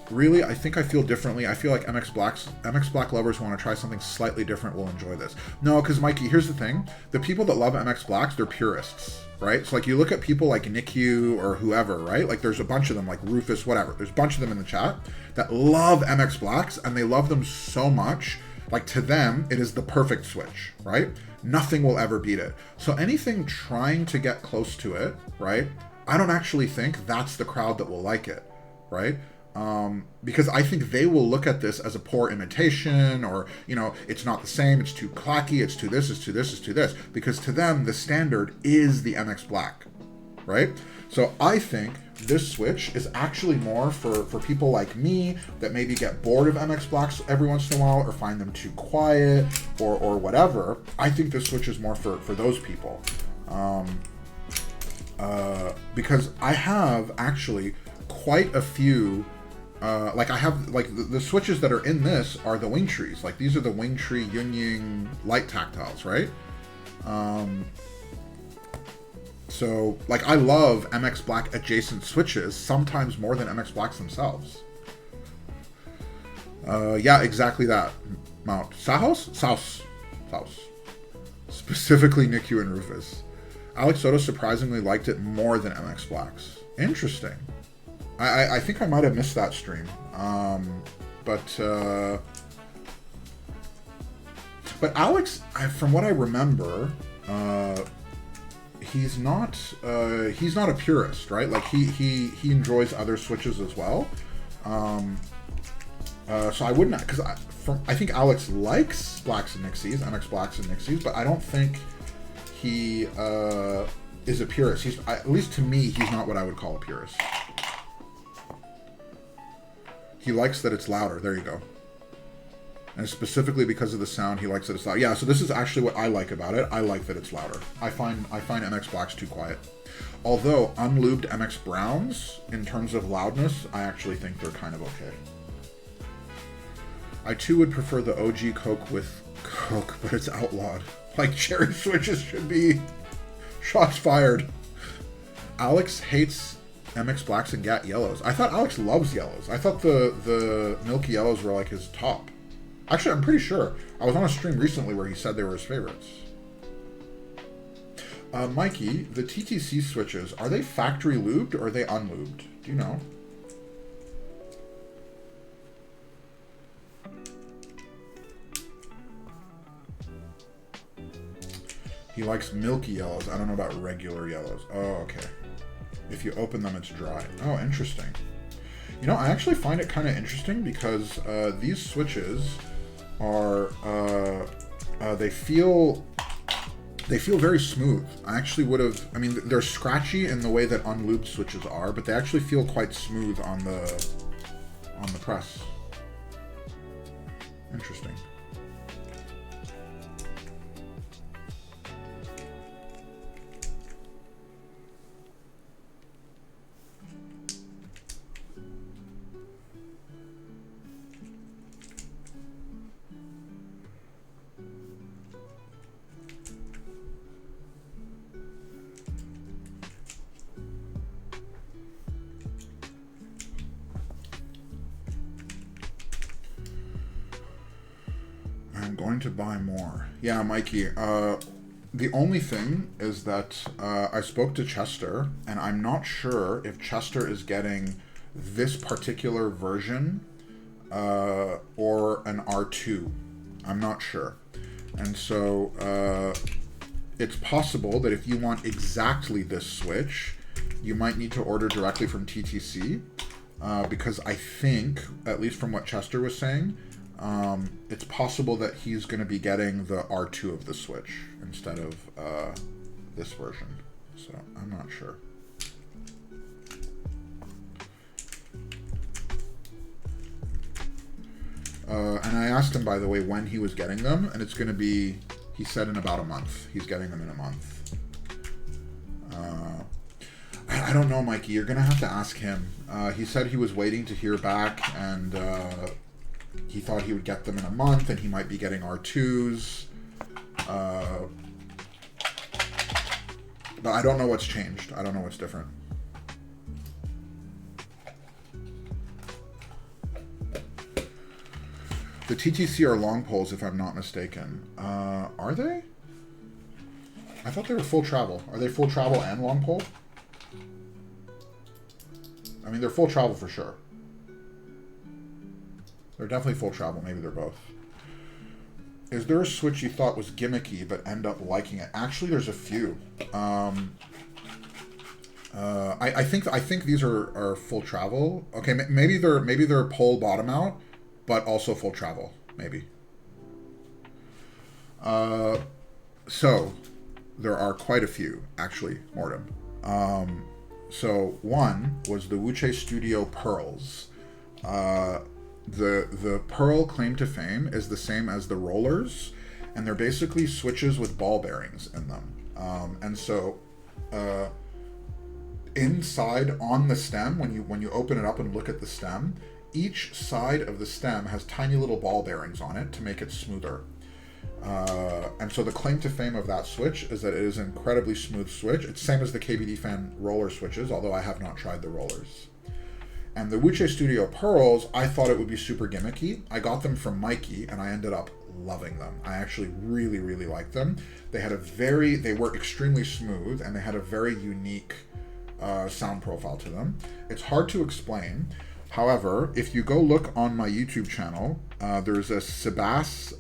really, I think I feel differently. I feel like MX Black lovers who want to try something slightly different will enjoy this. No, because Mikey, here's the thing. The people that love MX Blacks, they're purists, right? So like you look at people like NICU or whoever, right? Like there's a bunch of them, like Rufus, whatever. There's a bunch of them in the chat that love MX Blacks and they love them so much. Like to them, it is the perfect switch, right? Nothing will ever beat it. So anything trying to get close to it, right? I don't actually think that's the crowd that will like it, right? Because I think they will look at this as a poor imitation, or, you know, it's not the same, it's too clacky, it's too this, it's too this, it's too this. Because to them, the standard is the MX Black, right? So I think this switch is actually more for people like me that maybe get bored of MX Blacks every once in a while, or find them too quiet, or whatever. I think this switch is more for those people. Because I have actually quite a few... like I have, like the switches that are in this are the Wing Trees. Like these are the Wing Tree Yunying light tactiles, right? So like I love MX Black adjacent switches, sometimes more than MX Blacks themselves. Yeah, exactly that. Mount Saus. Specifically Nikyu and Rufus. Alex Soto surprisingly liked it more than MX Blacks. Interesting. I think I might have missed that stream, but Alex, from what I remember, he's not a purist, right? Like he enjoys other switches as well. So I wouldn't, because I think Alex likes Blacks and Nixies, MX Blacks and Nixies, but I don't think he is a purist. He's, at least to me, he's not what I would call a purist. He likes that it's louder. There you go. And specifically because of the sound, he likes that it's loud. Yeah, so this is actually what I like about it. I like that it's louder. I find MX Blacks too quiet. Although unlubed MX Browns, in terms of loudness, I actually think they're kind of okay. I too would prefer the OG Coke with Coke, but it's outlawed. Like, cherry switches should be shots fired. Alex hates MX Blacks and GAT yellows. I thought Alex loves yellows. I thought the milky yellows were like his top. Actually, I'm pretty sure. I was on a stream recently where he said they were his favorites. Mikey, the TTC switches, are they factory lubed or are they unlubed? Do you know? He likes milky yellows. I don't know about regular yellows. Oh, okay. If you open them, it's dry. Oh, interesting. You know, I actually find it kind of interesting because these switches are, they feel very smooth. I actually would have, I mean, they're scratchy in the way that unlubed switches are, but they actually feel quite smooth on the press. Interesting. To buy more. Yeah, Mikey. The only thing is that I spoke to Chester, and I'm not sure if Chester is getting this particular version or an R2. I'm not sure. And so it's possible that if you want exactly this switch, you might need to order directly from TTC because I think, at least from what Chester was saying, it's possible that he's going to be getting the R2 of the Switch instead of this version. So I'm not sure. And I asked him, by the way, when he was getting them, and it's going to be, he said, in about a month. He's getting them in a month. I don't know, Mikey. You're going to have to ask him. He said he was waiting to hear back, and he thought he would get them in a month, and he might be getting R2s. But I don't know what's changed. I don't know what's different. The TTC are long poles, if I'm not mistaken. Are they? I thought they were full travel. Are they full travel and long pole? I mean, they're full travel for sure. They're definitely full travel. Maybe they're both. Is there a switch you thought was gimmicky but end up liking it? Actually, there's a few. I think these are full travel. Okay, maybe they're pole bottom out, but also full travel. Maybe. So there are quite a few actually, Mortem. So one was the Wuche Studio Pearls. The Pearl claim to fame is the same as the rollers, and they're basically switches with ball bearings in them. And so inside on the stem, when you open it up and look at the stem, each side of the stem has tiny little ball bearings on it to make it smoother. And so the claim to fame of that switch is that it is an incredibly smooth switch. It's the same as the KBD fan roller switches, although I have not tried the rollers. And the Wuche Studio Pearls, I thought it would be super gimmicky. I got them from Mikey, and I ended up loving them. I actually really, really liked them. They were extremely smooth, and they had a very unique sound profile to them. It's hard to explain. However, if you go look on my YouTube channel, there's a Sebas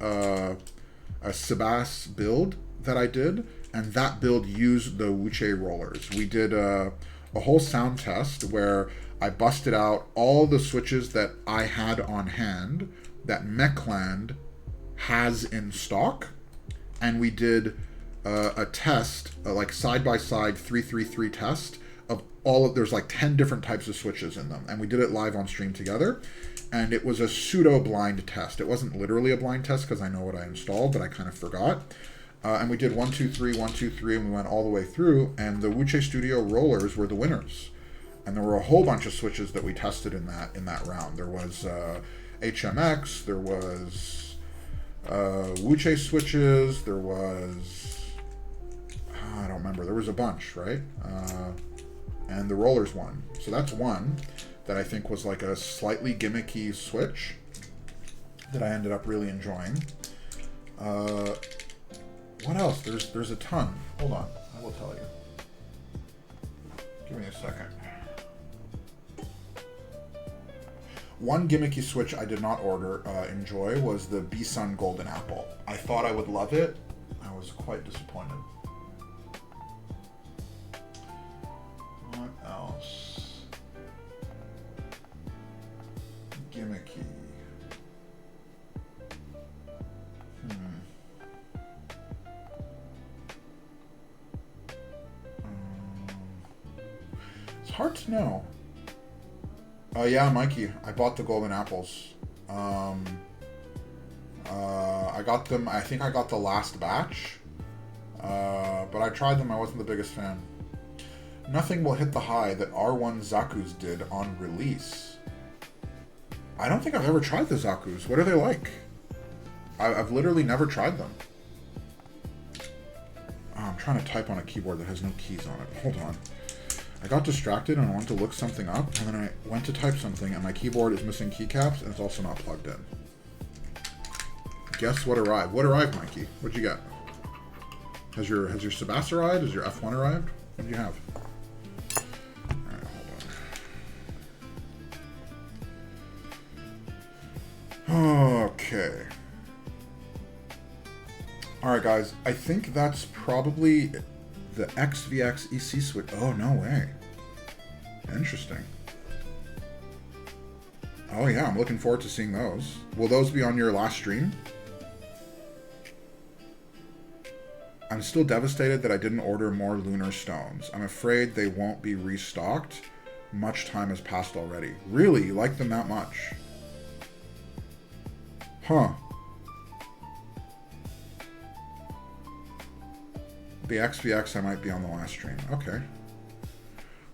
build that I did, and that build used the Wuche rollers. We did a whole sound test where I busted out all the switches that I had on hand that Mechland has in stock, and we did a test, like side-by-side 333 test of there's like 10 different types of switches in them, and we did it live on stream together, and it was a pseudo-blind test. It wasn't literally a blind test because I know what I installed, but I kind of forgot. And we did 1, 2, 3, 1, 2, 3, and we went all the way through, and the Wuche Studio rollers were the winners. And there were a whole bunch of switches that we tested in that round. There was HMX, there was Wuche switches. There was... I don't remember. There was a bunch, right? And the rollers one. So that's one that I think was like a slightly gimmicky switch that I ended up really enjoying. What else? There's a ton. Hold on. I will tell you. Give me a second. One gimmicky switch I did not enjoy was the B-Sun Golden Apple. I thought I would love it. I was quite disappointed. What else? Gimmicky. It's hard to know. Oh yeah, Mikey, I bought the golden apples. I got them, I think I got the last batch. But I tried them, I wasn't the biggest fan. Nothing will hit the high that R1 Zaku's did on release. I don't think I've ever tried the Zaku's. What are they like? I've literally never tried them. Oh, I'm trying to type on a keyboard that has no keys on it. Hold on. I got distracted and I wanted to look something up, and then I went to type something and my keyboard is missing keycaps and it's also not plugged in. Guess what arrived? What arrived, Mikey? What'd you get? Has your Sebas arrived? Has your F1 arrived? What do you have? Alright, hold on. Okay. Alright guys, I think that's probably the XVX EC switch. Oh, no way. Interesting. Oh yeah, I'm looking forward to seeing those. Will those be on your last stream? I'm still devastated that I didn't order more lunar stones. I'm afraid they won't be restocked. Much time has passed already. Really? You like them that much? Huh. The XVX, I might be on the last stream. Okay.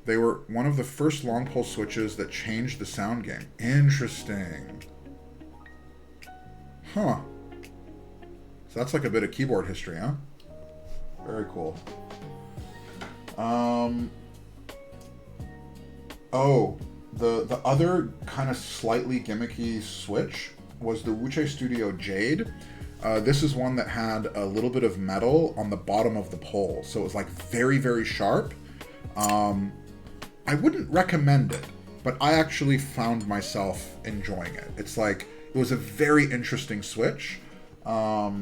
They were one of the first long pull switches that changed the sound game. Interesting. Huh. So that's like a bit of keyboard history, huh? Very cool. Oh, the other kind of slightly gimmicky switch was the Wuche Studio Jade. This is one that had a little bit of metal on the bottom of the pole, so it was like very, very sharp. I wouldn't recommend it, but I actually found myself enjoying it. It's like, it was a very interesting switch. I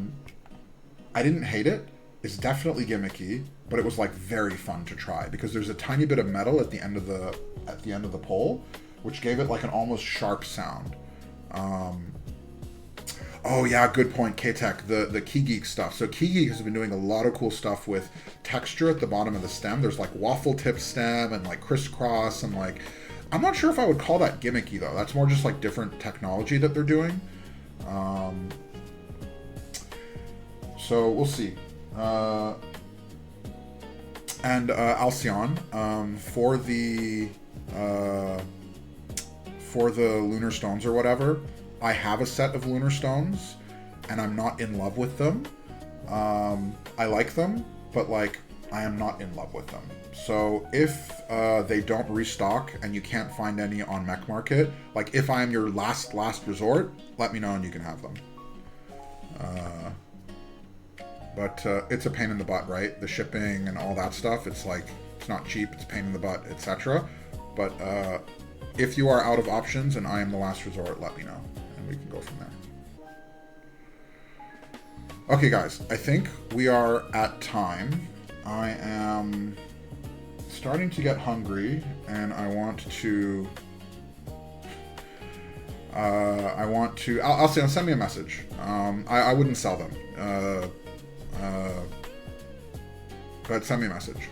didn't hate it. It's definitely gimmicky, but it was like very fun to try because there's a tiny bit of metal at the end of the pole, which gave it like an almost sharp sound. Oh yeah, good point, K-Tech, the Key Geek stuff. So Key Geek has been doing a lot of cool stuff with texture at the bottom of the stem. There's like waffle tip stem and like crisscross and like, I'm not sure if I would call that gimmicky though. That's more just like different technology that they're doing. So we'll see. And Alcyon, for the lunar stones or whatever, I have a set of lunar stones and I'm not in love with them. I like them, but like I am not in love with them. So if they don't restock and you can't find any on Mech Market, like if I am your last resort, let me know and you can have them. But it's a pain in the butt, right? The shipping and all that stuff, it's like, it's not cheap, it's a pain in the butt, etc. But if you are out of options and I am the last resort, let me know, and we can go from there. Okay, guys, I think we are at time. I am starting to get hungry, and I want to... I'll say, send me a message. I wouldn't sell them. But send me a message.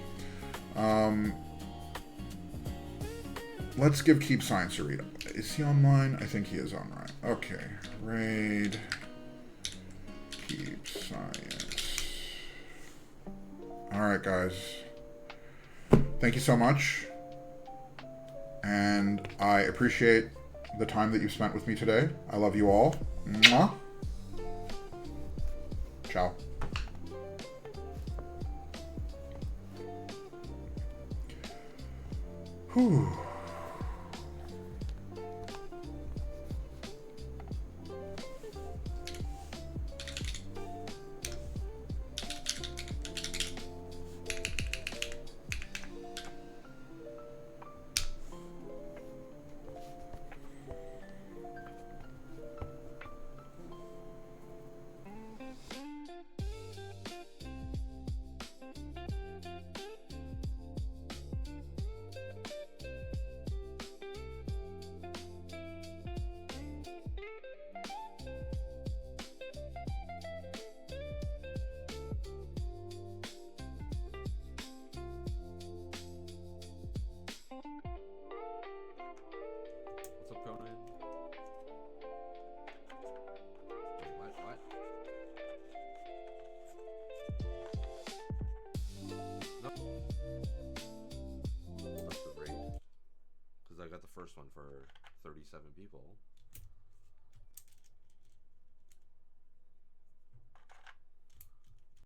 Let's give Keep Science a read. Is he online? I think he is online. Okay. Raid. Keep Science. Alright, guys. Thank you so much. And I appreciate the time that you've spent with me today. I love you all. Mwah. Ciao. Whew. What's up, Conan? What? No. Hold up the rate. Because I got the first one for 37 people.